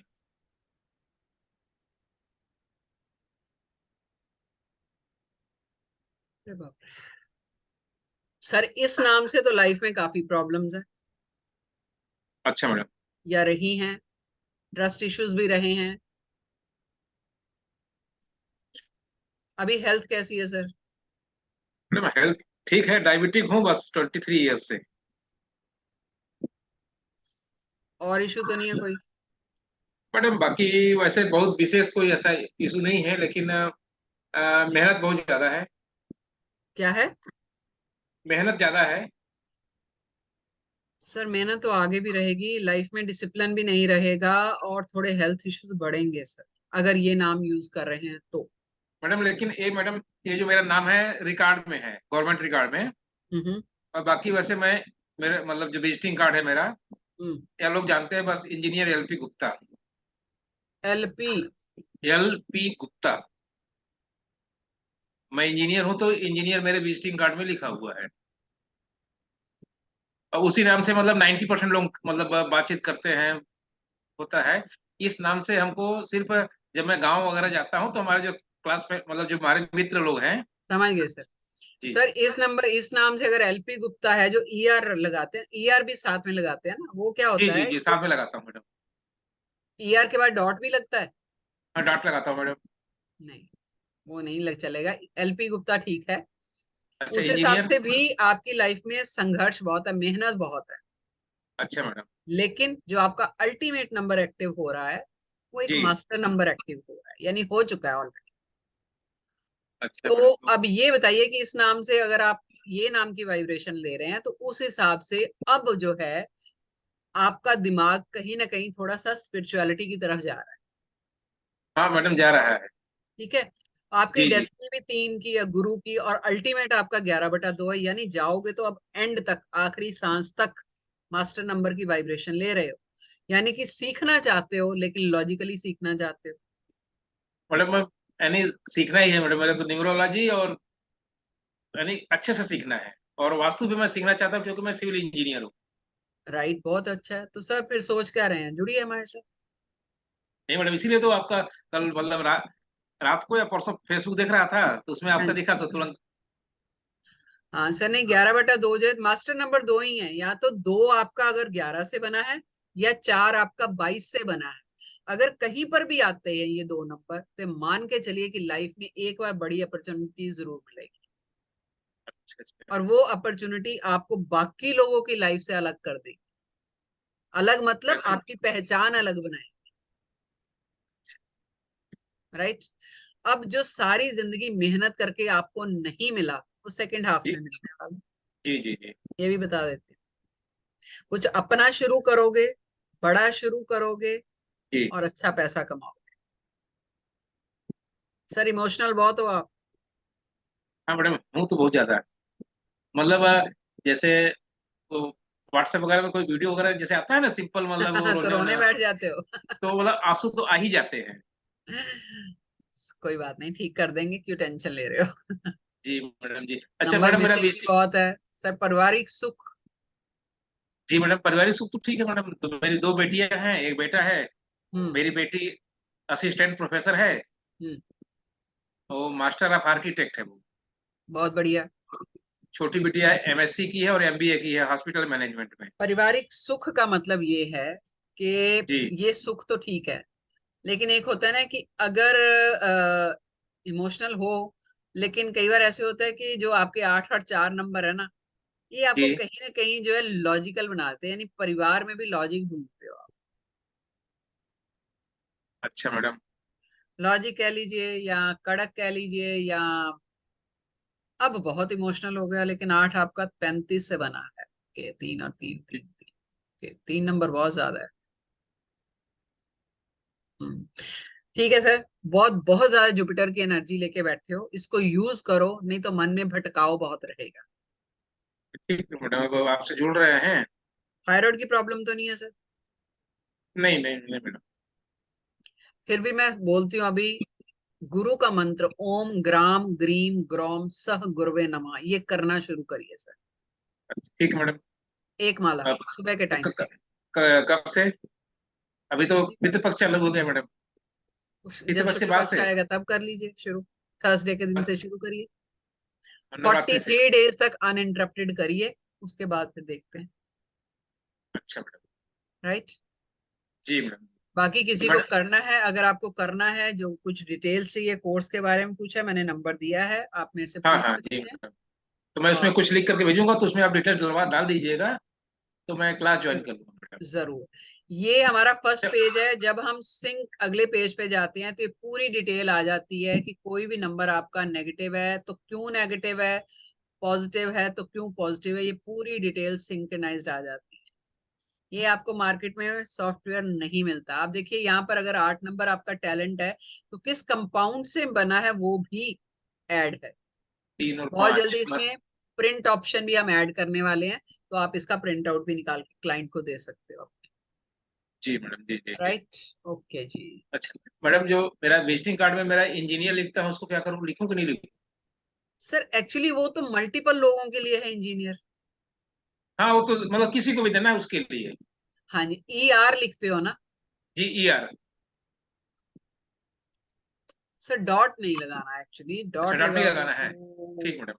अरे बाप रे। सर इस नाम से तो लाइफ में काफी प्रॉब्लम्स है अच्छा मैडम। या रही हैं, ट्रस्ट इश्यूज भी रहे हैं। अभी हेल्थ कैसी है सर? मैडम हेल्थ ठीक है, डायबिटिक हूँ बस 23 ईयर्स से। और इशू तो नहीं है कोई? मैडम बाकी वैसे बहुत विशेष कोई ऐसा इशू नहीं है, लेकिन मेहनत बहुत ज्यादा है। क्या है? मेहनत ज्यादा है। सर मेहनत तो आगे भी रहेगी, लाइफ में डिसिप्लिन भी नहीं रहेगा और थोड़े हेल्थ इश्यूज बढ़ेंगे सर, अगर ये नाम यूज कर रहे हैं तो। मैडम लेकिन मैडम ये जो मेरा नाम है रिकॉर्ड में है, गवर्नमेंट रिकॉर्ड में। हम्म। और बाकी वैसे मैं, मेरे मतलब जो विजिटिंग कार्ड है मेरा, या लोग जानते हैं बस engineer LP Gupta. LP Gupta. मैं इंजीनियर हूं तो इंजीनियर मेरे विजिटिंग कार्ड में लिखा हुआ है। और उसी नाम से मतलब 90% लोग मतलब बातचीत करते हैं, होता है। इस नाम से हमको सिर्फ जब मैं गांव वगैरह जाता हूं तो हमारे जो क्लास में मतलब जो हमारे मित्र लोग हैं। समझ गए सर। जी सर इस नाम से अगर LP गुप्ता है, जो ER लगाते हैं, ER भी साथ में लगाते हैं ना, वो क्या जी होता जी है? जी, साथ में लगाता हूँ मैडम। ER के बाद डॉट भी लगता है? मैं डॉट लगाता हूँ मैडम। नहीं, वो नहीं लग चलेगा। LP गुप्ता ठीक है। अच्छा उस हिसाब इंजीनियर। से भी आपकी लाइफ में संघर्ष बहुत है, मेहनत बहुत है, अच्छा मैडम। लेकिन जो आपका अल्टीमेट नंबर एक्टिव हो रहा है वो एक जी। मास्टर नंबर एक्टिव हो रहा है, यानी हो चुका है ऑलरेडी। अच्छा तो मैडम। अब ये बताइए कि इस नाम से अगर आप ये नाम की वाइब्रेशन ले रहे हैं तो उस हिसाब से अब जो है आपका दिमाग कहीं ना कहीं थोड़ा सा स्पिरिचुअलिटी की तरफ जा रहा है। हाँ मैडम जा रहा है। ठीक है, आपकी जी जी। डेस्टिनी भी 3 की या गुरु की, और अल्टीमेट आपका 11/2 है, यानी जाओगे तो अब एंड तक, आखिरी सांस तक मास्टर नंबर की वाइब्रेशन ले रहे हो, यानी कि सीखना चाहते हो लेकिन लॉजिकली सीखना चाहते हो। मैडम मैं यानी सीखना ही है मैडम, मेरे को न्यूमरोलॉजी और यानी अच्छे से सीखना है। और वास्तु भी मैं सीखना चाहता हूँ क्योंकि मैं सिविल इंजीनियर हूँ। राइट, बहुत अच्छा है। तो सर फिर सोच क्या रहे हैं, जुड़िए हमारे साथ। नहीं मैडम, इसीलिए तो आपका कल मतलब रात को या परसों फेसबुक देख रहा था तो उसमें हाँ आपका जी। दिखा तो तुरंत। हाँ सर, नहीं 11/2 जो मास्टर नंबर 2 ही है, या तो 2 आपका अगर 11 से बना है या 4 आपका 22 से बना है। अगर कहीं पर भी आते हैं ये 2 नंबर तो मान के चलिए कि लाइफ में एक बार बड़ी अपॉर्चुनिटी जरूर मिलेगी, अच्छा अच्छा। और वो अपॉर्चुनिटी आपको बाकी लोगों की लाइफ से अलग कर देगी। अलग मतलब वैसे आपकी पहचान अलग बनाएगी। राइट। अब जो सारी जिंदगी मेहनत करके आपको नहीं मिला वो सेकंड हाफ जी में मिलने वाला, जी जी जी ये भी बता देते हैं। कुछ अपना शुरू करोगे, बड़ा शुरू करोगे जी। और अच्छा पैसा कमाओगे। सर इमोशनल बहुत हो आप। हाँ मैडम हूँ तो बहुत ज्यादा। मतलब जैसे तो व्हाट्सएप वगैरह में कोई वीडियो वगैरह जैसे आता है ना सिंपल, मतलब वो तो रोने वोने रोने बैठ जाते हो। तो मतलब आंसू तो आ ही जाते हैं। कोई बात नहीं, ठीक कर देंगे, क्यों टेंशन ले रहे हो। जी मैडम जी। अच्छा नंबर मैडम मेरा मिसिंग भी बहुत है। सर पारिवारिक सुख। जी मैडम पारिवारिक सुख तो ठीक है मैडम। तो मेरी 2 बेटियां हैं, एक बेटा है। हम्म। मेरी बेटी असिस्टेंट प्रोफेसर है। हम्म। वो मास्टर ऑफ आर्किटेक्ट है वो। बहुत बढ़िया। छोटी बिटिया MSc की है और MBA की है हॉस्पिटल मैनेजमेंट में। पारिवारिक सुख का मतलब ये है कि जी ये सुख तो ठीक है, लेकिन एक होता है ना कि अगर इमोशनल हो लेकिन कई बार ऐसे होता है कि जो आपके 8 और 4 नंबर है ना, ये आपको जी कहीं ना कहीं जो है लॉजिकल बनाते हैं, यानी परिवार में भी लॉजिक ढूंढते हो आप। अच्छा मैडम। लॉजिक कह लीजिए या कड़क कह लीजिए, या अब बहुत इमोशनल हो गया, लेकिन 8 आपका 35 से बना है कि 3 और 3 3 3 के 3 नंबर बहुत ज्यादा है। ठीक है सर, बहुत बहुत ज्यादा जुपिटर की एनर्जी लेके बैठे हो, इसको यूज करो, नहीं तो मन में भटकाव बहुत रहेगा। ठीक है मैडम, अब आपसे जुड़ रहे हैं। थायराइड की प्रॉब्लम तो नहीं है सर? नहीं नहीं नहीं मैडम। फिर भी मैं बोलती हूँ अभी, गुरु का मंत्र ओम ग्राम ग्रीम ग्रोम सह गुरुवे नमः, ये करना शुरू करिए सर। ठीक है मैडम। एक माला अब सुबह के टाइम कब से? अभी तो पितृपक्ष चालू हो गया मैडम। जब पितृपक्ष के शुक्ल बाद पक्ष से आएगा तब कर लीजिए शुरू, थर्सडे के दिन से शुरू करिए, नवरात्रि से। 43 डेज तक अनइंटरप्टेड करिए, उसके बाद फिर देखते हैं। अच्छा मैडम। राइट। जी मैडम। बाकी तो किसी को मैडम, करना है, अगर आपको करना है, जो कुछ डिटेल्स चाहिए कोर्स के बारे में पूछा, मैंने नंबर दिया है, आप मेरे से हाँ पूछ हाँ जी सकते हैं। मैडम। तो मैं उसमें और कुछ लिख करके भेजूंगा, तो उसमें आप डिटेल डाल दीजिएगा, तो मैं क्लास ज्वाइन कर लूंगा मैडम। जरूर। ये हमारा फर्स्ट पेज है, जब हम सिंक अगले पेज पे जाते हैं तो ये पूरी डिटेल आ जाती है कि कोई भी नंबर आपका नेगेटिव है तो क्यों नेगेटिव है, पॉजिटिव है तो क्यों पॉजिटिव है, ये पूरी डिटेल सिंक्रोनाइज्ड आ जाती है। ये आपको मार्केट में सॉफ्टवेयर नहीं मिलता। आप देखिए यहाँ पर अगर 8 नंबर आपका टैलेंट है तो किस कंपाउंड से बना है वो भी ऐड है। 3 और बहुत 5। जल्दी इसमें प्रिंट ऑप्शन भी हम ऐड करने वाले हैं, तो आप इसका प्रिंट आउट भी निकाल के क्लाइंट को दे सकते हो। जी मैडम जी जी जी। राइट। ओके जी। अच्छा मैडम, जो मेरा विजिटिंग कार्ड में मेरा इंजीनियर लिखता है, उसको क्या करूँ, लिखूं कि नहीं लिखूं? सर एक्चुअली वो तो मल्टीपल लोगों के लिए है इंजीनियर। हाँ, वो तो मतलब किसी को भी देना है उसके लिए। हाँ जी, ER लिखते हो ना? जी ER। सर डॉट नहीं लगाना, एक्चुअली अच्छा, डॉट डॉट नहीं लगाओगे लगाना है। तो ठीक मैडम।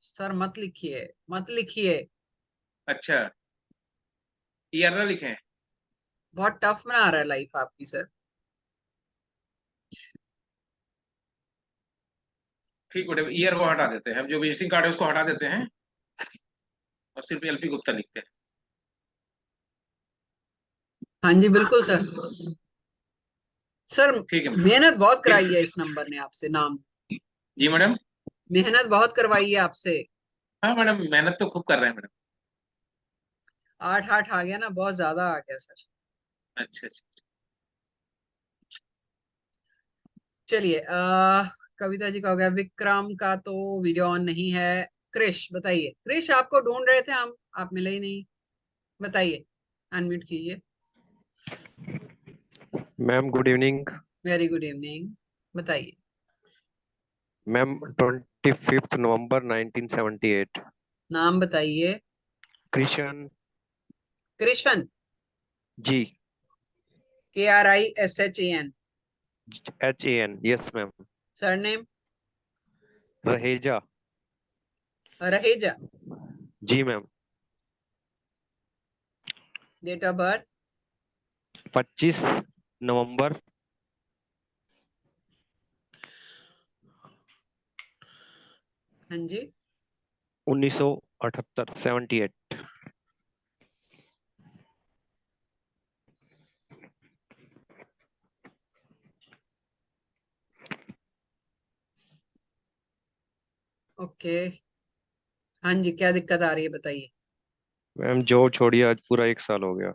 सर मत लिखिए, मत लिखिए, अच्छा, ER ना लिखें? बहुत टफ बना रहा है लाइफ आपकी सर। ठीक मैडम, ER को हटा देते हैं, हम जो विजिटिंग कार्ड है उसको हटा देते हैं और सिर्फ LP गुप्ता लिखते हैं। हाँ जी बिल्कुल सर। सर ठीक है मेहनत बहुत कराई है मैडम। इस नंबर ने आपसे, नाम जी मैडम। मेहनत बहुत करवाई है आपसे। हाँ मैडम, मेहनत तो खूब कर रहे हैं मैडम। 8 8 आ गया ना, बहुत ज्यादा आ गया सर। अच्छा अच्छा। चलिए कविता जी का हो गया, विक्रम का तो वीडियो ऑन नहीं है। क्रिश बताइए, क्रिश आपको ढूंढ रहे थे हम, आप मिले ही नहीं, बताइए, अनम्यूट कीजिए। Ma'am good evening. Very good evening, बताइए। मैम 25 नवंबर 1978। नाम बताइए। कृष्ण। कृष्ण। जी। KRISHAN। HAN, yes ma'am. Surname? Raheja. Raheja. जी मैम। Date of birth? 25 नवंबर हाँ जी। 1978, 78। ओके। हाँ जी, क्या दिक्कत आ रही है बताइए। मैम जॉब छोड़िए आज पूरा 1 साल हो गया।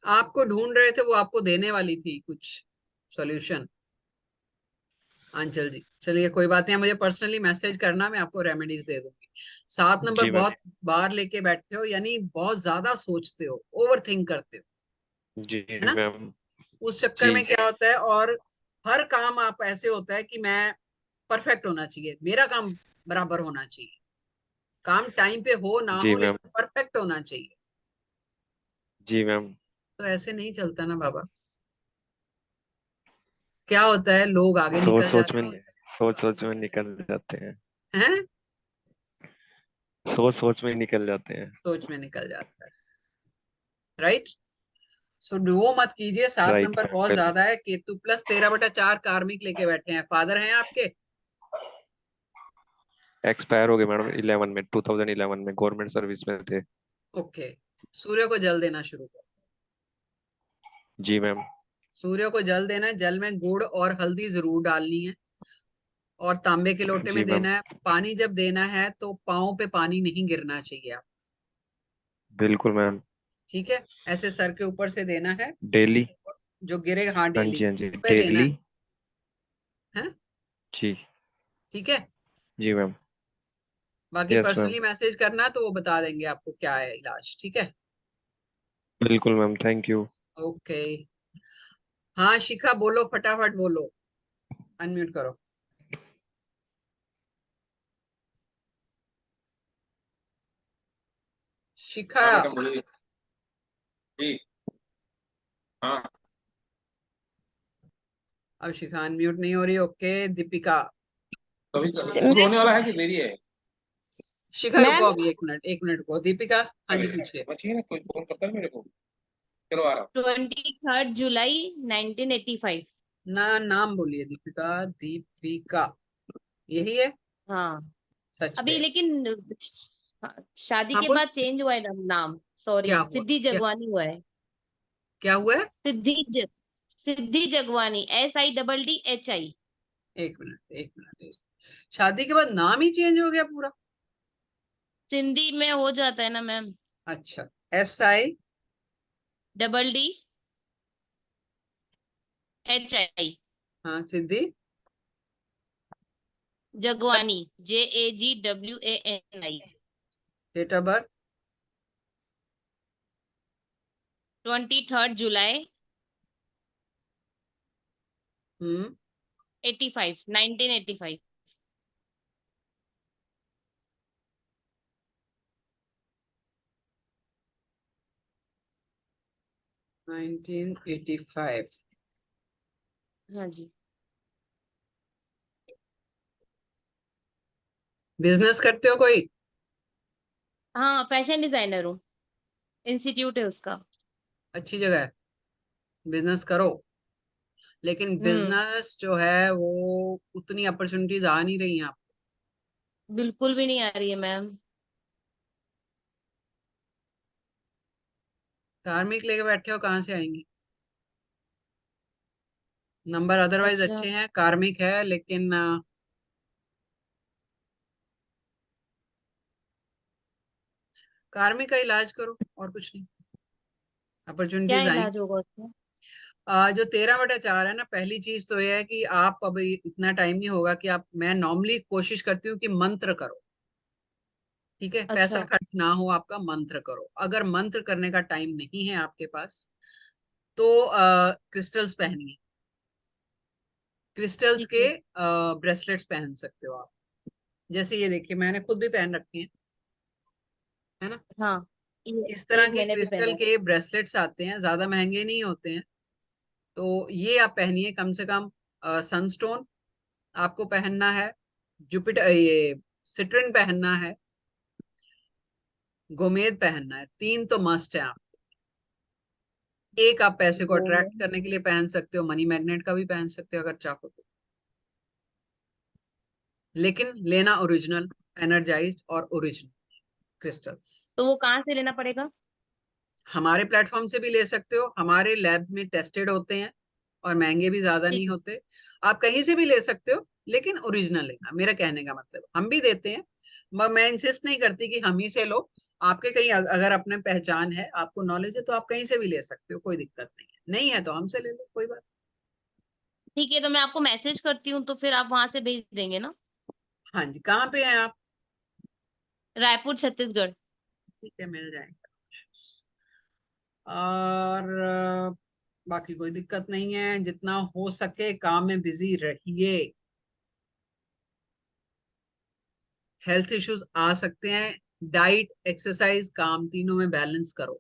आपको ढूंढ रहे थे, वो आपको देने वाली थी कुछ सॉल्यूशन, आंचल जी। चलिए कोई बात नहीं, मुझे पर्सनली मैसेज करना, मैं आपको रेमेडीज दे दूंगी। 7 नंबर जी मैम। बहुत बार लेके बैठे हो, यानी बहुत ज्यादा सोचते हो, ओवर थिंक करते हो, जी है ना? मैम। उस चक्कर जी में क्या होता है, और हर काम आप ऐसे होता है कि मैं परफेक्ट होना चाहिए, मेरा काम बराबर होना चाहिए, काम टाइम पे हो ना जी हो मैम। लेकिन परफेक्ट होना चाहिए। जी मैम। तो ऐसे नहीं चलता ना बाबा। क्या होता है, लोग आगे सोच निकल सोच जाते में सोच सोच में निकल जाते हैं। हैं, सोच सोच में निकल जाते हैं। सोच में निकल जाता है। राइट। सो वो मत कीजिए, 7 राइट नंबर बहुत मैम। ज्यादा है, केतु +13/4 कार्मिक लेके बैठे हैं, फादर हैं आपके? एक्सपायर हो गए मैडम 11 में, 2011 में गवर्नमेंट सर्विस में थे। ओके, सूर्य को जल देना शुरू करो। जी मैम। सूर्य को जल देना है, जल में गुड़ और हल्दी जरूर डालनी है, और तांबे के लोटे में जी मैम। देना है। पानी जब देना है तो पाँव पे पानी नहीं गिरना चाहिए आप, बिल्कुल मैम। ठीक है? ऐसे सर के ऊपर से देना है, डेली। जो गिरेगा, हाँ हाँ डेली जी, हाँ जी, पे देना डेली। है, जी। ठीक है? जी मैम। बाकी यस मैम। पर्सनली मैसेज करना तो वो बता देंगे आपको क्या है इलाज, ठीक है? बिल्कुल मैम, थैंक यू। ओके। हाँ शिखा बोलो, फटाफट बोलो, अनम्यूट करो। शिखा, हाँ मैडम बोलिए। जी हाँ। अब शिखा अनम्यूट नहीं हो रही। ओके, दीपिका। कभी शुरू होने वाला है कि देरी है? शिखा रुको, मैम अभी 1 मिनट रुको। दीपिका, हाँ जी पूछिए। बचिए ना, कोई फोन करता है मेरे को। चलो आ रहा हूँ। 23 जुलाई 1985। ना, नाम बोलिए दीपिका। दीपिका यही है? हाँ सच अभी, है? लेकिन शादी हाँ के बोल। बाद चेंज हुआ है नाम, सॉरी, क्या हुआ? सिद्धि क्या जगवानी हुआ है। क्या हुआ है? सिद्धि जगवानी, SIDDHI। 1 मिनट। शादी के बाद नाम ही चेंज हो गया पूरा? सिंधी में हो जाता है ना मैम। अच्छा, SI DDHI। हाँ, Siddhi Jagwani, JAGWANI। Date of birth 23 जुलाई हम्म 85, 1985। 1985। हाँ जी। बिजनेस करते हो कोई? हाँ फैशन डिजाइनर हूँ, इंस्टीट्यूट है उसका। अच्छी जगह है, बिजनेस करो। लेकिन हम्म, बिजनेस जो है वो उतनी अपॉर्चुनिटीज आ नहीं रही हैं आप। बिल्कुल भी नहीं आ रही है मैम। कार्मिक लेके बैठे हो, कहाँ से आएंगी? नंबर अदरवाइज अच्छा, अच्छे हैं, कार्मिक है, लेकिन कार्मिक का इलाज करो और कुछ नहीं, क्या अपॉर्चुनिटीज आएंगी। इलाज होगा उसका? जो 13/4 है ना, पहली चीज तो यह है कि आप अभी इतना टाइम नहीं होगा कि आप, मैं नॉर्मली कोशिश करती हूँ कि मंत्र करो, ठीक है? पैसा अच्छा, खर्च ना हो आपका, मंत्र करो। अगर मंत्र करने का टाइम नहीं है आपके पास तो क्रिस्टल्स पहनिए। क्रिस्टल्स ठीक के है। ब्रेसलेट्स पहन सकते हो आप। जैसे ये देखिए, मैंने खुद भी पहन रखे हैं, है ना? हाँ, इस तरह एक के मैंने भी पहना क्रिस्टल है। के ब्रेसलेट्स आते हैं, ज्यादा महंगे नहीं होते हैं। तो ये आप पहनिए कम से कम। सनस्टोन आपको पहनना है, जुपिटर, ये सिट्रिन पहनना है, गोमेद पहनना है। 3 तो मस्ट है आप। एक आप पैसे को वो अट्रैक्ट मैं, करने के लिए पहन सकते हो, मनी मैग्नेट का भी पहन सकते हो अगर चाहो तो। लेकिन लेना ओरिजिनल, एनर्जाइज्ड और ओरिजिनल क्रिस्टल्स। तो वो कहाँ से लेना पड़ेगा? हमारे प्लेटफॉर्म से भी ले सकते हो, हमारे लैब में टेस्टेड होते हैं और महंगे भी ज्यादा ठीक नहीं है। होते। आप कहीं से भी ले सकते हो, लेकिन ओरिजिनल लेना, मेरा कहने का मतलब। हम भी देते हैं मगर मैं इंसिस्ट नहीं करती कि हम ही से लो। आपके कहीं अगर अपने पहचान है, आपको नॉलेज है, तो आप कहीं से भी ले सकते हो, कोई दिक्कत नहीं है। नहीं है तो हमसे ले लो, कोई बात। ठीक है, तो मैं आपको मैसेज करती हूँ तो फिर आप वहां से भेज देंगे ना? हाँ जी, कहाँ पे हैं आप? रायपुर, छत्तीसगढ़। ठीक है, मिल जाएंगे। और बाकी कोई दिक्कत नहीं है। जितना हो सके काम में बिजी रहिए। हेल्थ इश्यूज आ सकते हैं, डाइट, एक्सरसाइज, काम, तीनों में बैलेंस करो,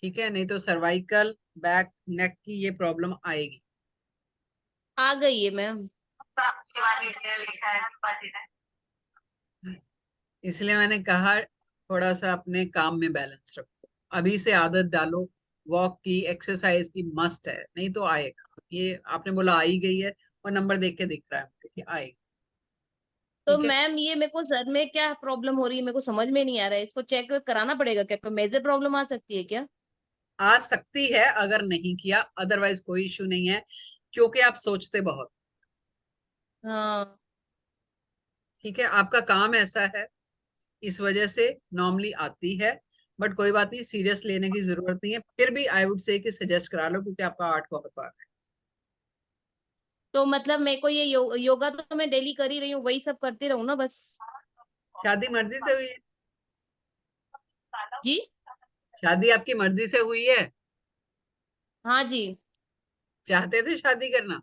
ठीक है? नहीं तो सर्वाइकल, बैक, नेक की ये प्रॉब्लम आएगी। आ गई है मैम। इसलिए मैंने कहा थोड़ा सा अपने काम में बैलेंस रखो, अभी से आदत डालो। वॉक की, एक्सरसाइज की मस्ट है, नहीं तो आएगा। ये आपने बोला आ ही गई है, और नंबर देख के दिख रहा है मुझे कि आएगा। तो ठीक है, मैम ये मेरे को सर में क्या प्रॉब्लम हो रही है, मेरे को समझ में नहीं आ रहा है, इसको चेक कराना पड़ेगा क्या? कोई मेजर प्रॉब्लम आ सकती है क्या? आ सकती है अगर नहीं किया, अदरवाइज कोई इश्यू नहीं है, क्योंकि आप सोचते बहुत। हाँ। ठीक है, आपका काम ऐसा है, इस वजह से नॉर्मली आती है, बट कोई बात नहीं, सीरियस लेने की जरूरत नहीं है। फिर भी आई वुड से कि सजेस्ट करा लो, क्योंकि आपका 8 बहुत बार है। तो मतलब मेरे को ये योगा तो मैं डेली कर ही रही हूँ, वही सब करती रहूँ ना बस? शादी मर्जी से हुई है? जी। शादी आपकी मर्जी से हुई है? हाँ जी। चाहते थे शादी करना?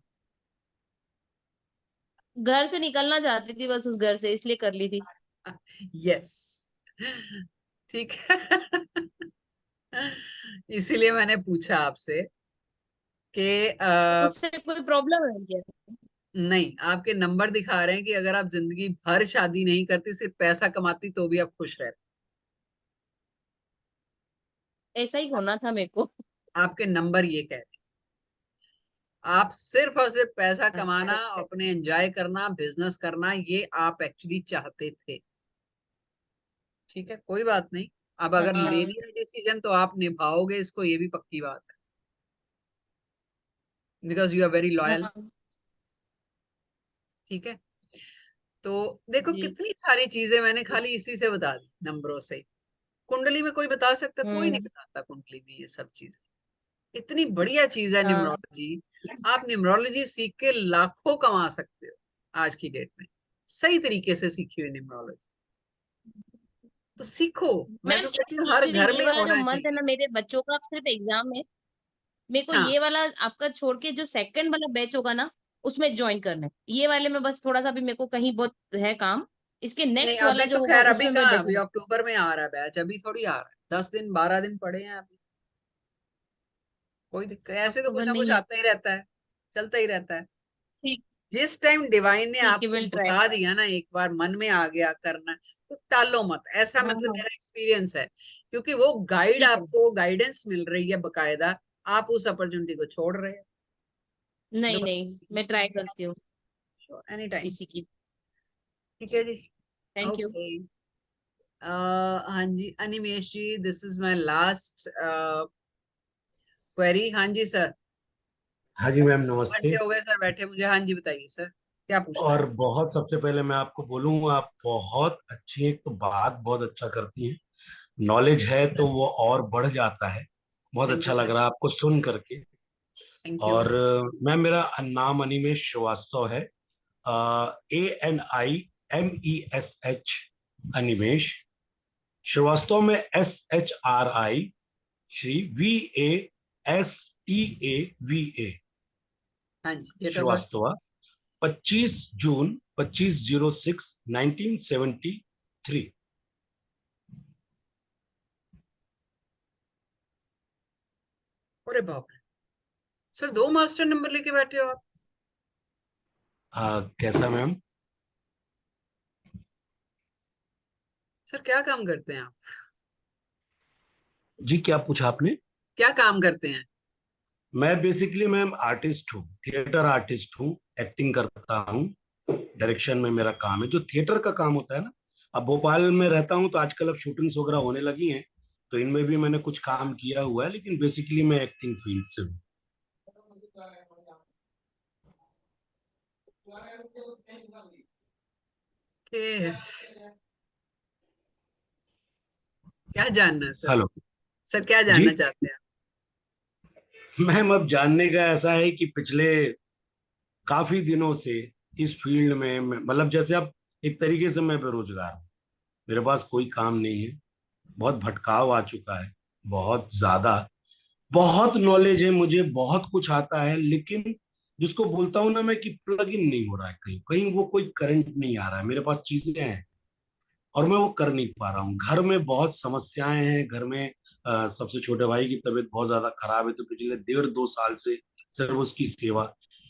घर से निकलना चाहती थी बस, उस घर से, इसलिए कर ली थी। यस, ठीक है। इसीलिए मैंने पूछा आपसे कि तो उससे कोई प्रॉब्लम है क्या? नहीं, आपके नंबर दिखा रहे हैं कि अगर आप जिंदगी भर शादी नहीं करती, सिर्फ पैसा कमाती, तो भी आप खुश रहते। ऐसा ही होना था मेरे को। आपके नंबर ये कह रहे हैं। आप सिर्फ और सिर्फ पैसा कमाना, अच्छा। अपने एंजॉय करना, बिजनेस करना, ये आप एक्चुअली चाहते थे। ठीक है, कोई बात नहीं। अब अगर ले हाँ। लिया डिसीजन तो आप निभाओगे इसको, ये भी पक्की बात है, because you are very loyal. हाँ ठीक है, तो देखो जी। कितनी सारी चीजें मैंने खाली इसी से बता दी, नंबरों से। कुंडली में कोई बता सकता? कोई नहीं हम्म। बताता कुंडली में ये सब चीजें। इतनी बढ़िया चीज है हाँ। न्यूमरोलॉजी। आप न्यूमरोलॉजी सीख के लाखों कमा सकते हो आज की डेट में, सही तरीके से सीखी हुई न्यूमरोलॉजी। तो सीखो, मैं मैम तो कहती हूँ हर एक्चुअली घर ये में वाला जो होना मंथ है चाहिए। ना, मेरे बच्चों का सिर्फ एग्जाम है। मेरे को हाँ, ये वाला आपका छोड़ के जो सेकंड वाला बैच होगा ना, उसमें ज्वाइन करना है। ये वाले में बस थोड़ा सा भी मेरे को कहीं बहुत है काम। इसके नहीं नेक्स्ट वाला अभी तो जो होगा खैर, अभी उसमें मैं कहाँ, अभी बैठूंगी। अक्टूबर में आ रहा है बैच, अभी थोड़ी आ रहा है, 10 दिन 12 दिन पड़े हैं अभी। कोई दिक्कत, ऐसे तो अक्टूबर कुछ ना में कुछ ही है। आता ही रहता है, चलता ही रहता है। ठीक। जिस टाइम डिवाइन ने ठीक है, आपको विल ट्राई। बता दिया ना, एक बार मन में आ गया करना, तो टालो मत, ऐसा हाँ मतलब हाँ। मेरा एक्सपीरियंस है। क्योंकि वो गाइड, ठीक है। आपको गाइडेंस मिल रही है बकायदा, आप उस अपॉर्चुनिटी को छोड़ रहे हैं। नहीं नहीं, मैं ट्राई करती हूँ एनी टाइम। इसी की। ठीक है जी, थैंक यू। ओके। हाँ जी Animesh ji, this is my last query. हाँ जी सर। हाँ जी मैम, 2 नमस्ते। घंटे हो गए सर बैठे मुझे। हाँ जी बताइए सर, क्या पूछना है? और बहुत, सबसे पहले मैं आपको बोलूँ, आप बहुत अच्छी हैं, एक तो बात बहुत अच्छा करती हैं, नॉलेज है तो वो और बढ़ जाता है। बहुत थैंक यू अच्छा लग सर। रहा है आपको सुन करके। Thank you. और मैम, मेरा नाम अनिमेश श्रीवास्तव है, ANIMESH, अनिमेश। श्रीवास्तव में SHRI, श्री VASTAVA, हाँ जी, डेट ऑफ बर्थ? श्रीवास्तव, 25 जून 1973। अरे बाप रे सर, 2 मास्टर नंबर लेके बैठे हो आप। कैसा मैम? सर क्या काम करते हैं आप? जी, क्या पूछा आपने? क्या काम करते हैं? मैं बेसिकली मैम आर्टिस्ट हूँ, थिएटर आर्टिस्ट हूँ, एक्टिंग करता हूँ, डायरेक्शन में मेरा काम है, जो थिएटर का काम होता है ना। अब भोपाल में रहता हूँ तो आजकल अब शूटिंग्स वगैरह होने लगी हैं, तो इनमें भी मैंने कुछ काम किया हुआ है, लेकिन बेसिकली मैं एक्टिंग फील्ड से हूँ। के क्या जानना है सर? हेलो सर क्या जी। जानना चाहते हैं? मैम, अब जानने का ऐसा है कि पिछले काफी दिनों से इस फील्ड में मतलब जैसे अब एक तरीके से मैं बेरोजगार हूँ, मेरे पास कोई काम नहीं है, बहुत भटकाव आ चुका है, बहुत ज्यादा। बहुत नॉलेज है मुझे, बहुत कुछ आता है, लेकिन जिसको बोलता हूं ना मैं कि प्लग इन नहीं हो रहा है, कहीं कहीं वो कोई करंट नहीं आ रहा है। मेरे पास चीजें हैं और मैं वो कर नहीं पा रहा हूँ। घर में बहुत समस्याएं हैं, घर में सबसे छोटे भाई की तबीयत बहुत ज्यादा खराब है, तो पिछले 1.5-2 साल से सिर्फ उसकी सेवा।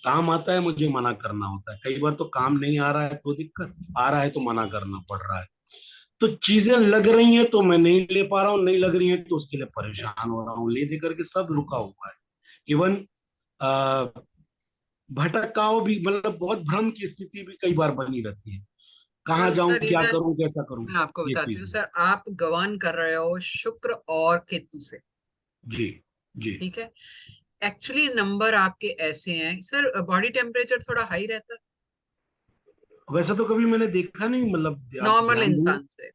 काम आता है, मुझे मना करना होता है, कई बार तो काम नहीं आ रहा है तो दिक्कत, आ रहा है तो मना करना पड़ रहा है। तो चीजें लग रही हैं तो मैं नहीं ले पा रहा हूँ, नहीं लग रही हैं तो उसके लिए परेशान हो रहा हूँ, ले दे करके सब रुका हुआ है। इवन भटकाव भी, मतलब बहुत भ्रम की स्थिति भी कई बार बनी रहती है। कहाँ सर जाऊं, उसका क्या रीजन करूं, कैसा करूं, मैं आपको ये बताती प्लीज। हूँ सर। आप गवान कर रहे हो शुक्र और केतु से, जी जी। ठीक है। एक्चुअली नंबर आपके ऐसे हैं सर, बॉडी टेम्परेचर थोड़ा हाई रहता है वैसे तो कभी मैंने देखा नहीं, मतलब आप नॉर्मल ध्यान दें। इंसान से।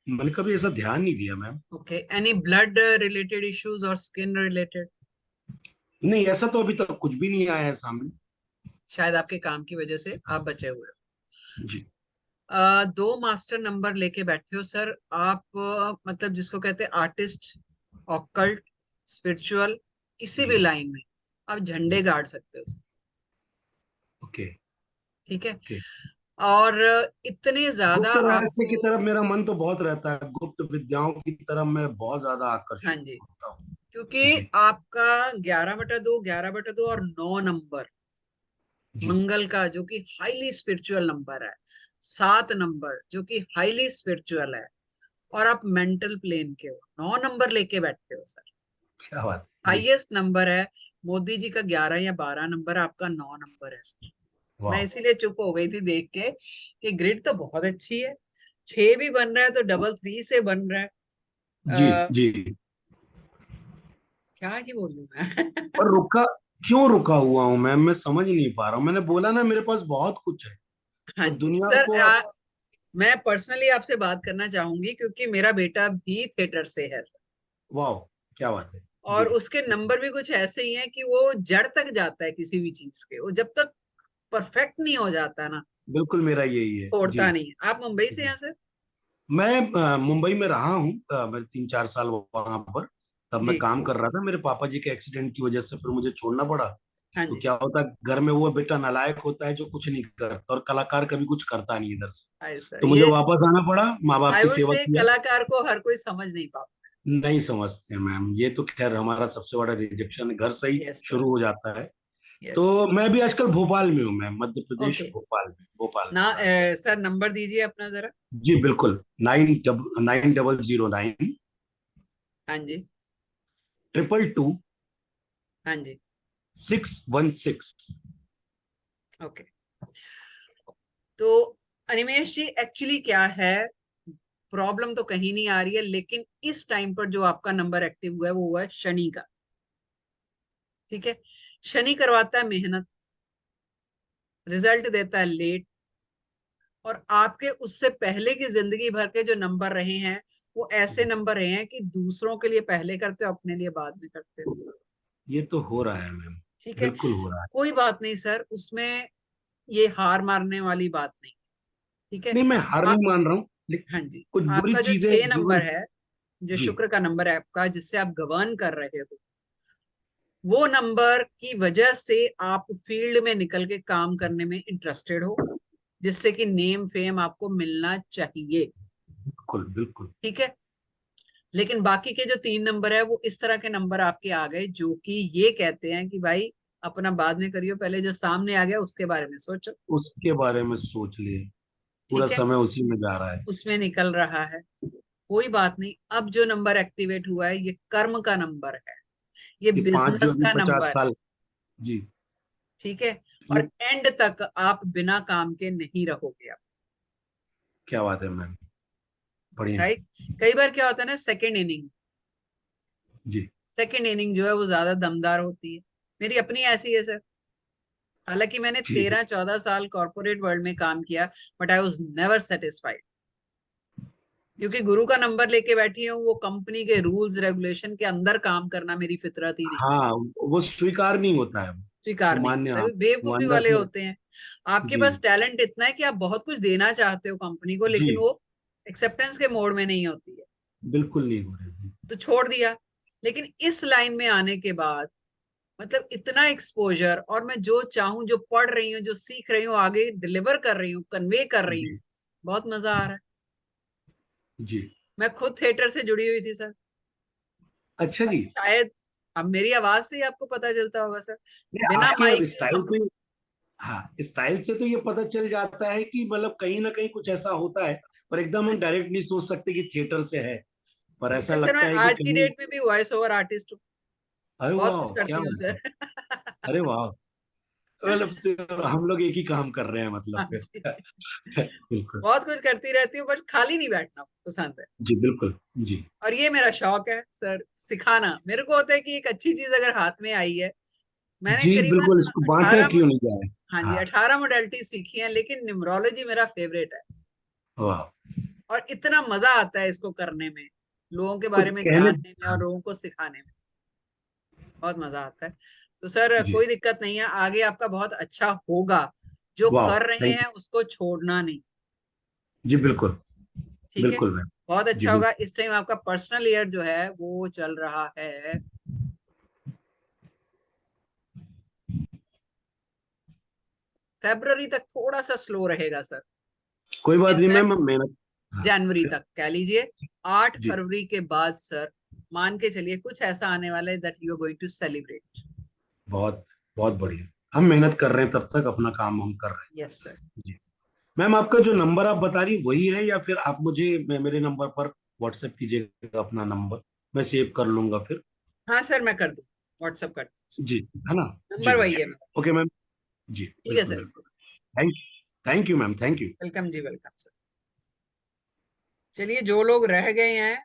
मैंने कभी ऐसा ध्यान नहीं दिया ma'am. Okay, any blood related issues और स्किन रिलेटेड? नहीं, ऐसा तो अभी तक कुछ भी नहीं आया है सामने। शायद आपके काम की वजह से आप बचे हुए हो। जी। 2 मास्टर नंबर लेके बैठे हो सर आप, मतलब जिसको कहते हैं आर्टिस्ट, ऑकल्ट, स्पिरिचुअल, किसी भी लाइन में आप झंडे गाड़ सकते हो सर, ओके ठीक है। ओके। और इतने ज्यादा गुप्त रहस्य की आपको, तरफ मेरा मन तो बहुत रहता है, गुप्त विद्याओं की तरफ मैं बहुत ज्यादा हाँ आकर्षित जी, होता हूँ। क्योंकि जी आपका 11/2, 11/2 और 9 नंबर जी मंगल का जो कि हाईली स्पिरिचुअल नंबर है, 7 नंबर जो कि हाईली स्पिरिचुअल है, और आप मेंटल प्लेन के हो, 9 नंबर लेके बैठते हो सर। क्या बात है। जी हाईएस्ट नंबर है मोदी जी का 11 या 12 नंबर, आपका 9 नंबर है सर। मैं वाह। इसीलिए चुप हो गई थी देख के कि ग्रिड तो बहुत अच्छी है, 6 भी बन रहा है तो डबल 3 से बन रहा है। जी आ, जी। क्या ही बोलूं मैं पर रुका, क्यों रुका हुआ हूं मैम, मैं समझ नहीं पा रहा हूँ। मैंने बोला ना मेरे पास बहुत कुछ है, हाँ तो जी दुनिया सर, को मैं पर्सनली आपसे बात करना चाहूंगी क्योंकि मेरा बेटा भी थिएटर से है सर, वाह, क्या बात है। जी और उसके नंबर भी कुछ ऐसे ही हैं कि वो जड़ तक जाता है किसी भी चीज के, वो जब तक परफेक्ट नहीं हो जाता ना बिल्कुल मेरा यही है। जी छोड़ता नहीं है। आप मुंबई से जी। हैं सर? मैं मुंबई में रहा हूँ, मैं 3-4 साल वहां पर, तब मैं जी, काम कर रहा था। मेरे पापा जी के एक्सीडेंट की वजह से फिर मुझे छोड़ना पड़ा। हाँ तो जी। क्या होता है, घर में वो बेटा नालायक होता है जो कुछ नहीं करता, और कलाकार कभी कुछ करता नहीं इधर से। ऐसा तो मुझे ये, वापस आना पड़ा, माँ बाप आई की वुड सेवा से किया। कलाकार को हर कोई समझ नहीं पाता। नहीं समझते मैम, ये तो खैर हमारा सबसे बड़ा रिजेक्शन है, घर से ही यस सर, शुरू हो जाता है। यस। तो मैं भी आजकल भोपाल में हूँ मैम, मध्य प्रदेश, ओके, भोपाल ना में राजधानी। सर नंबर दीजिए अपना जरा। जी बिल्कुल, 9009 हाँ जी, 222 हाँ जी, 616। ओके। तो अनिमेश जी एक्चुअली क्या है, प्रॉब्लम तो कहीं नहीं आ रही है, लेकिन इस टाइम पर जो आपका नंबर एक्टिव हुआ है वो हुआ है शनि का, ठीक है। शनि करवाता है मेहनत, रिजल्ट देता है लेट, और आपके उससे पहले की जिंदगी भर के जो नंबर रहे हैं वो ऐसे नंबर रहे हैं कि दूसरों के लिए पहले करते हो, अपने लिए बाद में करते हो, ये तो हो रहा है मैम, ठीक है। बिल्कुल हो रहा है। कोई बात नहीं सर, उसमें ये हार मारने वाली बात नहीं, ठीक है। नहीं, मैं हार आ, नहीं मान रहा हूँ, लेकिन हाँ जी, कुछ बुरी आपका जो चीजें 6 जरूर। नंबर है, जो जी शुक्र का नंबर है आपका, जिससे आप गवर्न कर रहे हो, वो नंबर की वजह से आप फील्ड में निकल के काम करने में इंटरेस्टेड हो, जिससे कि नेम फेम आपको मिलना चाहिए, बिल्कुल बिल्कुल। ठीक है। लेकिन बाकी के जो 3 नंबर है वो इस तरह के नंबर आपके आ गए जो कि ये कहते हैं कि भाई अपना बाद में करियो, पहले जो सामने आ गया उसके बारे में सोचो, उसके बारे में सोच लिए, पूरा ठीक है। समय उसी में जा रहा है। उसमें निकल रहा है, कोई बात नहीं। अब जो नंबर एक्टिवेट हुआ है ये कर्म का नंबर है, ये कि 5 जो बिजनेस अभी का 50 नंबर है, साल जी। ठीक है। ये और एंड तक आप बिना काम के नहीं रहोगे आप, क्या बात है मैम, बढ़िया। राइट। कई बार क्या होता है ना, सेकेंड इनिंग, जी सेकेंड इनिंग जो है वो ज्यादा दमदार होती है। मेरी अपनी ऐसी है सर, हालांकि मैंने जी 13-14 साल कॉर्पोरेट वर्ल्ड में काम किया, but I was never satisfied, क्योंकि गुरु का नंबर लेके बैठी हूँ, वो कंपनी के रूल्स रेगुलेशन के अंदर काम करना मेरी फितरत ही नहीं, हाँ, वो स्वीकार नहीं होता है, स्वीकार वो नहीं मान्य, होता, हाँ, वो वो बेवकूफी अंदर वाले से। होते हैं। आपके जी पास टैलेंट इतना है कि आप बहुत कुछ देना चाहते हो कंपनी को, जी लेकिन वो एक्सेप्टेंस के मोड में नहीं होती है, बिल्कुल नहीं हो रही। तो छोड़ दिया। लेकिन इस लाइन में आने के बाद मतलब इतना एक्सपोजर, और मैं जो चाहूं, जो पढ़ रही हूँ, जो सीख रही हूँ, आगे डिलीवर कर रही हूँ, कन्वे कर रही हूँ, जी बहुत मजा आ रहा है। जी। मैं खुद थिएटर से जुड़ी हुई थी सर, अच्छा जी। शायद अब मेरी आवाज से ही आपको पता चलता होगा सर, ये बिना आपके माइक के स्टाइल हम, पे, हाँ, स्टाइल से तो ये पता चल जाता है कि मतलब कहीं ना कहीं कुछ ऐसा होता है, पर एकदम हम डायरेक्ट नहीं सोच सकते कि थिएटर से है, पर ऐसा सर मैं लगता है कि आज की कहीं। डेट में भी वॉइस ओवर आर्टिस्ट हूँ, अरे बहुत वाह, कुछ क्या करती हूँ बात है। सर अरे वाह, मतलब तो हम लोग एक ही काम कर रहे हैं हाँ मतलब जी, फिर बिल्कुल बहुत कुछ करती रहती हूँ, बट खाली नहीं बैठना पसंद है। जी, बिल्कुल जी। और ये मेरा शौक है सर, सिखाना। मेरे को होता है कि एक अच्छी चीज अगर हाथ में आई है, मैंने जी बिल्कुल, करीबन इसको बांटे 18 क्यों नहीं जाए। हाँ जी हाँ 18 मोडेलिटी सीखी है, लेकिन न्यूमरोलॉजी मेरा फेवरेट है। वाह, और इतना मजा आता है इसको करने में, लोगों के कुछ बारे में कहने। जानने में और लोगों को सिखाने में बहुत मजा आता है। तो सर जी कोई दिक्कत नहीं है, आगे आपका बहुत अच्छा होगा। जो वाह, कर रहे थैंक हैं उसको छोड़ना नहीं, यू। जी बिल्कुल, ठीक है? बिल्कुल मैम। बहुत जी अच्छा होगा। बिल्कुल। इस टाइम आपका पर्सनल ईयर जो है वो चल रहा है फरवरी तक, थोड़ा सा स्लो रहेगा सर। कोई बात नहीं इनफैक्ट मैम, मेहनत। हाँ, जनवरी तक कह लीजिए। 8 जी फरवरी के बाद सर मान के चलिए कुछ ऐसा आने वाला है that you are going to celebrate. बहुत बहुत बढ़िया। हम मेहनत कर रहे हैं, तब तक अपना काम हम कर रहे यस सर। हैं जी। मैम आपका जो नंबर आप बता रही वही है, या फिर आप मुझे मेरे नंबर पर व्हाट्सएप कीजिएगा अपना नंबर, मैं सेव कर लूंगा फिर। हाँ सर मैं कर दूँ, व्हाट्सअप कर दूँ। जी है ना। जी नंबर वही है मैम। मेरा। Okay ma'am. जी ठीक है बिल्कुल सर। बिल्कुल। Thank thank you ma'am, thank you. Welcome जी, वेलकम सर। चलिए जो लोग रह गए हैं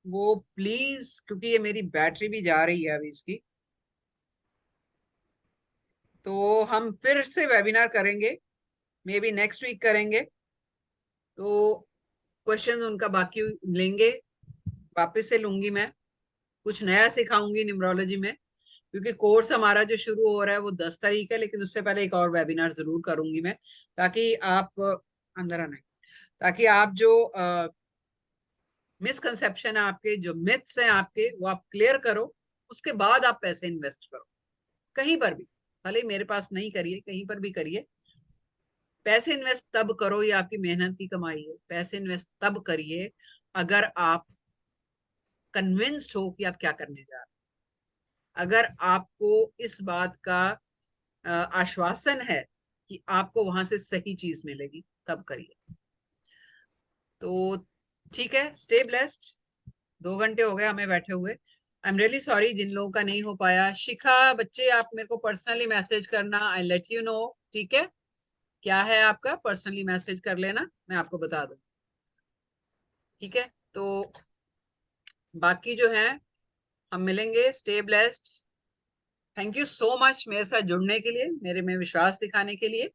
वो प्लीज, क्योंकि ये मेरी बैटरी भी जा रही है अभी इसकी, तो हम फिर से वेबिनार करेंगे, मे बी नेक्स्ट वीक करेंगे। तो क्वेश्चन उनका बाकी लेंगे, वापस से लूंगी मैं, कुछ नया सिखाऊंगी न्यूमरोलॉजी में, क्योंकि कोर्स हमारा जो शुरू हो रहा है वो 10 तारीख है, लेकिन उससे पहले एक और वेबिनार जरूर करूंगी मैं, ताकि आप अंदर आना, ताकि आप जो मिसकंसेप्शन है आपके, जो मिथ्स हैं आपके, वो आप क्लियर करो। उसके बाद आप पैसे इन्वेस्ट करो कहीं पर भी, भले ही मेरे पास नहीं करिए, कहीं पर भी करिए। पैसे इन्वेस्ट तब करो, ये आपकी मेहनत की कमाई है। पैसे इन्वेस्ट तब करिए अगर आप कन्विंस्ड हो कि आप क्या करने जा रहे हैं। अगर आपको इस बात का आश्वासन है कि आपको वहां से सही चीज मिलेगी, तब करिए। तो ठीक है, स्टे ब्लेस्ड। 2 घंटे हो गए हमें बैठे हुए। आई एम रियली सॉरी जिन लोगों का नहीं हो पाया। शिखा बच्चे आप मेरे को पर्सनली मैसेज करना, आई लेट यू नो, ठीक है? क्या है आपका, पर्सनली मैसेज कर लेना, मैं आपको बता दूं, ठीक है? तो बाकी जो है हम मिलेंगे। Stay blessed. Thank you so much मेरे साथ जुड़ने के लिए, मेरे में विश्वास दिखाने के लिए।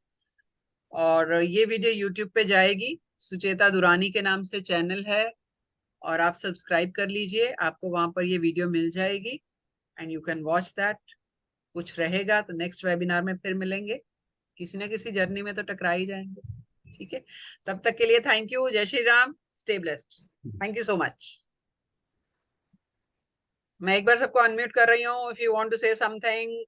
और ये वीडियो यूट्यूब पे जाएगी, सुचेता दुरानी के नाम से चैनल है, और आप सब्सक्राइब कर लीजिए, आपको वहां पर ये वीडियो मिल जाएगी and you can watch that. कुछ रहेगा तो नेक्स्ट वेबिनार में फिर मिलेंगे, किसी ना किसी जर्नी में तो टकरा ही जाएंगे, ठीक है? तब तक के लिए थैंक यू। जय Shri Ram. Stay blessed. Thank you so much. मैं एक बार सबको अनम्यूट कर रही हूँ, if you want to say something.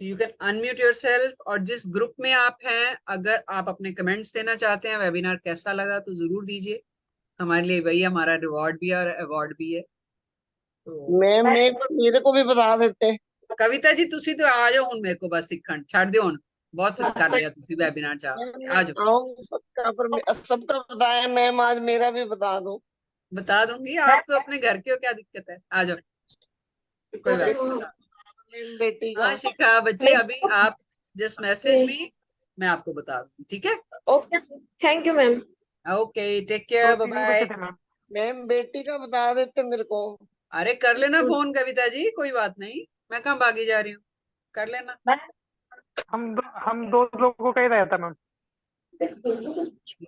You can unmute yourself, और जिस ग्रुप में आप हैं, अगर आप अपने कमेंट्स देना चाहते हैं वेबिनार कैसा लगा तो जरूर दीजिए। हमारे लिए वही हमारा रिवॉर्ड भी है और अवार्ड भी है। तो मैम एक बार मेरे को भी बता देते। कविता जी तुसी तो आ जाओ हुन, मेरे को बस सीखण छड़ दियो हुन, बहुत कर लिया तुसी वेबिनार चा, आ जाओ। आऊंगी पक्का, पर सबका बताया मैम, आज मेरा भी बता दो। बता दूंगी, आप तो अपने घर के हो, क्या दिक्कत है, आ जाओ, कोई बात नहीं। बेटी का हाँ शिखा बच्चे, अभी आप जस्ट मैसेज मी, मैं आपको बता दूंगी, ठीक है? Okay, thank you ma'am. Okay, take care, bye bye. Ma'am बेटी का बता देते मेरे को। अरे कर लेना फोन कविता जी, कोई बात नहीं, मैं कहाँ भागी जा रही हूँ, कर लेना। हम दो लोगों का ही रहता मैम।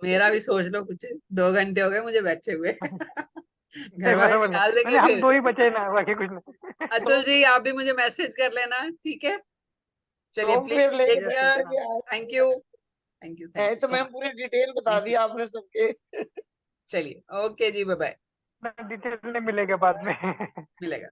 मेरा भी सोच लो कुछ, 2 घंटे हो गए मुझे बैठे हुए। घर वाले बराबर निकाल नहीं, देंगे हम फिर। दो ही बचे ना, बाकी कुछ नहीं। अतुल जी आप भी मुझे मैसेज कर लेना, ठीक है? चलिए तो फिर प्लीज लेके take care. Thank you, thank you, thank है यू तो सो मैम मच। पूरी डिटेल बता दी आपने सबके। चलिए ओके जी, बाय बाय। डिटेल नहीं मिलेगा बाद में। मिलेगा।